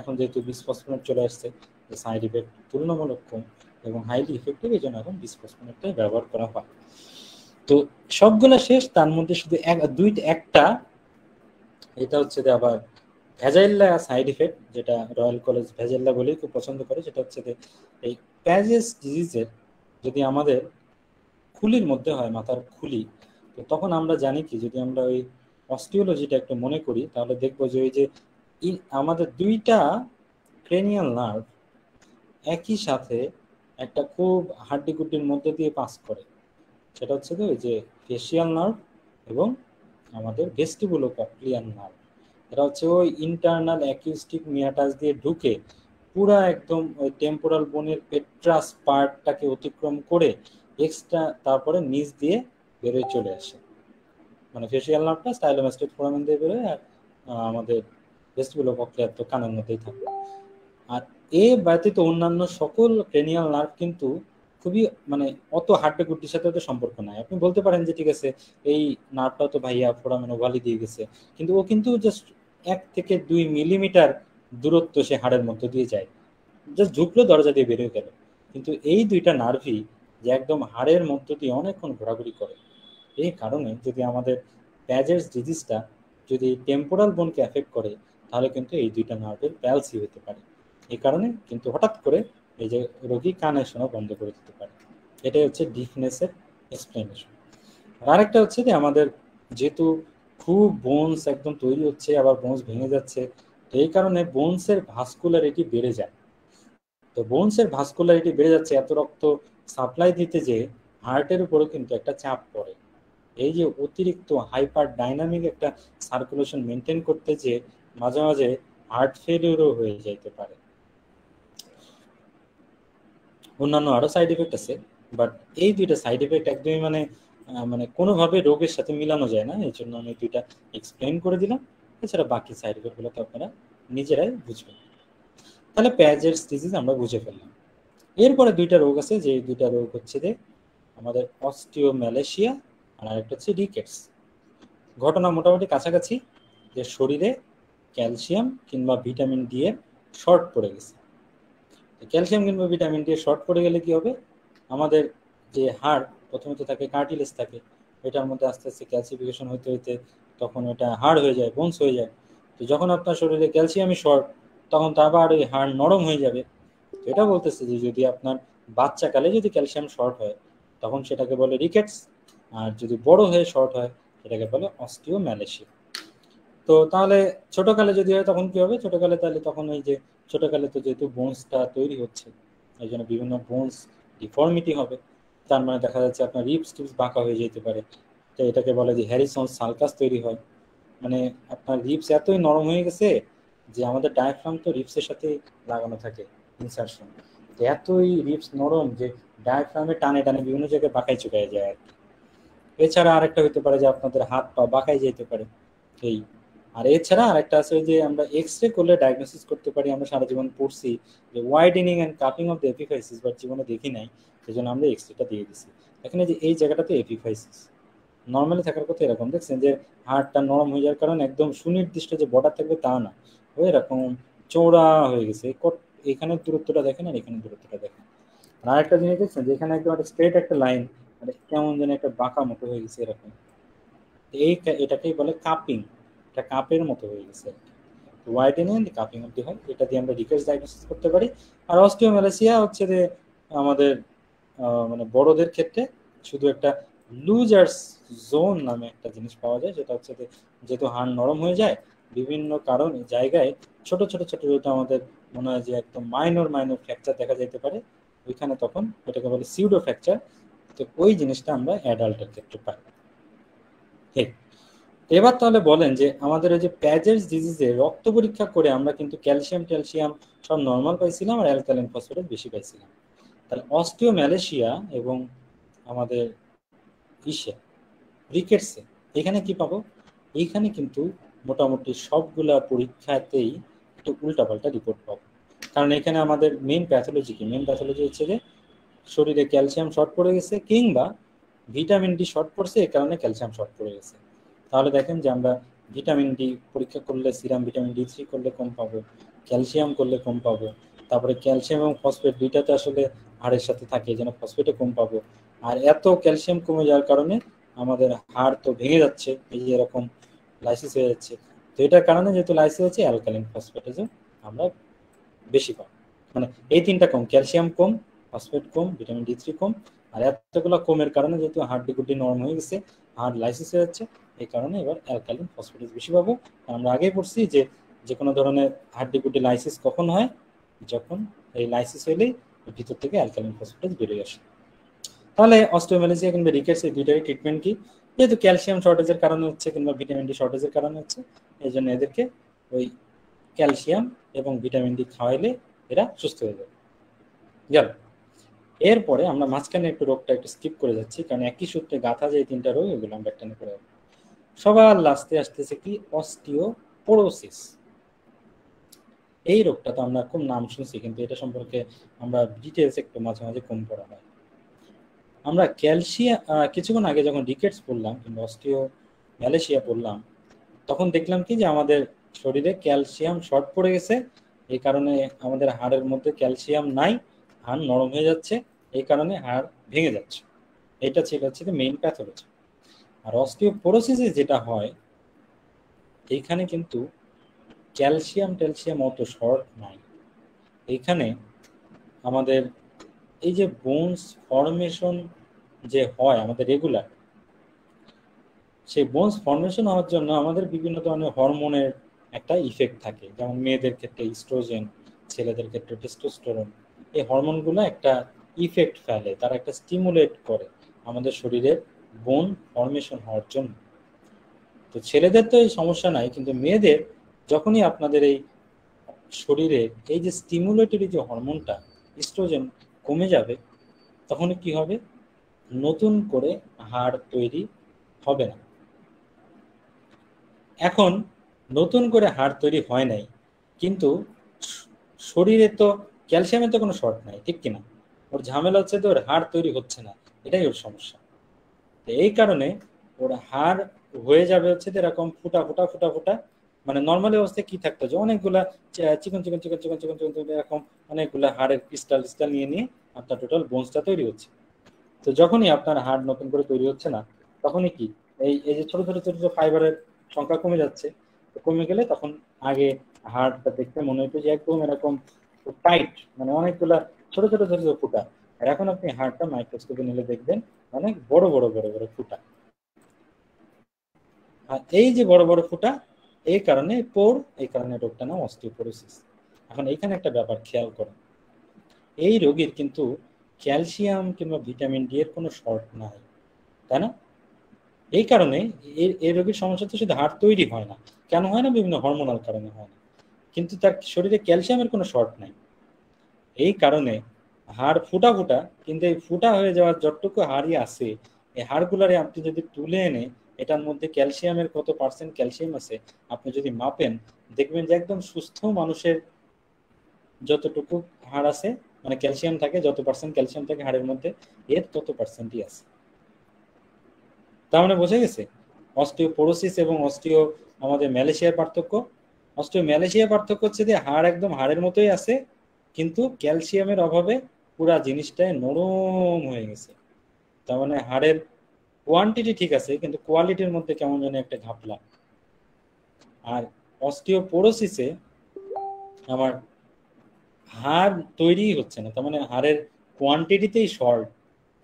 এখন যেহেতু বিসফসফোনেট চলে আসছে, সাইড ইফেক্ট তুলনামূলক কম এবং হাইলি ইফেক্টিভ, এই জন্য এখন বিসফসফোনেটটাই ব্যবহার করা হয়। তো সবগুলা শেষ, তার মধ্যে শুধু একটা, এটা হচ্ছে যে আবার ভ্যাজাইল্লা সাইড ইফেক্ট, যেটা রয়্যাল কলেজ ভ্যাজাইল্লা বলেই খুব পছন্দ করে, যেটা হচ্ছে যে এই প্যাজেস ডিজিজের যদি আমাদের খুলির মধ্যে হয়, মাথার খুলি, তো তখন আমরা জানি কি, যদি আমরা ওই অস্টিওলজিটা একটু মনে করি, তাহলে দেখবো যে ওই যে আমাদের দুইটা ক্রেনিয়াল নার্ভ একই সাথে একটা খুব হাড্ডিগুড্ডির মধ্যে দিয়ে পাস করে, সেটা হচ্ছে যে ওই যে ফেসিয়াল নার্ভ এবং আমাদের ভেস্টিবুলোকক্লিয়ার নার্ভ। এটা হচ্ছে ওই ইন্টারনাল অ্যাকিউস্টিক মিয়াটাস দিয়ে ঢুকে পুরা একদম ওই টেম্পোরাল বোনের পেট্রাস পার্টটাকে অতিক্রম করে এক্সট্রা তারপরে নিচ দিয়ে বেরোয় চলে আসে। মানে ফেসিয়াল নার্ভটা স্টাইলোমাস্টিক ফোরামেন দিয়ে বেরোয়, আর আমাদের ভেস্টিবুলোকক্লিয়ার তো কানের মধ্যেই থাকে। আর এ ব্যতীত অন্যান্য সকল ক্রেনিয়াল নার্ভ কিন্তু খুবই, মানে অত হাড্ডাগুড্ডির সাথে তো সম্পর্ক নাই। আপনি বলতে পারেন যে ঠিক আছে, এই নার্ভটা তো ভাইয়া ফোরামেন ওভালি দিয়ে গেছে, কিন্তু ও কিন্তু জাস্ট 1 থেকে 2 মিলিমিটার দূরত্ব সে হাড়ের মধ্যে দিয়ে যায়, জাস্ট ঝুঁকলো দরজা দিয়ে বেরিয়ে গেল। কিন্তু এই দুইটা নার্ভই যে একদম হাড়ের মধ্য দিয়ে অনেকক্ষণ ঘোরাঘুরি করে। এই কারণে যদি আমাদের প্যাজেস ডিজিজটা যদি টেম্পোরাল বোনকে এফেক্ট করে, তাহলে কিন্তু এই দুইটা নার্ভের প্যালসি হতে পারে। এই কারণে কিন্তু হঠাৎ করে এই যে রোগী কানে শোনা বন্ধ করে দিতে পারে। এটাই হচ্ছে ডিফনেসের এক্সপ্লেনেশন। আর আরেকটা হচ্ছে যে আমাদের যেহেতু খুব বোনস একদম তৈরি হচ্ছে, আবার বোনস ভেঙে যাচ্ছে, তো এই কারণে বোনসের ভাস্কুলারিটি বেড়ে যায়। তো বোনসের ভাস্কুলারিটি বেড়ে যাচ্ছে, এত রক্ত সাপ্লাই দিতে যে হার্টের উপরে কিন্তু একটা চাপ পড়ে। এই যে অতিরিক্ত হাইপার ডাইনামিক একটা সার্কুলেশন মেনটেন করতে যে মাঝে মাঝে হার্ট ফেলিউরও হয়ে যেতে পারে। অন্যান্য আরো সাইড এফেক্ট আছে, বাট এই দুইটা সাইড এফেক্ট একদমই মানে মানে কোনোভাবে রোগের সাথে মিলানো যায় না, এই জন্য আমি দুইটা এক্সপ্লেন করে দিলাম। এছাড়া বাকি সাইড এফেক্ট গুলো তো আপনারা নিজেরাই বুঝবেন। তাহলে প্যাজেস ডিজিজ আমরা বুঝে ফেললাম। এরপরে দুইটা রোগ আছে, যে দুইটা রোগ হচ্ছে যে আমাদের অস্টিওম্যালেশিয়া আর আরেকটা হচ্ছে রিকেটস। ঘটনা মোটামুটি কাছাকাছি, যে শরীরে ক্যালসিয়াম কিংবা ভিটামিন ডি এর শর্ট পড়ে গেছে। ক্যালসিয়াম কিংবা ভিটামিন ডি এর শর্ট পড়ে গেলে কি হবে, আমাদের যে হাড় প্রথমে তো থাকে কার্টিলেজ থাকে, এটার মধ্যে আস্তে আস্তে ক্যালসিফিকেশন হইতে হইতে তখন এটা হাড় হয়ে যায়, বোনস হয়ে যায়। তো যখন আপনার শরীরে ক্যালসিয়ামই শর্ট, তখন তো আবার ওই হাড় নরম হয়ে যাবে। তো এটা বলতেছে যে যদি আপনার বাচ্চাকালে যদি ক্যালসিয়াম শর্ট হয়, তখন সেটাকে বলে রিকেটস। আর যদি বড় হয়ে শর্ট হয়, সেটাকে বলে অস্টিওম্যালেশিয়া। তো তাহলে ছোটকালে যদি হয় তখন কি হবে, ছোটকালে তাহলে তখন ওই যে ছোটকালে তো যেহেতু বোনসটা তৈরি হচ্ছে, এই জন্য বিভিন্ন বোনস ডিফর্মিটি হবে। তার মানে দেখা যাচ্ছে আপনার রিপস টিপস বাঁকা হয়ে যেতে পারে। তো এটাকে বলে যে হ্যারিসন সালকাস তৈরি হয়। মানে আপনার রিপস এতই নরম হয়ে গেছে যে আমাদের ডায়াফ্রাম তো রিপসের সাথে লাগানো থাকে, ইনসারশন। তো এতই রিপস নরম যে ডায়াফ্রামে টানে টানে বিভিন্ন জায়গায় বাঁকাই চুকায় যায় আর কি। এছাড়া আরেকটা হতে পারে যে আপনাদের হাত পা বাঁকাই যেতে পারে এই। আর এছাড়া আরেকটা আছে যে আমরা এক্স রে করলে ডায়াগনোসিস করতে পারি। আমরা সারা জীবন পড়ছি যে widening and cupping of the epiphysis, but জীবনে দেখি নাই, সেই জন্য আমরা এক্স রেটা দিয়ে দিছি। এখানে যে এই জায়গাটাতে এপিফাইসিস নর্মালি থাকার কথা এরকম, দেখছেন যে হাড়টা নরম হয়ে যাওয়ার কারণে একদম সুনির্দিষ্ট যে বর্ডার থাকবে তা না, ওই এরকম চৌড়া হয়ে গেছে। এখানে দূরত্বটা দেখেন আর এখানে দূরত্বটা দেখেন। আর আরেকটা জিনিস দেখছেন যে এখানে একদম একটা স্ট্রেট একটা লাইন, মানে কেমন যেন একটা বাঁকা মতো হয়ে গেছে এরকম। এই এটাকেই বলে কাপিং, এটা কাপের মতো হয়ে গেছে। ওয়াইডেনিং এন্ড কাপিং অব্দি হয়, এটা দিয়ে আমরা রিকেটস ডায়াগনোসিস করতে পারি। আর অস্টিওম্যালাসিয়া হচ্ছে যে আমাদের মানে বড়দের ক্ষেত্রে শুধু একটা লুজার্স জোন নামে একটা জিনিস পাওয়া যায়, যেটা হচ্ছে যে যেহেতু হাড় নরম হয়ে যায় বিভিন্ন কারণে জায়গায় ছোট ছোট ছোট যেটা আমাদের মনে হয় যে একদম মাইনর মাইনর ফ্র্যাকচার দেখা যেতে পারে, ওইখানে তখন এটাকে বলে সিউডো ফ্র্যাকচার। তো ওই জিনিসটা আমরা অ্যাডাল্টের ক্ষেত্রে পাই। ঠিক। এবার তাহলে বলেন যে আমাদের ওই যে প্যাজেস ডিজিজে রক্ত পরীক্ষা করে আমরা কিন্তু ক্যালসিয়াম ট্যালসিয়াম সব নর্মাল পাইছিলাম আর অ্যালকালাইন ফসফেট বেশি পাইছিলাম। তাহলে অস্টিওম্যালেশিয়া এবং আমাদের ইসে রিকেটসে এখানে কি পাবো, এইখানে কিন্তু মোটামুটি সবগুলা পরীক্ষাতেই একটু উল্টাপাল্টা রিপোর্ট পাবো। কারণ এখানে আমাদের মেন প্যাথোলজি কি, মেন প্যাথোলজি হচ্ছে যে শরীরে ক্যালসিয়াম শর্ট পড়ে গেছে কিংবা ভিটামিন ডি শর্ট পড়ছে, এই কারণে ক্যালসিয়াম শর্ট পড়ে গেছে। তাহলে দেখেন যে আমরা ভিটামিন ডি পরীক্ষা করলে সিরাম ভিটামিন ডি3 করলে কম পাবো, ক্যালসিয়াম করলে কম পাবো। তারপরে ক্যালসিয়াম এবং ফসফেট দুইটাতে আসলে হাড়ের সাথে থাকে, এই জন্য ফসফেটে কম পাবো। আর এত ক্যালসিয়াম কমে যাওয়ার কারণে আমাদের হাড় তো ভেঙে যাচ্ছে, এই যে এরকম লাইসিস হয়ে যাচ্ছে। তো এটার কারণে যেহেতু লাইসিস হচ্ছে, অ্যালকালিন ফসফেটেজও আমরা বেশি পাবো। মানে এই তিনটা কম, ক্যালসিয়াম কম, ফসফেট কম, ভিটামিন ডি3 কম। আর এতগুলো কমের কারণে যেহেতু হাড় গুড্ডি নরম হয়ে গেছে, হাড় লাইসিস হয়ে যাচ্ছে, এই কারণে এবার অ্যালকালিন ফসফেটেজ বেশি পাবো। আমরা আগেই পড়ছি যে যে কোনো ধরনের হাড্ডি গুড্ডি লাইসিস কখন হয়, যখন এই লাইসিস হইলেই ভিতর থেকে অ্যালকালিন ফসফেটেজ বেরিয়ে আসে। তাহলে অস্টিওম্যালাসিয়া কিংবা রিকেটস এই দুইটারই ট্রিটমেন্ট কি, যেহেতু ক্যালসিয়াম শর্টেজের কারণে হচ্ছে কিংবা ভিটামিন ডি শর্টেজের কারণে হচ্ছে, এই জন্য এদেরকে ওই ক্যালসিয়াম এবং ভিটামিন ডি খাওয়াইলে এরা সুস্থ হয়ে যাবে। গেল। এরপরে আমরা মাঝখানে একটু রোগটা একটু স্কিপ করে যাচ্ছি, কারণ একই সূত্রে গাঁথা যে তিনটা রোগ, এগুলো আমরা একটা করে যাবো। সবার লাস্টে আসতেছে কি, অস্টিওপোরোসিস। এই রোগটা তো আমরা খুব নাম শুনছি, কিন্তু এটা সম্পর্কে আমরা ডিটেলস একটু মাঝে মাঝে কম পড়া হয়। আমরা ক্যালসিয়াম কিছুক্ষণ আগে যখন রিকেটস পড়লাম কিংবা অস্টিওম্যালেশিয়া পড়লাম, তখন দেখলাম কি যে আমাদের শরীরে ক্যালসিয়াম শর্ট পড়ে গেছে, এই কারণে আমাদের হাড়ের মধ্যে ক্যালসিয়াম নাই, হাড় নরম হয়ে যাচ্ছে, এই কারণে হাড় ভেঙে যাচ্ছে। এটা ছিল হচ্ছে মেইন প্যাথোলজি। আর অস্টিওপোরোসিসে যেটা হয়, এইখানে কিন্তু ক্যালসিয়াম ট্যালসিয়াম অত শর্ট নাই। এইখানে আমাদের এই যে বোনস ফর্মেশন যে হয় আমাদের রেগুলার, সেই বোনস ফর্মেশন হওয়ার জন্য আমাদের বিভিন্ন ধরনের হরমোনের একটা ইফেক্ট থাকে। যেমন মেয়েদের ক্ষেত্রে ইস্ট্রোজেন, ছেলেদের ক্ষেত্রে টেস্টোস্টেরন। এই হরমোনগুলো একটা ইফেক্ট ফেলে, তারা একটা স্টিমুলেট করে আমাদের শরীরের বোন ফর্মেশন হওয়ার জন্য। তো ছেলেদের তো এই সমস্যা নাই, কিন্তু মেয়েদের যখনই আপনাদের এই শরীরে এই যে স্টিমুলেটরি যে হরমোনটা ইস্ট্রোজেন কমে যাবে, তখন কি হবে, নতুন করে হাড় তৈরি হবে না। এখন নতুন করে হাড় তৈরি হয় নাই, কিন্তু শরীরে তো ক্যালসিয়ামের তো কোনো শর্ট নাই, ঠিক কিনা? ওর ঝামেলা হচ্ছে তো ওর হাড় তৈরি হচ্ছে না, এটাই ওর সমস্যা। এই কারণে ওর হাড় হয়ে যাবে হচ্ছে যে এরকম ফুটা ফুটা ফুটা ফুটা, মানে নর্মালি অবস্থায় কি থাকতো যে অনেকগুলা চিকন চিকন চিকন চিকন চিকন চিকন চিকন এরকম অনেকগুলা হাড়ের ক্রিস্টাল ক্রিস্টাল নিয়ে নিয়ে আপনার টোটাল বোনসটা তৈরি হচ্ছে। তো যখনই আপনার হাড় নতুন করে তৈরি হচ্ছে না, তখনই কি এই এই যে ছোট ছোট ছোট ছোট ফাইবারের সংখ্যা কমে যাচ্ছে। তো কমে গেলে তখন আগে হাড়টা দেখতে মনে হতো যে একদম এরকম টাইট, মানে অনেকগুলা ছোট ছোট ছোট ছোট ফুটা। আর এখন আপনি হাড়টা মাইক্রোস্কোপে নিলে দেখবেন অনেক বড় বড় বড় বড় ফুটা। আর এই যে বড় বড় ফুটা, এই কারণে এই কারণে রোগটা নাম অস্টিওপোরোসিস। এখন এইখানে একটা ব্যাপার খেয়াল করেন, এই রোগীর কিন্তু ক্যালসিয়াম কিংবা ভিটামিন ডি এর কোনো শর্ট নাই, তাই না? এই কারণে এই রোগীর সমস্যা তো শুধু হাড় তৈরি হয় না, কেন হয় না, বিভিন্ন হরমোনাল কারণে হয় না, কিন্তু তার শরীরে ক্যালসিয়ামের কোনো শর্ট নাই। এই কারণে হাড় ফুটা ফুটা, কিন্তু এই ফুটা হয়ে যাওয়ার যতটুকু হাড়ই আছে, এই হাড়গুলারে আপনি যদি তুলে এনে এটার মধ্যে ক্যালসিয়ামের কত পার্সেন্ট ক্যালসিয়াম আছে আপনি যদি মাপেন, দেখবেন যে একদম সুস্থ মানুষের যতটুকু হাড় আছে, মানে ক্যালসিয়াম থাকে, যত পার্সেন্ট ক্যালসিয়াম থাকে হাড়ের মধ্যে, এর তত পার্সেন্টই আছে। তার মানে বোঝা গেছে অস্টিওপোরোসিস এবং আমাদের ম্যালেশিয়ার পার্থক্য। ম্যালেশিয়ার পার্থক্য হচ্ছে যে হাড় একদম হাড়ের মতোই আছে, কিন্তু ক্যালসিয়ামের অভাবে পুরা জিনিসটাই নরম হয়ে গেছে। তার মানে হাড়ের কোয়ান্টিটি ঠিক আছে, কিন্তু কোয়ালিটির মধ্যে কেমন যেন একটা ঘাপলা। আর অস্টিওপোরোসিসে আমার হাড় তৈরি হচ্ছে না, তার মানে হাড়ের কোয়ান্টিটিতেই শর্ট,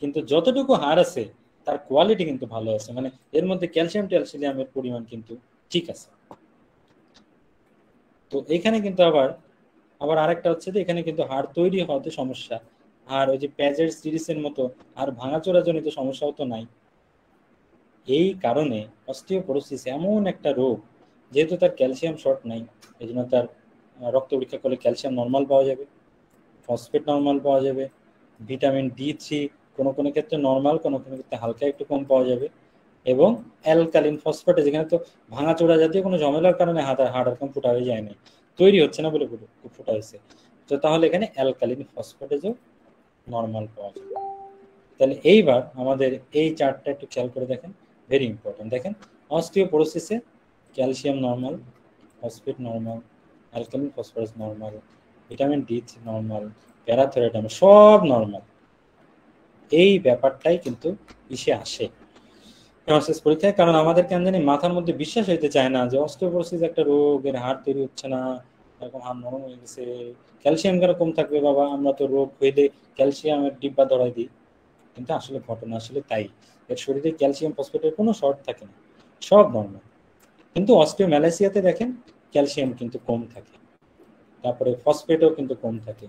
কিন্তু যতটুকু হাড় আছে তার কোয়ালিটি কিন্তু ভালো আছে, মানে এর মধ্যে ক্যালসিয়াম ট্যালসিয়ামের পরিমাণ কিন্তু ঠিক আছে। তো এখানে কিন্তু আবার আবার আরেকটা হচ্ছে যে এখানে কিন্তু হাড় তৈরি হওয়াতে সমস্যা, আর ওই যে প্যাজের সিরিজের মতো আর ভাঙাচোরা জনিত সমস্যাও তো নাই। এই কারণে অস্টিওপোরোসিস এমন একটা রোগ, যেহেতু তার ক্যালসিয়াম শর্ট নাই, এই জন্য তার রক্ত পরীক্ষা করলে ক্যালসিয়াম নর্মাল পাওয়া যাবে, ফসফেট নর্মাল পাওয়া যাবে, ভিটামিন ডি3 কোনো কোনো ক্ষেত্রে নর্মাল, কোনো কোনো ক্ষেত্রে হালকা একটু কম পাওয়া যাবে, এবং অ্যালকালিন ফসফেটে, যেখানে তো ভাঙাচোরা জাতীয় কোনো ঝামেলার কারণে হাড় এরকম ফুটা হয়ে যায় না, তৈরি হচ্ছে না বলে ফুটা হয়েছে, তো তাহলে এখানে অ্যালকালিন ফসফেটেজও নর্মাল পাওয়া যাবে। তাহলে এইবার আমাদের এই চার্টটা একটু খেয়াল করে দেখেন, ভেরি ইম্পর্টেন্ট। দেখেন অস্টিওপোরোসিসে calcium normal, phosphate normal, alkaline phosphorus normal, vitamin D three normal, parathyroid সব নর্মাল। এই ব্যাপারটাই কিন্তু ইসে আসে হেমাসিস পরীক্ষায়, কারণ আমাদের কেন জানি মাথার মধ্যে বিশ্বাস হইতে চায় না যে অস্টিওপোরোসিস একটা রোগ, এর হাড় তৈরি হচ্ছে না, এরকম হাড় নরম হয়ে গেছে, ক্যালসিয়াম কেন কম থাকবে বাবা, আমরা তো রোগ হইলে ক্যালসিয়ামের ডিব্বা ধরাই দিই। কিন্তু আসলে ঘটনা আসলে তাই, এর শরীরে ক্যালসিয়াম ফসফেটের কোনো শর্ট থাকে না, সব নর্মাল। কিন্তু অস্টিওম্যালাসিয়াতে দেখেন ক্যালসিয়াম কিন্তু কম থাকে, তারপরে ফসফেটও কিন্তু কম থাকে,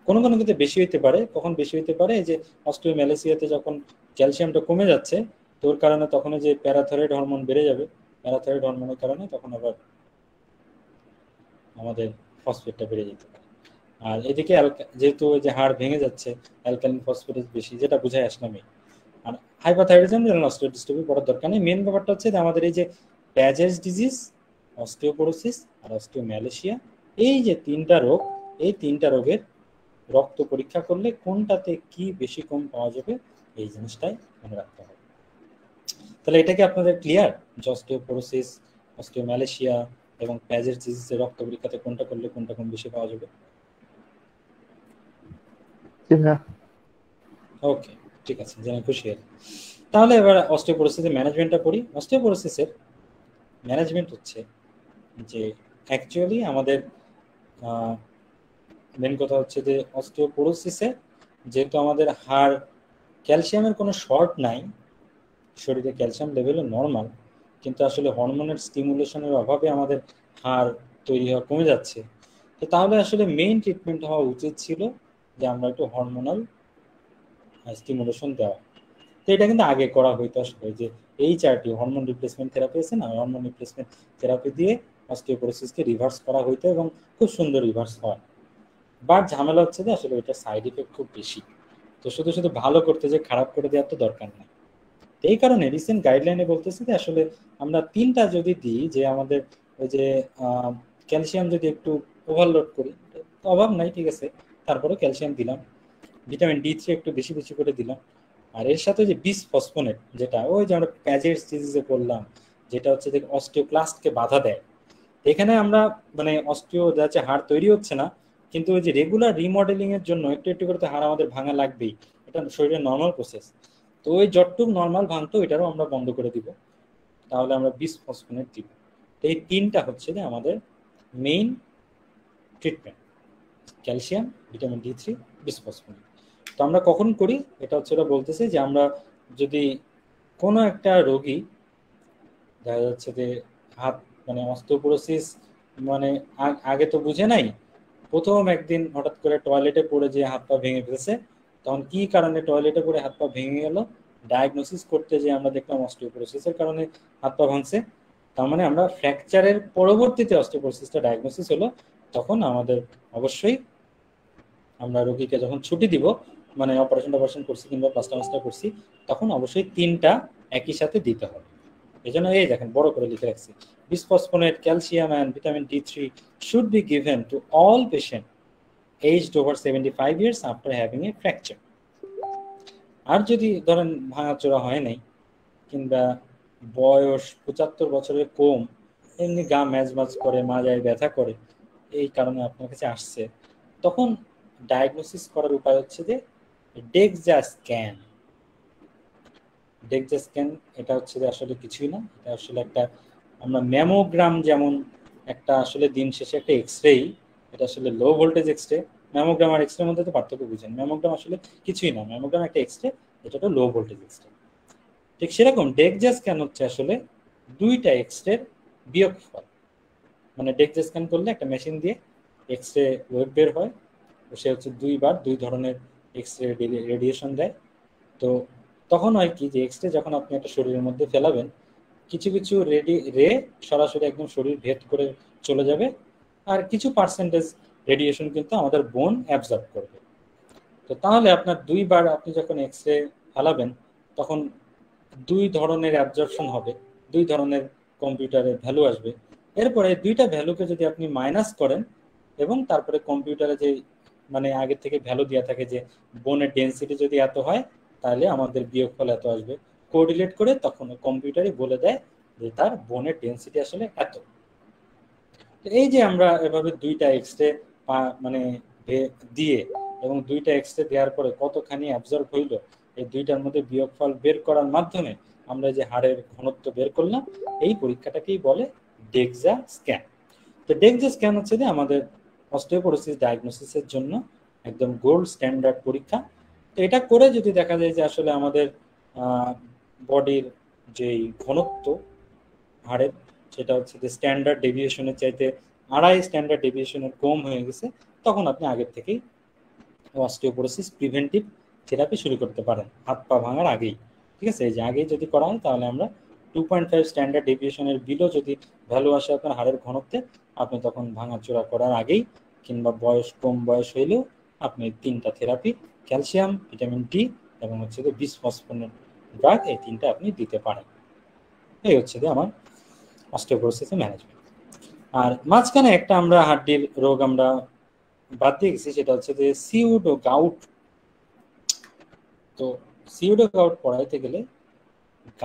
কোনো কোনো ক্ষেত্রে বেশি হইতে পারে। কখন বেশি হইতে পারে, এই যে অস্টিওম্যালাসিয়াতে যখন ক্যালসিয়ামটা কমে যাচ্ছে, তোর কারণে তখন যে প্যারাথিরয়েড হরমোন বেড়ে যাবে, প্যারাথিরয়েড হরমোনের কারণে তখন আবার আমাদের ফসফেটটা বেড়ে যেতে পারে। আর এদিকে যেহেতু ওই যে হাড় ভেঙে যাচ্ছে, অ্যালকালিন ফসফেটেজ বেশি, যেটা বুঝাই আসলাম। আর হাইপারথাইরয়েডিজম অস্টিওডিস্ট্রফি পড়ার দরকার নেই। মেন ব্যাপারটা হচ্ছে যে আমাদের এই যে প্যাজেস ডিজিজ, অস্টিওপোরোসিস আর অস্টিওম্যালেশিয়া, এই যে তিনটা রোগ, এই তিনটা রোগের রক্ত পরীক্ষা করলে কোনটাতে কি বেশি কম পাওয়া যাবে, এই জিনিসটাই মনে রাখতে হবে। তাহলে এটা কি আপনাদের ক্লিয়ার, যে অস্টিওপোরোসিস, অস্টিওম্যালেশিয়া এবং প্যাজেস ডিজিজের রক্ত পরীক্ষাতে কোনটা করলে কোনটা কম বেশি পাওয়া যাবে? ওকে, ঠিক আছে, জেনে খুশি হলাম। তাহলে এবার অস্টিওপোরোসিসের ম্যানেজমেন্টটা পড়ি। অস্টিওপোরোসিসের ম্যানেজমেন্ট হচ্ছে যে অ্যাকচুয়ালি আমাদের মেন কথা হচ্ছে যে অস্টিওপোরোসিসে যেহেতু আমাদের হাড় ক্যালসিয়ামের কোনো শর্ট নাই, শরীরে ক্যালসিয়াম লেভেলও নর্মাল, কিন্তু আসলে হরমোনের স্টিমুলেশনের অভাবে আমাদের হাড় তৈরি হওয়া কমে যাচ্ছে। তো তাহলে আসলে মেইন ট্রিটমেন্ট হওয়া উচিত ছিল যে আমরা একটু হরমোনাল স্টিমুলেশন দেওয়া। তো এটা কিন্তু আগে করা হইতো আসলে, যে এই চারটি হরমোন রিপ্লেসমেন্ট থেরাপি আছে না, হরমোন রিপ্লেসমেন্ট থেরাপি দিয়ে অস্টিওপোরোসিসকে রিভার্স করা হইতো এবং খুব সুন্দর রিভার্স হয়। বাট ঝামেলা হচ্ছে যে আসলে এটা সাইড ইফেক্ট খুব বেশি, তো শুধু শুধু ভালো করতে যে খারাপ করে দেওয়ার তো দরকার নেই। এই কারণে রিসেন্ট গাইডলাইনে বলতেছে যে আসলে আমরা তিনটা যদি দিই, যে আমাদের ওই যে ক্যালসিয়াম যদি একটু ওভারলোড করি, অভাব নাই ঠিক আছে, তারপরে ক্যালসিয়াম দিলাম, ভিটামিন ডি3 একটু বেশি বেশি করে দিলাম, আর এর সাথে যে বিসফসফোনেট, যেটা ওই যে আমরা প্যাজের ডিজিজে বললাম, যেটা হচ্ছে যে অস্টিওক্লাস্টকে বাধা দেয়। এখানে আমরা মানে অস্টিও যাচ্ছে হাড় তৈরি হচ্ছে না, কিন্তু ওই যে রেগুলার রিমডেলিং এর জন্য একটু একটু করে তো হাড় আমাদের ভাঙা লাগবেই, এটা শরীরের নর্মাল প্রসেস। তো ওই যতটুকু নর্মাল ভাঙতো এটারও আমরা বন্ধ করে দিব, তাহলে আমরা বিসফসফোনেট দিব। তো এই তিনটা হচ্ছে যে আমাদের main treatment, calcium, vitamin D3, bisphosphonate. তো আমরা কখন করি এটা হচ্ছে ওরা বলতেছে যে আমরা যদি কোনো একটা রোগী দেখা যাচ্ছে যে হাত মানে অস্টিওপোরোসিস মানে আগে তো বুঝে নাই, প্রথম একদিন হঠাৎ করে টয়লেটে পড়ে যে হাত পা ভেঙে ফেলেছে, তখন কি কারণে টয়লেটে পড়ে হাত পা ভেঙে গেল, ডায়াগনোসিস করতে যে আমরা দেখলাম অস্টিওপোরোসিসের কারণে হাত পা ভাঙছে। তার মানে আমরা ফ্র্যাকচারের পরবর্তীতে অস্টিওপোরোসিসটা ডায়াগনোসিস হলো, তখন আমাদের অবশ্যই আমরা রোগীকে যখন ছুটি দিব, মানে অপারেশন করছি কিংবা প্লাস্টার করছি, তখন অবশ্যই তিনটা একই সাথে দিতে হবে। এই জন্য এই দেখেন বড় করে লিখে রাখছি, bisphosphonate, calcium and vitamin D3 should be given to all patient aged over 75 years after having a fracture. আর যদি ধরেন ভাঙাচোরা হয় নাই কিংবা বয়স 75 বছরের কম, এমনি গা ম্যাজ করে, মাজায় ব্যথা করে, এই কারণে আপনার কাছে আসছে, তখন ডায়াগনোসিস করার উপায় হচ্ছে যে ডেক্সা স্ক্যান। ডেক্সা স্ক্যান এটা হচ্ছে যে আসলে কিছুই না, এটা আসলে একটা আমরা ম্যামোগ্রাম যেমন একটা আসলে দিন শেষে একটা এক্সরে, এটা আসলে লো ভোল্টেজ এক্সরে। ম্যামোগ্রাম আর এক্সরের মধ্যে তো পার্থক্য বুঝেন, ম্যামোগ্রাম আসলে কিছুই না, ম্যামোগ্রাম একটা এক্সরে, এটা তো লো ভোল্টেজ এক্সরে। ঠিক সেরকম ডেক্সা স্ক্যান হচ্ছে আসলে দুইটা এক্সরের বিয়োগফল। মানে ডেক্সা স্ক্যান করলে একটা মেশিন দিয়ে এক্সরে ওয়েভ বের হয়, সে হচ্ছে দুইবার দুই ধরনের এক্সরে রেডিয়েশন দেয়। তো তখন হয় কি যে এক্সরে যখন আপনি একটা শরীরের মধ্যে ফেলাবেন, কিছু কিছু রে সরাসরি একদম শরীর ভেদ করে চলে যাবে, আর কিছু পার্সেন্টেজ রেডিয়েশন কিন্তু আমাদের বোন অ্যাবজর্ব করবে। তো তাহলে আপনার দুইবার আপনি যখন এক্সরে ফেলাবেন, তখন দুই ধরনের অ্যাবজর্পশন হবে, দুই ধরনের কম্পিউটারের ভ্যালু আসবে। এরপরে দুইটা ভ্যালুকে যদি আপনি মাইনাস করেন এবং তারপরে কম্পিউটারে যে মানে আগে থেকে ভ্যালু দেওয়া থাকে যে বোনের ডেন্সিটি যদি এত হয় তাহলে আমাদের বিয়োগফল এত আসবে, কোঅর্ডিনেট করে তখন কম্পিউটারই বলে দেয় যে তার বোনের ডেন্সিটি আসলে এত। এই যে আমরা এভাবে দুইটা এক্সরে মানে দিয়ে এবং দুইটা এক্সরে দেওয়ার পরে কতখানি অ্যাবজর্ব হইলো, এই দুইটার মধ্যে বিয়োগফল বের করার মাধ্যমে আমরা যে হাড়ের ঘনত্ব বের করলাম, এই পরীক্ষাটাকেই বলে ডেক্সা স্ক্যান। তো ডেক্সা স্ক্যান হচ্ছে যে আমাদের অস্টিওপোরোসিস ডায়াগনোসিসের জন্য একদম গোল্ড স্ট্যান্ডার্ড পরীক্ষা। তো এটা করে যদি দেখা যায় যে আসলে আমাদের বডির যেই ঘনত্ব হাড়ের, সেটা হচ্ছে যে স্ট্যান্ডার্ড ডেভিয়েশনের চাইতে 2.5 স্ট্যান্ডার্ড ডেভিয়েশনের কম হয়ে গেছে, তখন আপনি আগের থেকেই অস্টিওপোরোসিস প্রিভেন্টিভ থেরাপি শুরু করতে পারেন হাত পা ভাঙার আগেই। ঠিক আছে, এই যে আগেই যদি করা হয় তাহলে আমরা 2.5 স্ট্যান্ডার্ড ডেভিয়েশনের বিলো যদি ভ্যালু আসে আপনার হাড়ের ঘনত্বে, আপনি তখন ভাঙাচোরা করার আগেই কিংবা কম বয়স হইলেও আপনি তিনটা থেরাপি, ক্যালসিয়াম, ভিটামিন D এবং হচ্ছে যে বিসফসফোনেট ড্রাগ, এই তিনটা আপনি দিতে পারেন। এই হচ্ছে যে আমার অস্টিওপোরোসিসের ম্যানেজমেন্ট। আর মাঝখানে একটা আমরা হাড্ডির রোগ আমরা বাদ দিয়ে গেছি, সেটা হচ্ছে যে সিউডো গাউট। তো সিউডো গাউট পড়াইতে গেলে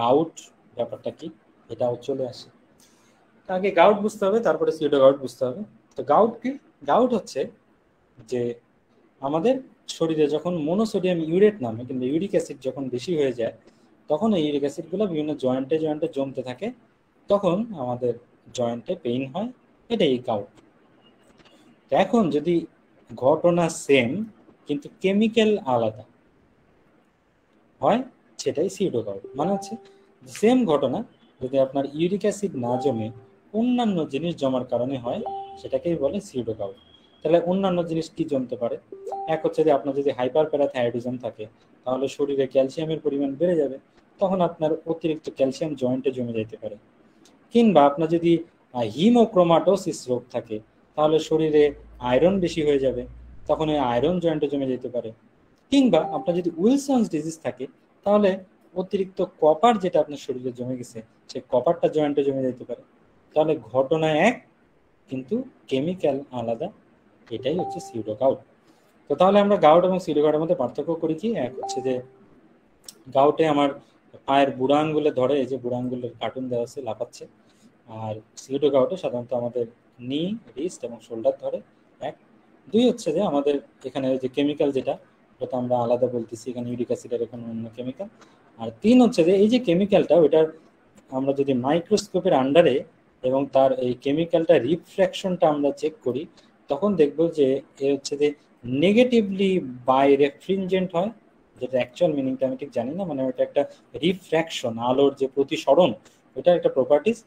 গাউট ব্যাপারটা কি এটাও চলে আসে, আগে গাউট বুঝতে হবে তারপরে সিউডো গাউট বুঝতে হবে। তো গাউট কি? গাউট হচ্ছে যে আমাদের শরীরে যখন মনোসোডিয়াম ইউরেট নামে কিন্তু ইউরিক অ্যাসিড যখন বেশি হয়ে যায়, তখন এই ইউরিক অ্যাসিডগুলো বিভিন্ন জয়েন্টে জয়েন্টে জমতে থাকে, তখন আমাদের জয়েন্টে পেইন হয়, এটাই গাউট। এখন যদি ঘটনা সেম কিন্তু কেমিক্যাল আলাদা হয়, সেটাই সিউডো গাউট। মানে হচ্ছে সেম ঘটনা যদি আপনার ইউরিক অ্যাসিড না জমে অন্যান্য জিনিস জমার কারণে হয়, সেটাকেই বলে সিউডো গাউট। তাহলে অন্যান্য জিনিস কি জমতে পারে? এক হচ্ছে যে আপনার যদি হাইপার প্যারাথাইরয়েডিজম থাকে, তাহলে শরীরে ক্যালসিয়ামের পরিমাণ বেড়ে যাবে, তখন আপনার অতিরিক্ত ক্যালসিয়াম জয়েন্টে জমে যেতে পারে। কিংবা আপনার যদি হিমোক্রোমাটোসিস রোগ থাকে, তাহলে শরীরে আয়রন বেশি হয়ে যাবে, তখন ওই আয়রন জয়েন্টে জমে যেতে পারে। কিংবা আপনার যদি উইলসনস ডিজিজ থাকে, তাহলে অতিরিক্ত কপার যেটা আপনার শরীরে জমে গেছে, সেই কপারটা জয়েন্টে জমে যেতে পারে। তাহলে ঘটনা এক কিন্তু কেমিক্যাল আলাদা, এটাই হচ্ছে সিউডো গাউট। তো তাহলে আমরা গাউট এবং সিউডো গাউটের মধ্যে পার্থক্য করি কি? এক হচ্ছে যে গাউটে আমার পায়ের বুড়ো আঙ্গুলে ধরে, এই যে বুড়ো আঙ্গুলের কার্টুন দেওয়া আছে লাফাচ্ছে। আর সিউডো গাউটে সাধারণত আমাদের নি, রিস্ট এবং শোল্ডার ধরে। এক, দুই হচ্ছে যে আমাদের এখানে যে কেমিক্যাল যেটা, ওটা আমরা আলাদা বলতেছি, এখানে ইউরিক অ্যাসিডের এখন অন্য কেমিক্যাল। আর তিন হচ্ছে যে এই যে কেমিক্যালটা, ওইটার আমরা যদি মাইক্রোস্কোপের আন্ডারে এবং তার এই কেমিক্যালটা রিফ্র্যাকশনটা আমরা চেক করি, তখন দেখব যে এ হচ্ছে যে নেগেটিভলি বাই রেফ্রিনজেন্ট হয়, যেটা অ্যাকচুয়াল মিনিংটা আমি ঠিক জানি না, মানে ওটা একটা রিফ্র্যাকশন, আলোর যে প্রতিসরণ, ওটা একটা প্রপার্টিস।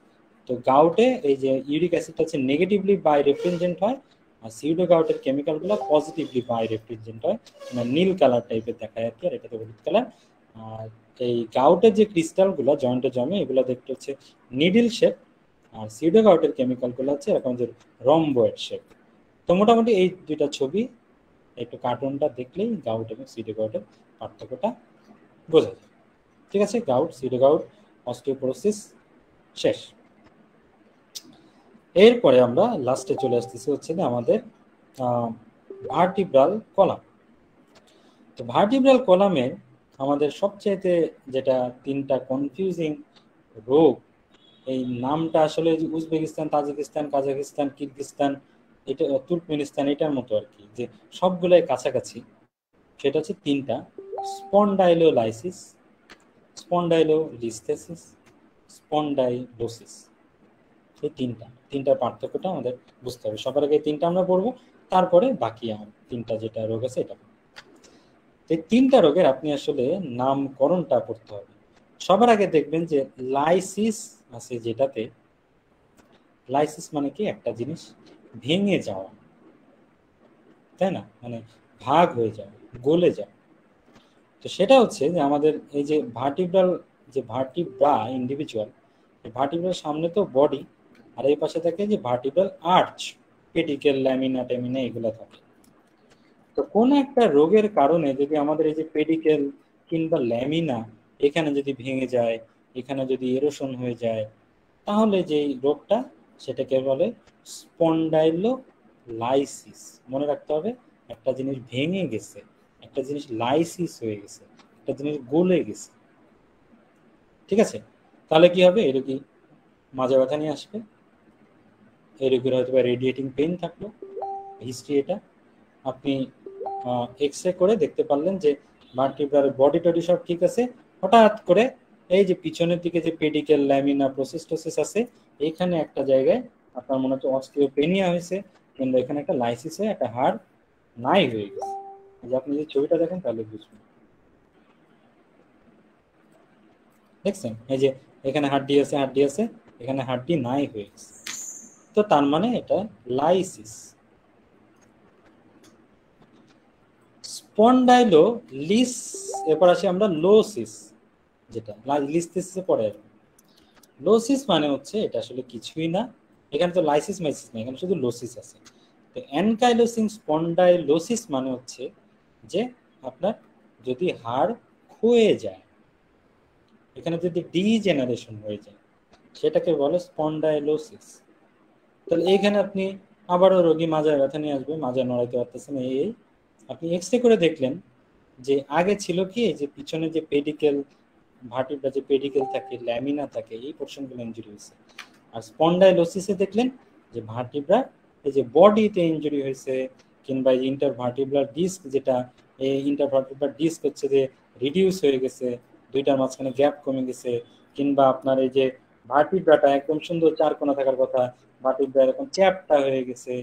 তো গাউটে এই যে ইউরিক অ্যাসিডটা হচ্ছে নেগেটিভলি বাই রেফ্রিনজেন্ট হয়, আর সিউডো গাউটের কেমিক্যালগুলো পজিটিভলি বাই রেফ্রিজেন্ট হয়, মানে নীল কালার টাইপের দেখায় আর কি, আর এটাতে হলুদ কালার। আর এই গাউটের যে ক্রিস্টালগুলো জয়েন্টে জমে, এগুলো দেখতে হচ্ছে নিডল শেপ, আর সিউডো গাউটের কেমিক্যালগুলো হচ্ছে এরকম যে রম্বয়েড শেপ। তো মোটামুটি এই দুইটা ছবি, একটু কার্টুনটা দেখলেই গাউট এবং সিউডো গাউটের পার্থক্যটা বোঝা যায়। ঠিক আছে, গাউট, সিউডো গাউট, অস্টিওপোরোসিস শেষ। এরপরে আমরা লাস্টে চলে আসতেছি হচ্ছে যে আমাদের ভার্টিব্রাল কলাম। তো ভার্টিব্রাল কলামের আমাদের সবচেয়ে যেটা তিনটা কনফিউজিং রোগ, এই নামটা আসলে উজবেকিস্তান, তাজিকিস্তান, কাজাকিস্তান, কিরগিস্তান, এটা তুর্কমেনিস্তান, এটার মতো আর কি, যে সবগুলোই কাছাকাছি। সেটা হচ্ছে তিনটা: স্পন্ডাইলোলাইসিস, স্পন্ডাইলোলিস্থেসিস, স্পন্ডাইলোসিস। এই তিনটার পার্থক্যটা আমাদের বুঝতে হবে। সবার আগে তিনটা আমরা পড়বো, তারপরে বাকি তিনটা যেটা রোগ আছে এটা। এই তিনটা রোগের আপনি আসলে নামকরণটা পড়তে হবে। সবার আগে দেখবেন যে লাইসিস আছে, যেটাতে লাইসিস মানে কি, একটা জিনিস ভেঙে যাওয়া, তাই না, মানে ভাগ হয়ে যাওয়া, গলে যাওয়া। তো সেটা হচ্ছে যে আমাদের এই যে ভার্টিব্রা ইন্ডিভিজুয়াল, ভার্টিব্রার সামনে তো বডি, আর এই পাশে থাকে যে ভার্টিব্রাল আর্চ, পেডিকেল, ল্যামিনা, টেমিনা, এগুলো থাকে। তো কোন একটা রোগের কারণে যদি আমাদের এই যে পেডিকেল কিংবা ল্যামিনা এখানে যদি ভেঙে যায়, এখানে যদি এরোশন হয়ে যায়, তাহলে যে রোগটা, সেটাকে বলে স্পন্ডাইলোলাইসিস। মনে রাখতে হবে, একটা জিনিস ভেঙে গেছে, একটা জিনিস লাইসিস হয়ে গেছে, একটা জিনিস গলে গেছে। ঠিক আছে, তাহলে কি হবে, এই রোগী মাজা ব্যথা নিয়ে আসবে, এই রোগীর হয়তো রেডিয়েটিং পেইন থাকলো, হিস্ট্রি এটা। আপনি এক্স রে করে দেখতে পারলেন যে ভার্টিব্রাল বডি টডি সব ঠিক আছে, হঠাৎ করে এই যে পিছনের দিকে যে পেডিকেল, ল্যামিনা, প্রসিস্টোসিস আছে, এইখানে একটা জায়গায় আপনার মনে হচ্ছে অস্টিওপেনিয়া হয়েছে, কিংবা এখানে একটা লাইসিস হয়ে একটা হাড় নাই হয়ে গেছে। যে আপনি যে ছবিটা দেখেন তাহলে বুঝবেন। দেখছেন, এই যে এখানে হাড্ডি আছে, এখানে হাড্ডি নাই হয়ে গেছে, তো তার মানে এটা লাইসিস। স্পন্ডাইলোলিস, এরপর আসি আমরা লোসিস, যেটা লিস্থেসিসে পড়ে আসবে। লোসিস মানে হচ্ছে এটা আসলে কিছুই না, এখানে তো লাইসিস মাইসিস না, এখানে শুধু লোসিস আছে। তো অ্যানকাইলোসিং স্পন্ডাইলোসিস মানে হচ্ছে যে আপনার যদি হাড় ক্ষয়ে যায়, এখানে যদি ডিজেনারেশন হয়ে যায়, সেটাকে বলে স্পন্ডাইলোসিস। তাহলে এইখানে আপনি আবারও রোগী মাজায় ব্যথা নিয়ে আসবে, মাজা নড়াইতে পারতেছেন, এই আপনি এক্স রে করে দেখলেন যে আগে ছিল কি, এই যে পিছনে যে পেডিকেল, ভার্টিব্রা যে পেডিকেল থাকে, ল্যামিনা থাকে, এই পোর্শনগুলো ইনজুরি হয়েছে। আর স্পন্ডাইলোসিসে দেখলেন যে ভার্টিব্রা এই যে বডিতে ইনজুরি হয়েছে, কিংবা এই ইন্টারভার্টিব্রাল ডিস্ক, যেটা এই ইন্টারভার্টিব্রাল ডিস্ক হচ্ছে যে রিডিউস হয়ে গেছে, দুইটার মাঝখানে গ্যাপ কমে গেছে, কিংবা আপনার এই যে ভার্টিব্রাটা একদম সুন্দর চার কোণা থাকার কথা, ভার্টিব্রা এরকম চ্যাপটা হয়ে গেছে,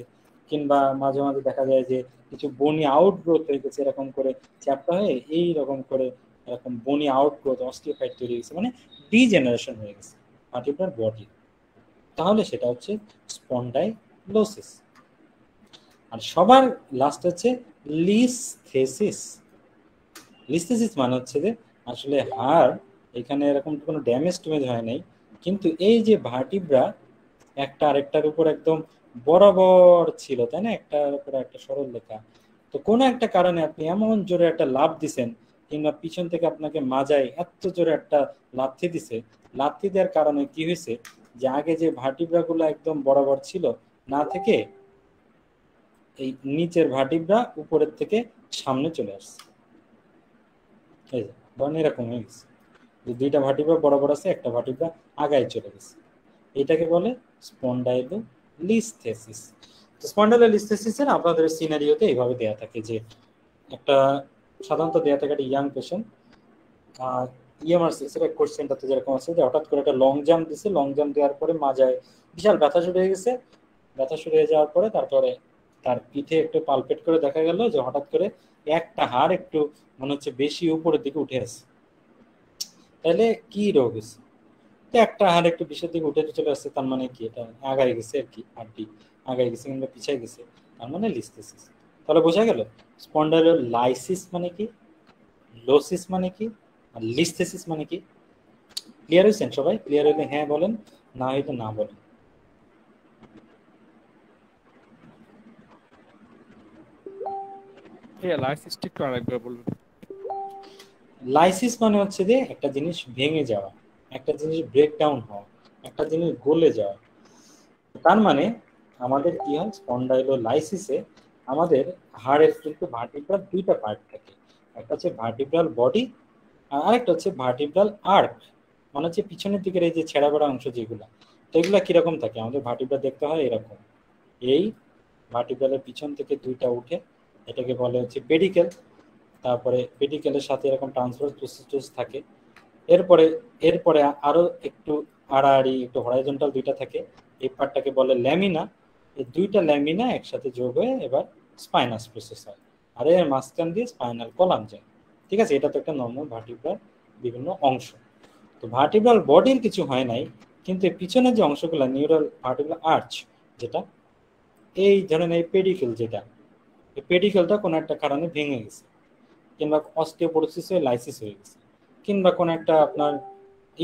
কিংবা মাঝে মাঝে দেখা যায় যে কিছু বনি আউটগ্রোথ হয়ে গেছে, এরকম করে চ্যাপটা হয়ে এই রকম করে এরকম বনি আউটগ্রোথ, অস্টিওফাইট তৈরি হয়েছে, মানে ডিজেনারেশন হয়ে গেছে ভার্টিব্রাল বডি, তাহলে সেটা হচ্ছে স্পন্ডাইলোসিস। আর সবার লাস্ট হচ্ছে লিস্থেসিস। লিস্থেসিস মানে হচ্ছে যে আসলে হাড় এখানে এরকম কোনো ড্যামেজ ট্যামেজ হয় নাই, কিন্তু এই যে ভার্টিব্রা একটা আরেকটার উপর একদম বরাবর ছিল, তাই না, একটার উপর একটা সরল রেখা, তো কোনো একটা কারণে আপনি এমন জোরে একটা লাফ দিছেন, কিংবা পিছন থেকে আপনাকে মাজায় এত জোরে একটা লাথি দিছে, লাথি দেওয়ার কারণে কি হয়েছে, যে আগে যে ভার্টিব্রা গুলো একদম বরাবর ছিল না থেকে এই নিচের ভার্টিব্রা উপরের থেকে সামনে চলে আসছে, ধরেন এরকম হয়ে গেছে যে দুইটা ভার্টিব্রা বরাবর আছে, একটা ভার্টিব্রা আগায় চলে গেছে, এটাকে বলে স্পন্ডাইলোলিস্থেসিস। তো স্পন্ডাইলোলিস্থেসিসের আপনাদের সিনারিওতে এইভাবে দেয়া থাকে যে একটা সাধারণত দেয়া থাকে একটা ইয়াং পেশেন্ট, ইএমআরসিস এর কোশ্চেনটাতে যেরকম আছে যে হঠাৎ করে একটা লং জাম্প দিছে, লং জাম্প দেওয়ার পরে মাজায় বিশাল ব্যথা শুরু হয়ে গেছে, ব্যথা শুরু হয়ে যাওয়ার পরে তারপরে তার পিঠে একটু পালপেট করে দেখা গেল যে হঠাৎ করে একটা হাড় একটু মনে হচ্ছে বেশি উপরের দিকে উঠে আসছে। তাহলে কি রোগ হয়েছে? তো একটা হাড় একটু বিশের দিকে উঠে চলে আসছে, তার মানে কি এটা আগায় গেছে আর কি, হাড়টি আগায় গেছে কিংবা পিছায় গেছে, তার মানে লিস্থেসিস। তাহলে বোঝা গেল স্পন্ডাইলোলাইসিস মানে কি, লোসিস মানে কি, আর লিস্থেসিস মানে কি। ক্লিয়ার হয়েছেন সবাই? ক্লিয়ার হইলে হ্যাঁ বলেন, না হইলে না বলেন। লাইসিসটা একটু আরেকবার বলবেন। লাইসিস মানে হচ্ছে যে একটা জিনিস ভেঙে যাওয়া, একটা জিনিস ব্রেক ডাউন হওয়া, একটা জিনিস গলে যাওয়া। তার মানে আমাদের কি হয়, স্পন্ডাইলোলাইসিসে আমাদের হাড়ের কিন্তু ভার্টিব্রাল দুইটা পার্ট থাকে, একটা হচ্ছে ভার্টিব্রাল বডি আর আরেকটা হচ্ছে ভার্টিব্রাল আর্ক, মানে হচ্ছে পিছনের দিকের এই যে ছেঁড়া বেড়া অংশ যেগুলো, তো এগুলা কিরকম থাকে আমাদের ভার্টিব্রা দেখতে হয় এরকম, এই ভার্টিব্রালের পিছন থেকে দুইটা উঠে, এটাকে বলে হচ্ছে পেডিকেল। তারপরে পেডিকেলের সাথে এরকম ট্রান্সভার্স প্রসেস থাকে। এরপরে এরপরে আরো একটু আড়াআড়ি একটু হরাইজন্টাল দুইটা থাকে, এই পার্টটাকে বলে ল্যামিনা। এই দুইটা ল্যামিনা একসাথে যোগ হয়ে এবার স্পাইনাস প্রসেস হয়, আর এর মাঝখান দিয়ে স্পাইনাল কলাম যায়। ঠিক আছে, এটা তো একটা নর্মাল ভার্টিব্রাল বিভিন্ন অংশ। তো ভার্টিব্রাল বডির কিছু হয় নাই, কিন্তু এই পিছনের যে অংশগুলো নিউরাল ভার্টিব্রাল আর্চ, যেটা এই ধরেন এই পেডিকেল, যেটা এই পেডিকেলটা কোনো একটা কারণে ভেঙে গেছে, কিংবা অস্টিওপোরোসিস হয়ে লাইসিস হয়ে গেছে, কিংবা কোনো একটা আপনার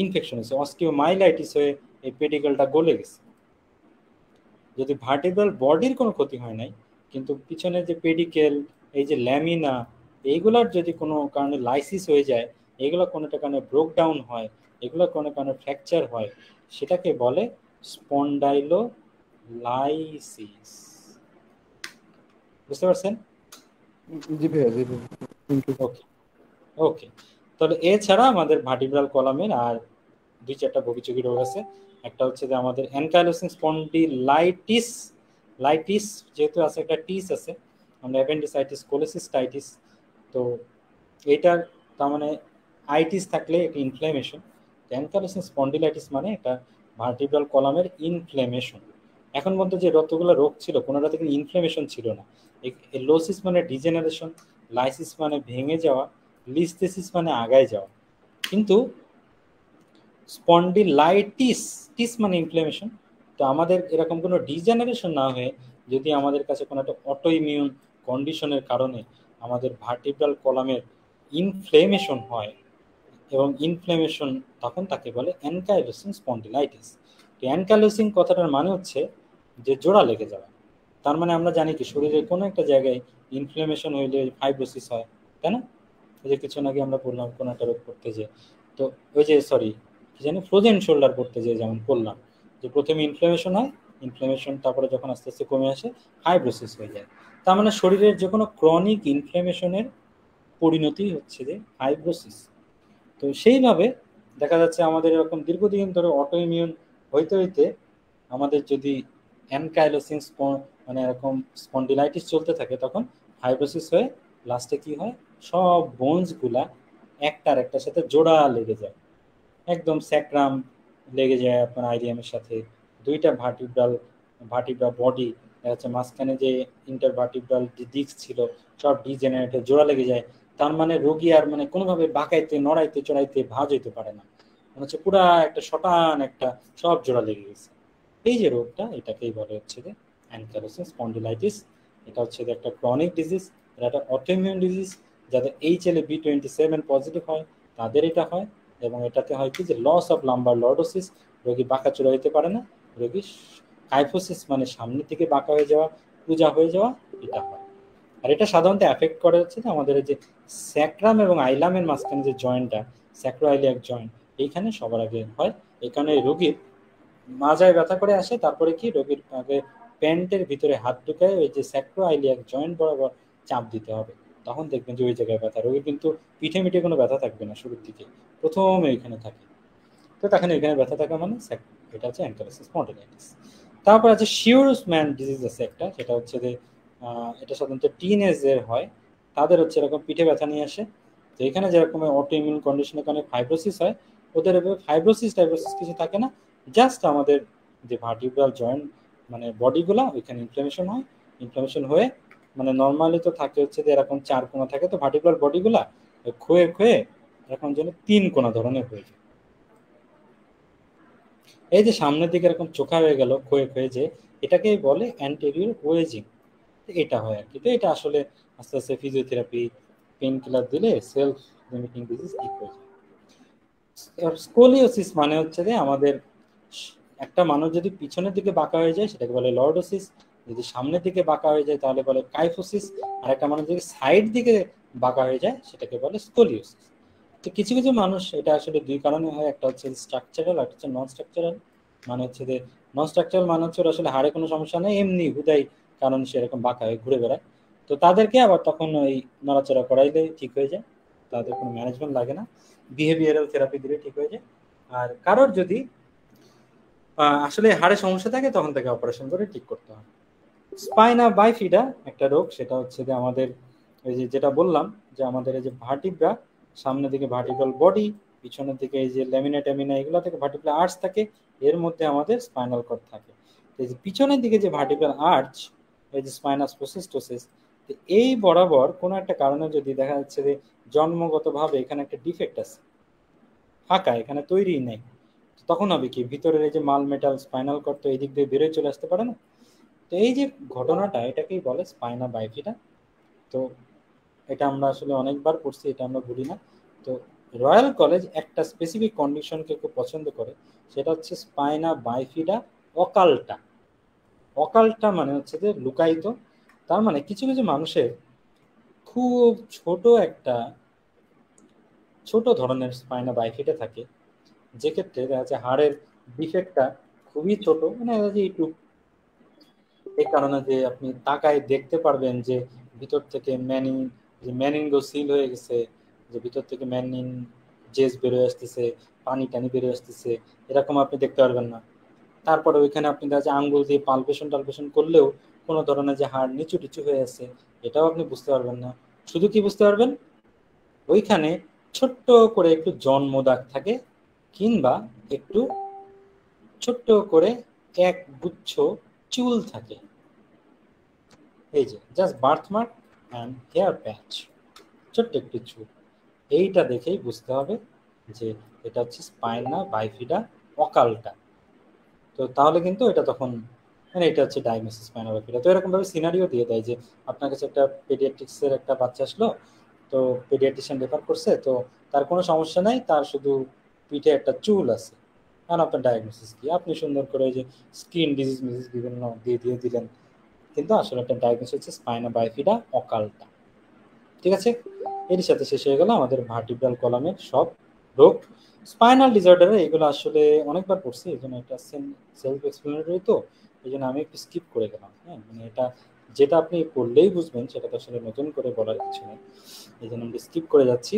ইনফেকশন হয়েছে, অস্টিওমাইলাইটিস হয়ে এই পেডিকেলটা গলে গেছে। যদি ভার্টিব্রাল বডির কোনো ক্ষতি হয় নাই, কিন্তু পিছনে যে পেডিকেল, এই যে ল্যামিনা, এইগুলার যদি কোনো কারণে লাইসিস হয়ে যায়, এগুলো কোনো একটা কারণে ব্রোক ডাউন হয়, এগুলো কোনো কারণে ফ্র্যাকচার হয়, সেটাকে বলে স্পন্ডাইলোলাইসিস। বুঝতে পারছেন? জি ভাইয়া, জি ভাইয়া। ওকে ওকে। তাহলে এছাড়া আমাদের ভার্টিব্রাল কলামের আর দুই চারটা ভবিচুকি রোগ আছে। একটা হচ্ছে যে আমাদের অ্যানকাইলোসিং স্পন্ডিলাইটিস, লাইটিস যেহেতু আছে, একটা টিস আছে, আমরা অ্যাপেন্ডিসাইটিস, কোলেসিস্টাইটিস। তো এইটার তার মানে আইটিস থাকলে একটা ইনফ্ল্যামেশন, অ্যানকাইলোসিং স্পন্ডিলাইটিস মানে এটা ভার্টিব্রাল কলামের ইনফ্ল্যামেশন। এখন পর্যন্ত যে যতগুলো রোগ ছিল কোনোটা থেকে ইনফ্ল্যামেশন ছিল না। লোসিস মানে ডিজেনারেশন, লাইসিস মানে ভেঙে যাওয়া, লিস্থেসিস মানে আগায় যাওয়া। কিন্তু স্পন্ডিলাইটিস, টিস মানে ইনফ্ল্যামেশন। তো আমাদের এরকম কোনো ডিজেনারেশন না হয়ে যদি আমাদের কাছে কোনো একটা অটো ইমিউন কন্ডিশনের কারণে আমাদের ভার্টিব্রাল কলামের ইনফ্লেমেশন হয়, এবং ইনফ্লেমেশন তখন তাকে বলে অ্যানকাইলোসিং স্পন্ডিলাইটিস। তো অ্যানকাইলোসিং কথাটার মানে হচ্ছে যে জোড়া লেগে যাওয়া। তার মানে আমরা জানি কি শরীরের কোনো একটা জায়গায় ইনফ্লেমেশন হইলে ফাইব্রোসিস হয়, তাই না? ওই যে কিছু আগে আমরা বললাম কোনো একটা রোগ করতে যে, তো ওই যে সরি কি জানি ফ্রোজেন শোল্ডার করতে যে যেমন বললাম, যে প্রথমে ইনফ্লেমেশন হয়, ইনফ্লেমেশন তারপরে যখন আস্তে আস্তে কমে আসে ফাইব্রোসিস হয়ে যায়। তার মানে শরীরের যে কোনো ক্রনিক ইনফ্লেমেশনের পরিণতি হচ্ছে যে ফাইব্রোসিস। তো সেইভাবে দেখা যাচ্ছে আমাদের এরকম দীর্ঘদিন ধরে অটো ইমিউন হইতে হইতে আমাদের যদি অ্যানকাইলোসিং মানে এরকম স্পন্ডিলাইটিস চলতে থাকে, তখন ফাইব্রোসিস হয়ে লাস্টে কি হয়, সব বোনসগুলা একটার একটার সাথে জোড়া লেগে যায়, একদম স্যাক্রাম লেগে যায় আপনার আইরিয়ামের সাথে। দুইটা ভার্টিব্রা বডি হচ্ছে মাঝখানে যে ইন্টারভার্টিব্রাল যে ডিস্ক ছিল সব ডিজেনারেটে জোড়া লেগে যায়। তার মানে রোগী আর মানে কোনোভাবে বাঁকাইতে নড়াইতে চড়াইতে ভাঁজ হইতে পারে না, মনে হচ্ছে পুরা একটা শটান একটা সব জোড়া লেগে গেছে। এই যে রোগটা, এটাকেই বলে হচ্ছে যে অ্যানকাইলোসিং স্পন্ডিলাইটিস। এটা হচ্ছে যে একটা ক্রনিক ডিজিজ, এটা একটা অটোইমিউন ডিজিজ। যাদের HLA-B27 পজিটিভ হয় তাদের এটা হয়, এবং এটাতে হয় কি যে লস অফ লাম্বার লর্ডোসিস, রোগী বাঁকাচোরা হইতে পারে না, রোগী কাইফোসিস মানে সামনের থেকে বাঁকা হয়ে যাওয়া, পূজা হয়ে যাওয়া, এটা হয়। আর এটা সাধারণত এফেক্ট করে হচ্ছে যে আমাদের যে স্যাক্রাম এবং আইলামের মাঝখানে যে জয়েন্টটা, স্যাক্রো আইলিয়াক জয়েন্ট, এইখানে সবার আগে হয়। এখানে রোগীর মাজায় ব্যথা করে আসে, তারপরে কি রোগীর আগে প্যান্টের ভিতরে হাত ঢুকায় ওই যে স্যাক্রো আইলিয়াক জয়েন্ট বরাবর চাপ দিতে হবে, তখন দেখবেন যে ওই জায়গায় ব্যথা। রোগীর কিন্তু পিঠে মিঠে কোনো ব্যথা থাকবে না শুরুর দিকে, প্রথমে এখানে থাকে। তো তখন এখানে ব্যথা থাকা মানে এটা হচ্ছে অ্যাঙ্কাইলোসিস স্পন্ডিলাইটিস। তারপর আছে শিওরম্যান ডিজিজ আছে একটা, সেটা হচ্ছে যে এটা সাধারণত টিনেজের হয়, তাদের হচ্ছে এরকম পিঠে ব্যথা নিয়ে আসে। তো এখানে যেরকম অটো ইমিউন কন্ডিশনের কারণে ফাইব্রোসিস হয়, ওদের ফাইব্রোসিস টাইব্রোসিস কিছু থাকে না, জাস্ট আমাদের যে ভার্টিব্রাল জয়েন্ট মানে বডিগুলা ওইখানে ইনফ্লামেশন হয়। ইনফ্লামেশন হয়ে মানে নর্মালি তো থাকে হচ্ছে যে এরকম 4 কোণা থাকে, তো ভার্টিব্রাল বডিগুলা ক্ষয়ে ক্ষয়ে এরকম যেন 3 কোণা ধরনের হয়ে যায়। এই যে সামনের দিকে এরকম চোখা হয়ে গেল ক্ষয়ে ক্ষয়ে, যে এটাকেই বলে অ্যান্টেরিয়র ওয়েজিং। এটা হয় আর কি। তো এটা আসলে আস্তে আস্তে ফিজিওথেরাপি পেন কিলার দিলে সেলফ লিমিটিং ডিজিজ ঠিক হয়ে যায়। স্কোলিওসিস মানে হচ্ছে যে আমাদের একটা মানুষ যদি পিছনের দিকে বাঁকা হয়ে যায় সেটাকে বলে লর্ডোসিস, যদি সামনের দিকে বাঁকা হয়ে যায় তাহলে বলে কাইফোসিস, আর একটা মানুষ যদি সাইড দিকে বাঁকা হয়ে যায় সেটাকে বলে স্কোলিওসিস। তো কিছু কিছু মানুষ এটা আসলে দুই কারণে হয়, একটা হচ্ছে স্ট্রাকচারাল আর হচ্ছে নন স্ট্রাকচারাল। মানে হচ্ছে যে নন স্ট্রাকচারাল মানে হচ্ছে আসলে হাড়ে কোনো সমস্যা নেই, এমনি হুদাই কারণ সে এরকম বাঁকা হয়ে ঘুরে বেড়ায়। তো তাদেরকে আবার তখন ওই নড়াচড়া করাইলে ঠিক হয়ে যায়, তাদের কোনো ম্যানেজমেন্ট লাগে না, বিহেভিয়ারাল থেরাপি দিলে ঠিক হয়ে যায়। আর কারোর যদি আসলে হাড়ে সমস্যা থাকে তখন তাকে অপারেশন করে ঠিক করতে হয়। স্পাইনা বাইফিডা একটা রোগ, সেটা হচ্ছে যে আমাদের এই যে যেটা বললাম যে আমাদের এই যে ভার্টিব্রা, সামনের দিকে ভার্টিব্রাল বডি, পিছনের দিকে এই যে ল্যামিনা ট্যামিনা এগুলো থেকে ভার্টিব্রাল আর্চ থাকে, এর মধ্যে আমাদের স্পাইনাল কর্ড থাকে। এই যে পিছনের দিকে যে ভার্টিব্রাল আর্চ, এই যে স্পাইনাস প্রসিস্টোসিস, এই বরাবর কোনো একটা কারণে যদি দেখা যাচ্ছে যে জন্মগতভাবে এখানে একটা ডিফেক্ট আছে, ফাঁকা, এখানে তৈরি নেই, তখন হবে কি ভিতরের এই যে মাল মেটাল স্পাইনাল কর্ড তো এই দিক দিয়ে বেরোয় চলে আসতে পারে না। তো এই যে ঘটনাটা এটাকেই বলে স্পাইনা বাইফিডা। তো এটা আমরা আসলে অনেকবার পড়ছি, এটা আমরা ভুলি না। তো রয়্যাল কলেজ একটা স্পেসিফিক কন্ডিশনকে খুব পছন্দ করে, সেটা হচ্ছে স্পাইনা বাইফিডা অকাল্টা। অকাল্টা মানে হচ্ছে যে লুকায়িত। তার মানে কিছু কিছু মানুষের খুব ছোট ধরনের স্পাইনা বাইফিডা থাকে, যে ক্ষেত্রে দেখা যাচ্ছে হাড়ের ডিফেক্টটা খুবই ছোট, মানে একটু, এই কারণে যে আপনি তাকায় দেখতে পারবেন যে ভিতর থেকে ম্যানিনগো সিল হয়ে গেছে, যে ভিতর থেকে ম্যানিন জেস বেরোয় আসতেছে, পানি টানি বেরোয় আসতেছে, এরকম আপনি দেখতে পারবেন না। তারপরে ওইখানে আপনি দেখা যায় আঙ্গুল দিয়ে পালপেশন টালপেশন করলেও কোনো ধরনের যে হাড় নিচু টিচু হয়ে আছে এটাও আপনি বুঝতে পারবেন না। শুধু কি বুঝতে পারবেন, ওইখানে ছোট্ট করে একটু জন্ম দাগ থাকে, কিংবা একটু ছোট্ট করে এক গুচ্ছ চুল থাকে, এই যে just birthmark and hair patch, ছোট্ট একটু চুল। এইটা দেখেই বুঝতে হবে যে এটা হচ্ছে স্পাইনা বাইফিডা অকালটা। তো তাহলে কিন্তু এটা তখন মানে এটা হচ্ছে ডায়াগনোসিস স্পাইনা বাইফিডা। তো এরকম ভাবে সিনারিও দিয়ে দেয় যে আপনার কাছে একটা পেডিয়াট্রিক্সের একটা বাচ্চা আসলো, তো পেডিয়াট্রিশিয়ান রেফার করছে, তো তার কোনো সমস্যা নাই, তার শুধু পিঠে একটা চুল আছে, আর আপনার ডায়াগনোসিস কি, আপনি সুন্দর করে ওই যে স্কিন ডিজিজ মিজিজ বিভিন্ন দিয়ে দিয়ে দিলেন, কিন্তু আসলে একটা ডায়াগনোসিস হচ্ছে স্পাইনা বাইফিডা অকালটা। ঠিক আছে, এর সাথে শেষ হয়ে গেল আমাদের ভার্টিব্রাল কলামের সব রোগ। স্পাইনাল ডিসঅর্ডারে এগুলো আসলে অনেকবার পড়ছি, এই জন্য এটা সেলফ এক্সপ্লেনেটরি, তো এই জন্য আমি একটু স্কিপ করে গেলাম। হ্যাঁ, মানে এটা যেটা আপনি পড়লেই বুঝবেন সেটা তো আসলে নতুন করে বলার কিছু নেই, এই জন্য আমি স্কিপ করে যাচ্ছি।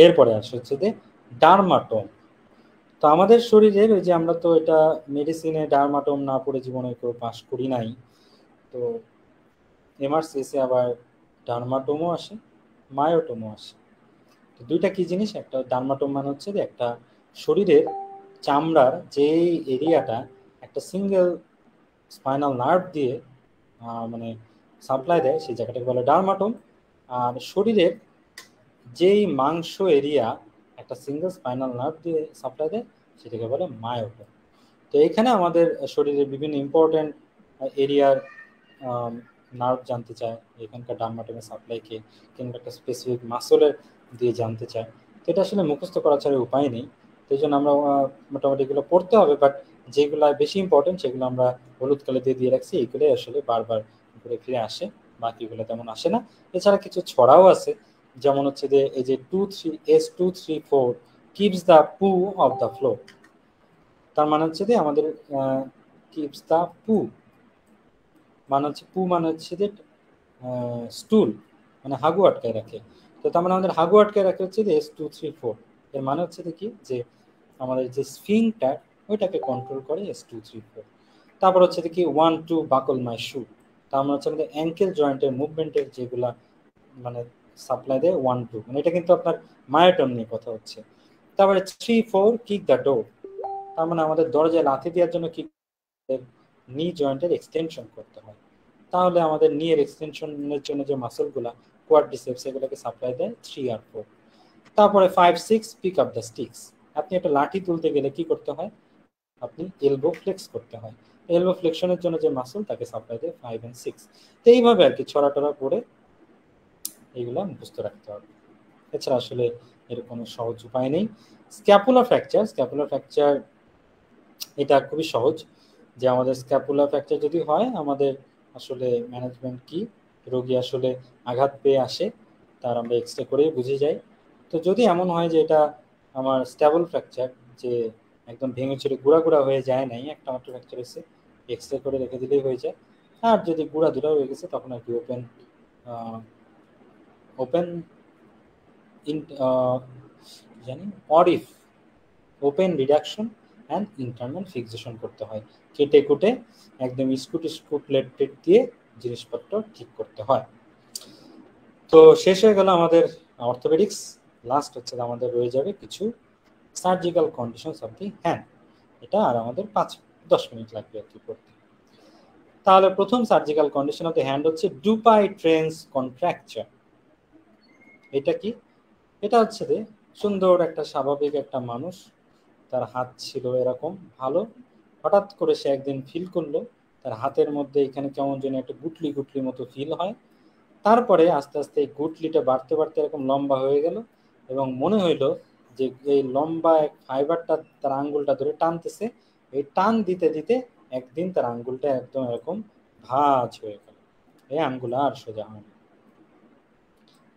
এরপরে আসে হচ্ছে যে ডার্মাটোম। তো আমাদের শরীরের ওই যে আমরা তো এটা মেডিসিনে ডার্মাটোম না পড়ে জীবনে কেউ পাশ করি নাই, তো এমআরসিএসে আবার ডার্মাটোমও আসে, মায়োটোমও আসে। তো দুইটা কি জিনিস, একটা ডার্মাটোম মানে হচ্ছে যে একটা শরীরের চামড়ার যে এরিয়াটা একটা সিঙ্গেল স্পাইনাল নার্ভ দিয়ে মানে সাপ্লাই দেয়, সেই জায়গাটাকে বলে ডার্মাটোম। আর শরীরের যেই মাংস এরিয়া একটা সিঙ্গেল স্পাইনাল নার্ভ দিয়ে সাপ্লাই দেয় সেটাকে বলে মায়োটোম। তো এখানে আমাদের শরীরের বিভিন্ন ইম্পর্টেন্ট এরিয়ার নার্ভ জানতে চায় এখানকার ডার্মাটোমের সাপ্লাই কে, কিংবা একটা স্পেসিফিক মাসলের দিয়ে জানতে চায়। তো এটা আসলে মুখস্থ করা ছাড়া উপায় নেই, তো এই জন্য আমরা মোটামুটি এগুলো পড়তে হবে, বাট যেগুলো বেশি ইম্পর্টেন্ট সেগুলো আমরা হলুদ কালে দিয়ে দিয়ে রাখছি, এইগুলোই আসলে বারবার ঘুরে ফিরে আসে, বাকিগুলো তেমন আসে না। এছাড়া কিছু ছড়াও আছে, যেমন হচ্ছে যে এই যে 2 3 S 2 3 4 কিপস দ্য পু অফ দ্য ফ্লোর। তার মানে হচ্ছে যে আমাদের কিপস দ্য পু মানে হচ্ছে পু মানে হচ্ছে যে স্টুল, মানে হাগু আটকায় রাখে। তো তার মানে আমাদের হাগু আটকায় রাখে হচ্ছে যে S234, এর মানে হচ্ছে কি যে আমাদের যে স্ফিংটার ওইটাকে কন্ট্রোল করে S234। তারপর হচ্ছে কি 1-2 বাকল মাই শু, তার মানে হচ্ছে আমাদের অ্যাঙ্কেল জয়েন্টের মুভমেন্টের যেগুলা মানে সাপ্লাই দেয় 1-2, মানে এটা কিন্তু আপনার মায়োটন নিয়ে কথা হচ্ছে। তারপরে 3-4 কিক দ্য ডোর, তার মানে আমাদের দরজায় লাথি দেওয়ার জন্য কি নি জয়েন্টের এক্সটেনশন করতে হয়, তাহলে আমাদের নি এর এক্সটেনশনের জন্য যে মাসলগুলা কোয়াড্রিসেপস এগুলোকে সাপ্লাই দেয় 3 আর 4। তারপরে 5-6 পিক আপ দ্য স্টিক্স, আপনি একটা লাঠি তুলতে গেলে কি করতে হয়, আপনি এলবো ফ্লেক্স করতে হয়, এলবো ফ্লেকশনের জন্য যে মাসল তাকে সাপ্লাই দেয় 5 and 6। তো এইভাবে আর কি ছড়া টড়া করে এইগুলো মুখস্থ রাখতে হবে, এছাড়া আসলে এর কোনো সহজ উপায় নেই। স্ক্যাপুলার ফ্র্যাকচার এটা খুবই সহজ, যে আমাদের স্ক্যাপুলার ফ্র্যাকচার যদি হয় আমাদের আসলে ম্যানেজমেন্ট কি, রোগী আসলে আঘাত পেয়ে আসে তার আমরা এক্সরে করে বুঝে যাই। তো যদি এমন হয় যে এটা আমার স্ট্যাবল ফ্র্যাকচার, যে একদম ভেঙে চুরে গুঁড়া গুঁড়া হয়ে যায় নাই, একটা মাত্র ফ্র্যাকচার হয়েছে, এক্সরে করে রেখে দিলেই হয়ে যায়। আর যদি গুঁড়া দুরা হয়ে গেছে তখন আর কি ওপেন জানি ORIF open reduction and internal fixation করতে হয়, কেটে কুটে একদম স্কুপ প্লেট দিয়ে জিনিসপত্র ঠিক করতে হয়। তো শেষ হয়ে গেল আমাদের অর্থোপেডিক্স। লাস্ট হচ্ছে আমাদের রয়ে যাবে কিছু surgical conditions of the hand, এটা আর আমাদের 5-10 মিনিট লাগবে আর কি পড়তে। তাহলে প্রথম surgical condition of the hand হচ্ছে ডুপাই ট্রেন্স কন্ট্রাকচার। এটা কি? এটা হচ্ছে যে সুন্দর একটা স্বাভাবিক একটা মানুষ, তার হাত ছিল এরকম ভালো, হঠাৎ করে সে একদিন ফিল করলো তার হাতের মধ্যে এখানে কেমন যেন একটা গুটলি গুটলি মতো ফিল হয়। তারপরে আস্তে আস্তে এই গুটলিটা বাড়তে বাড়তে এরকম লম্বা হয়ে গেল এবং মনে হইলো যে এই লম্বা এক ফাইবারটা তার আঙ্গুলটা ধরে টানতেছে, এই টান দিতে দিতে একদিন তার আঙ্গুলটা একদম এরকম ভাঁজ হয়ে গেল, এই আঙ্গুল আর সোজা হয় না।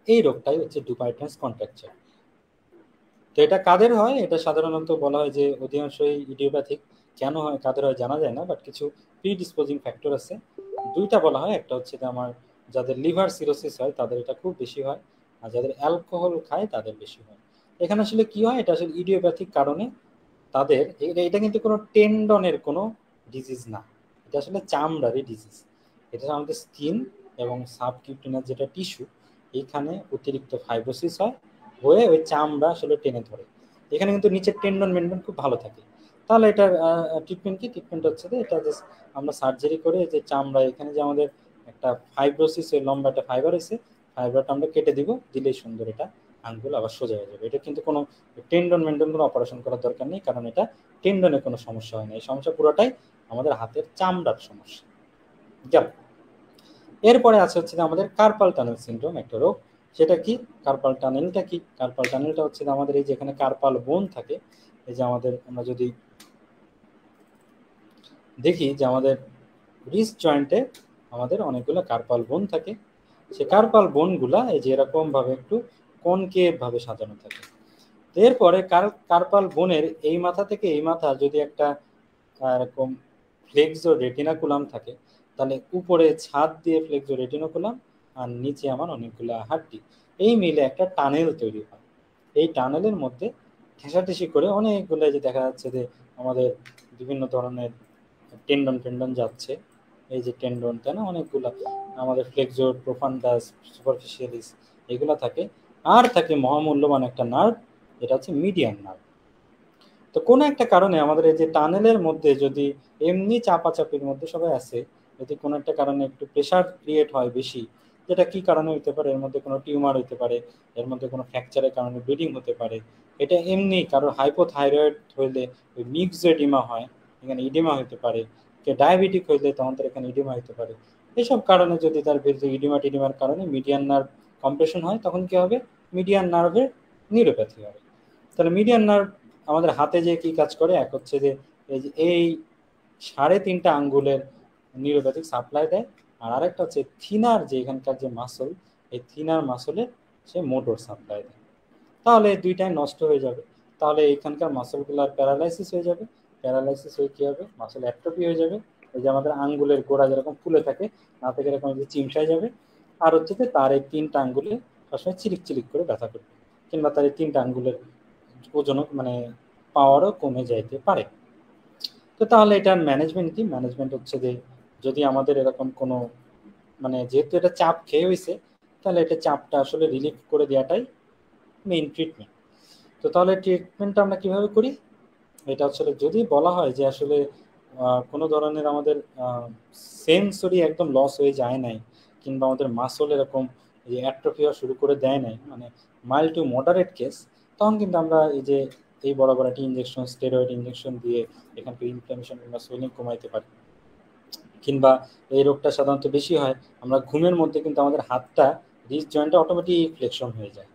এই রোগটাই হচ্ছে ডুপাই ট্রেন্স কন্ট্রাকচার। তো এটা কাদের হয়? এটা সাধারণত বলা হয় যে অধিকাংশই ইডিওপ্যাথিক। কেন হয় কাদের হয় জানা যায় না, বাট কিছু প্রিডিসপোজিং ফ্যাক্টর আছে। দুইটা বলা হয়, একটা হচ্ছে যে আমার যাদের লিভার সিরোসিস হয় তাদের এটা খুব বেশি হয়, আর যাদের অ্যালকোহল খায় তাদের বেশি হয়। এখানে আসলে কি হয়, এটা আসলে ইডিওপ্যাথিক কারণে তাদের এটা কিন্তু কোনো টেন্ডনের কোনো ডিজিজ না, এটা আসলে চামড়ারই ডিজিজ। এটা আমাদের স্কিন এবং সাবকিউটেনাস যেটা টিস্যু, এইখানে অতিরিক্ত ফাইব্রোসিস হয়, হয়ে ওই চামড়া আসলে টেনে ধরে। এখানে কিন্তু নিচের টেন্ডন মেন্ডন খুব ভালো থাকে। তাহলে এটার ট্রিটমেন্ট কি? ট্রিটমেন্ট হচ্ছে যে এটা জাস্ট আমরা সার্জারি করে যে চামড়া এখানে যে আমাদের একটা ফাইব্রোসিস ওই লম্বা একটা ফাইবার হয়েছে, ফাইবারটা আমরা কেটে দিব, দিলেই সুন্দর এটা আঙ্গুল আবার সোজা হয়ে যাবে। এটা কিন্তু কোনো টেন্ডন মেন্ডন কোনো অপারেশন করার দরকার নেই, কারণ এটা টেন্ডনের কোনো সমস্যা হয় না, এই সমস্যা পুরোটাই আমাদের হাতের চামড়ার সমস্যা। গেল। এরপরে আছে হচ্ছে আমাদের কার্পাল টানেল সিনড্রোম, একটা রোগ। সেটা কি? কার্পাল টানেলটা কি? কার্পাল টানেলটা হচ্ছে আমাদের এই যেখানে কার্পাল বোন থাকে, এই যে আমাদের আমরা যদি দেখি যে আমাদের রিস্ট জয়েন্টে আমাদের অনেকগুলো কার্পাল বোন থাকে, সে কার্পাল বোনগুলা এই যে এরকম ভাবে একটু কনকেভ ভাবে সাজানো থাকে। এরপরে কার্পাল বোনের এই মাথা থেকে এই মাথা যদি একটা এরকম ফ্লেক্সো রেটিনাকুলাম থাকে, তাহলে উপরে ছাদ দিয়ে ফ্লেক্সো রেটিনাকুলাম আর নিচে আমার অনেকগুলো হাড্ডি, এই মিলে একটা টানেল তৈরি হয়। এই টানেলের মধ্যে ঠেসাঠেসি করে অনেকগুলো যে দেখা যাচ্ছে যে আমাদের বিভিন্ন ধরনের টেন্ডন টেন্ডন যাচ্ছে, এই যে টেন্ডন তাই না, অনেকগুলো আমাদের ফ্লেক্সোর প্রোফান্ডাস সুপারফিশিয়ালিস এগুলো থাকে। আর থাকে মহামূল্যবান একটা নার্ভ, এটা হচ্ছে মিডিয়ান নার্ভ। তো কোনো একটা কারণে আমাদের এই যে টানেলের মধ্যে যদি এমনি চাপাচাপির মধ্যে সবাই আছে, যদি কোনো একটা কারণে একটু প্রেশার ক্রিয়েট হয় বেশি, যেটা কি কারণে হতে পারে, এর মধ্যে কোনো টিউমার হতে পারে, এর মধ্যে কোনো ফ্র্যাকচারের কারণে ব্লিডিং হতে পারে, এটা এমনি কারো হাইপোথাইরয়েড হইলে ওই মিক্সড এডিমা হয়, এখানে ইডিমা হতে পারে, কে ডায়াবেটিক হইলে তখন তার এখানে ইডিমা হতে পারে। এইসব কারণে যদি তার বিরুদ্ধে টিডিমার কারণে মিডিয়ান নার্ভ কম্প্রেশন হয়, তখন কি হবে? মিডিয়ান নার্ভের নিউরোপ্যাথি হবে। তাহলে মিডিয়ান নার্ভ আমাদের হাতে যে কি কাজ করে, এক হচ্ছে যে এই 3.5 আঙ্গুলের নিউরোপ্যাথিক সাপ্লাই দেয়, আর আরেকটা হচ্ছে থিনার যে এখানকার যে মাসল, এই থিনার মাসলের সে মোটর সাপ্লাই দেয়। তাহলে এই দুইটাই নষ্ট হয়ে যাবে, তাহলে এখানকার মাসলগুলোর প্যারালাইসিস হয়ে যাবে, প্যারালাইসিস হয়ে কি হবে? মাসল অ্যাট্রফি হয়ে যাবে, এই যে আমাদের আঙ্গুলের গোড়া যেরকম ফুলে থাকে না থেকে এরকম যে চিমসায় যাবে, আর হচ্ছে যে তার এই 3টা আঙ্গুলে সবসময় চিরিক চিরিক করে ব্যথা করবে, কিংবা তার এই 3টা আঙ্গুলের ওজনও মানে পাওয়ারও কমে যাইতে পারে। তো তাহলে এটার ম্যানেজমেন্ট কি? ম্যানেজমেন্ট হচ্ছে যে যদি আমাদের এরকম কোনো মানে যেহেতু এটা চাপ খেয়ে হয়েছে, তাহলে এটা চাপটা আসলে রিলিফ করে দেওয়াটাই মেইন ট্রিটমেন্ট। তো তাহলে ট্রিটমেন্টটা আমরা কিভাবে করি? এটা আসলে যদি বলা হয় যে আসলে কোনো ধরনের আমাদের সেন্সরি একদম লস হয়ে যায় নাই, কিংবা আমাদের মাসল এরকম এই অ্যাট্রফি হওয়া শুরু করে দেয় নাই, মানে মাইল্ড টু মডারেট কেস, তখন কিন্তু আমরা এই যে এই বড় বড় একটা ইঞ্জেকশন, স্টেরয়েড ইঞ্জেকশন দিয়ে এখানকার ইনফ্লামেশন কিংবা সুইলিং কমাইতে পারি। কিংবা এই রোগটা সাধারণত বেশি হয় আমরা ঘুমের মধ্যে, কিন্তু আমাদের হাতটা রিস্ট জয়েন্টটা অটোমেটিক ফ্লেকশন হয়ে যায়।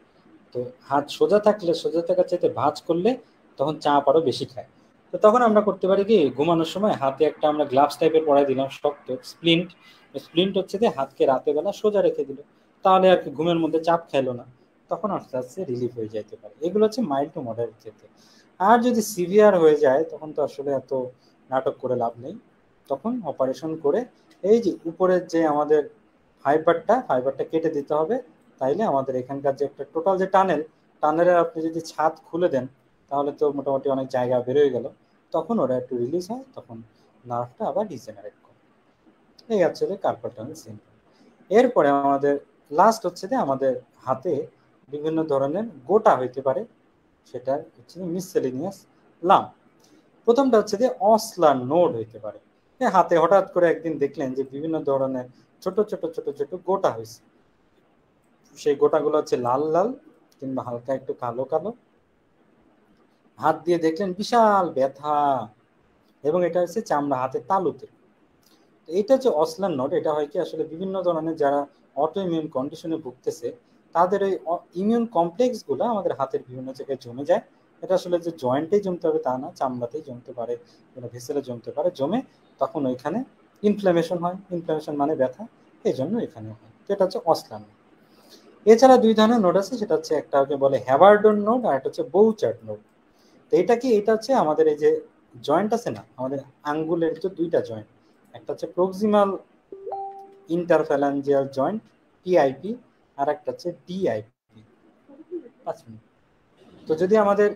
তো হাত সোজা থাকলে, সোজা থাকার চাইতে ভাঁজ করলে তখন চাপ আরো বেশি খায়। তো তখন আমরা করতে পারি কি, ঘুমানোর সময় হাতে একটা আমরা গ্লাভস টাইপের পরাই দিলাম শক্ত স্প্লিন্ট। স্প্লিন্ট হচ্ছে যে হাতকে রাতে বেলা সোজা রেখে দিল, তাহলে আর কি ঘুমের মধ্যে চাপ খাইলো না, তখন আস্তে আস্তে রিলিফ হয়ে যাইতে পারে। এগুলো হচ্ছে মাইল্ড টু মডারেট ক্ষেত্রে। আর যদি সিভিয়ার হয়ে যায় তখন তো আসলে এত নাটক করে লাভ নেই, তখন অপারেশন করে এই যে উপরের যে আমাদের ফাইবারটা কেটে দিতে হবে। তাইলে আমাদের এখানকার যে একটা টোটাল যে টানেলের আপনি যদি ছাদ খুলে দেন, তাহলে তো মোটামুটি অনেক জায়গা বেরোয় গেল, তখন ওরা একটু রিলিজ হয়, তখন নার্ভটা আবার ডিজেনারেট করে। এই হচ্ছে কার্পাল টানেল সিনড্রোম। এরপরে আমাদের লাস্ট হচ্ছে যে আমাদের হাতে বিভিন্ন ধরনের গোটা হইতে পারে, সেটা হচ্ছে মিসসেলিনিয়াস লাম্প। প্রথমটা হচ্ছে যে অসলার নোড হইতে পারে। হাতে হঠাৎ করে একদিন দেখলেন যে বিভিন্ন ধরনের ছোট ছোট ছোট ছোট গোটা হয়েছে, সেই গোটাগুলো হচ্ছে লাল লাল কিংবা হালকা একটু কালো কালো, হাত দিয়ে দেখলেন বিশাল ব্যথা, এবং এটা হচ্ছে চামড়া হাতের তালুতে। এটা হচ্ছে অসলার নোড। এটা হয় কি আসলে বিভিন্ন ধরনের যারা অটো ইমিউন কন্ডিশনে ভুগতেছে, তাদের এই ইমিউন কমপ্লেক্স গুলো আমাদের হাতের বিভিন্ন জায়গায় জমে যায়। এটা আসলে যে জয়েন্টেই জমতে হবে তা না, চামড়াতেই জমতে পারে, কোনো ভেসেলে জমতে পারে, জমে তখন ওইখানে ইনফ্লামেশন হয়। ইনফ্লামেশন মানে ব্যথা, এই জন্য এখানে হয়। তো এটা হচ্ছে অসলার নোড। এছাড়া 2 ধরনের নোড আছে, সেটা হচ্ছে একটা বলে হ্যাভার্ডন নোড, আর একটা হচ্ছে বৌচার্ড নোড। তো এটা কি? এটা হচ্ছে আমাদের এই যে জয়েন্ট আছে না, আমাদের আঙ্গুলের তো 2টা জয়েন্ট, একটা হচ্ছে প্রক্সিমাল ইন্টারফ্যালাঞ্জিয়াল জয়েন্ট পিআইপি, আর একটা হচ্ছে ডিআইপি। 5 মিনিট। তো যদি আমাদের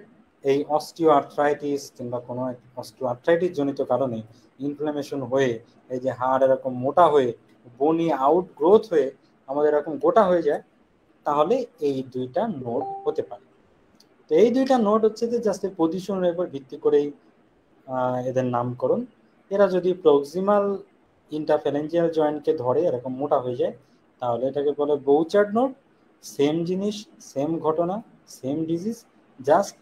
এই অস্টিও আর্থ্রাইটিস কিংবা কোনো অস্টিও আর্থ্রাইটিস জনিত কারণে ইনফ্লামেশন হয়ে এই যে হাড় এরকম মোটা হয়ে বনি আউট গ্রোথ হয়ে আমাদের এরকম গোটা হয়ে যায়, তাহলে এই 2টা নোড হতে পারে। তো এই 2টা নোড হচ্ছে যে জাস্ট পজিশনের উপর ভিত্তি করেই এদের নামকরণ। এরা যদি প্রক্সিমাল ইন্টারফ্যালেঞ্জিয়াল জয়েন্টকে ধরে এরকম মোটা হয়ে যায়, তাহলে এটাকে বলে বৌচার্ড নোড। সেম জিনিস, সেম ঘটনা, সেম ডিজিজ, জাস্ট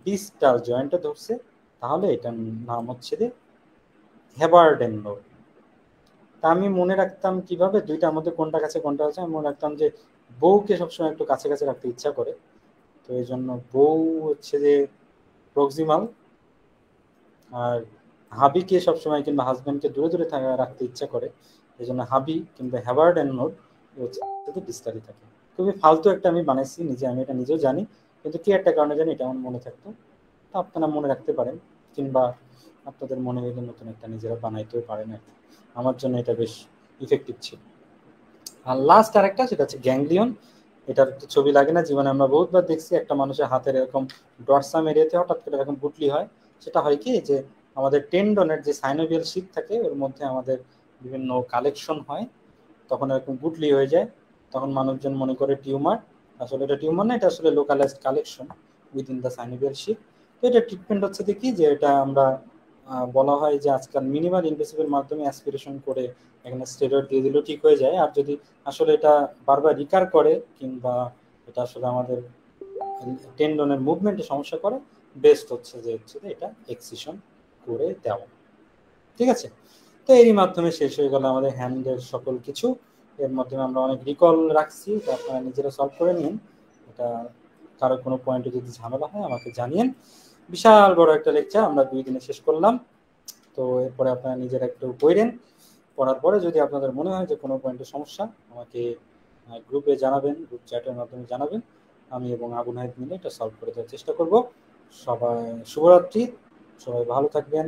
ডিস্টাল জয়েন্টে ধরছে, তাহলে এটার নাম হচ্ছে যে হ্যাবার্ডেন নোড। তা আমি মনে রাখতাম কিভাবে 2টার মধ্যে কোনটা কাছে কোনটা আছে? আমি মনে রাখতাম যে বউকে সবসময় একটু কাছে কাছে রাখতে ইচ্ছা করে, তো এই জন্য বউ হচ্ছে যে প্রক্সিমাল, আর হাবিকে সবসময় কিংবা হাজব্যান্ডকে দূরে দূরে রাখতে ইচ্ছা করে, এই জন্য হাবি কিংবা হ্যাভার্ড অ্যান্ড নোড হচ্ছে ডিস্টারি থাকে। খুবই ফালতু একটা আমি বানাইছি নিজে, আমি এটা নিজেও জানি, কিন্তু কি একটা কারণে জানি এটা আমার মনে থাকতো। তা আপনারা মনে রাখতে পারেন, কিংবা আপনাদের মনে হইলে নতুন একটা নিজেরা বানাইতেও পারেন আর কি। আমার জন্য এটা বেশ ইফেক্টিভ ছিল। আর লাস্ট আরেকটা, সেটা হচ্ছে গ্যাংলিয়ন। এটার তো ছবি লাগে না, জীবনে আমরা বহুতবার দেখছি একটা মানুষের হাতের এরকম ডরসাম এরিয়াতে হঠাৎ করে এরকম গুটলি হয়। সেটা হয় কি যে আমাদের টেন্ডনের যে সাইনোভিয়াল শীট থাকে ওর মধ্যে আমাদের বিভিন্ন কালেকশন হয়, তখন এরকম গুটলি হয়ে যায়, তখন মানুষজন মনে করে টিউমার। আসলে এটা টিউমার না, এটা আসলে localised collection within the synovial sheet. তো এটা ট্রিটমেন্ট হচ্ছে দেখি যে এটা আমরা বলা হয় যে আজকাল মিনিমাল ইনভেসিভের মাধ্যমে অ্যাসপিরেশন করে এখানে স্টেরয়েড দিয়ে দিলেও ঠিক হয়ে যায়। আর যদি আসলে এটা বারবার রিকার করে, কিংবা এটা আসলে আমাদের টেন্ডনের মুভমেন্টে সমস্যা করে, বেস্ট হচ্ছে যে এটা এক্সিশন করে দেওয়া। ঠিক আছে? তো এরই মাধ্যমে শেষ হয়ে গেল আমাদের হ্যান্ডের সকল কিছু। এর মাধ্যমে আমরা অনেক রিকল রাখছি, তো আপনারা নিজেরা সলভ করে নিন। এটা কারো কোনো পয়েন্টে যদি ঝামেলা হয় আমাকে জানিয়েন। বিশাল বড় একটা লেকচার আমরা 2 দিনে শেষ করলাম। তো এরপরে আপনারা নিজেরা একটু পড়েন, পড়ার পরে যদি আপনাদের মনে হয় যে কোনো পয়েন্টের সমস্যা, আমাকে গ্রুপে জানাবেন, গ্রুপ চ্যাটের মাধ্যমে জানাবেন। আমি এবং আবু নাহিদ মিলে এটা সলভ করে দেওয়ার চেষ্টা করব। সবাই শুভরাত্রি, সবাই ভালো থাকবেন,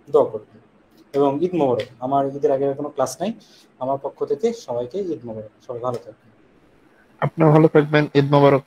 দোয়া করবেন। এবং ঈদ মোবারক। আমার ঈদের আগে কোনো ক্লাস নাই, আমার পক্ষ থেকে সবাইকে ঈদ মোবারক। সবাই ভালো থাকবেন। আপনিও ভালো থাকবেন, ঈদ মোবারক।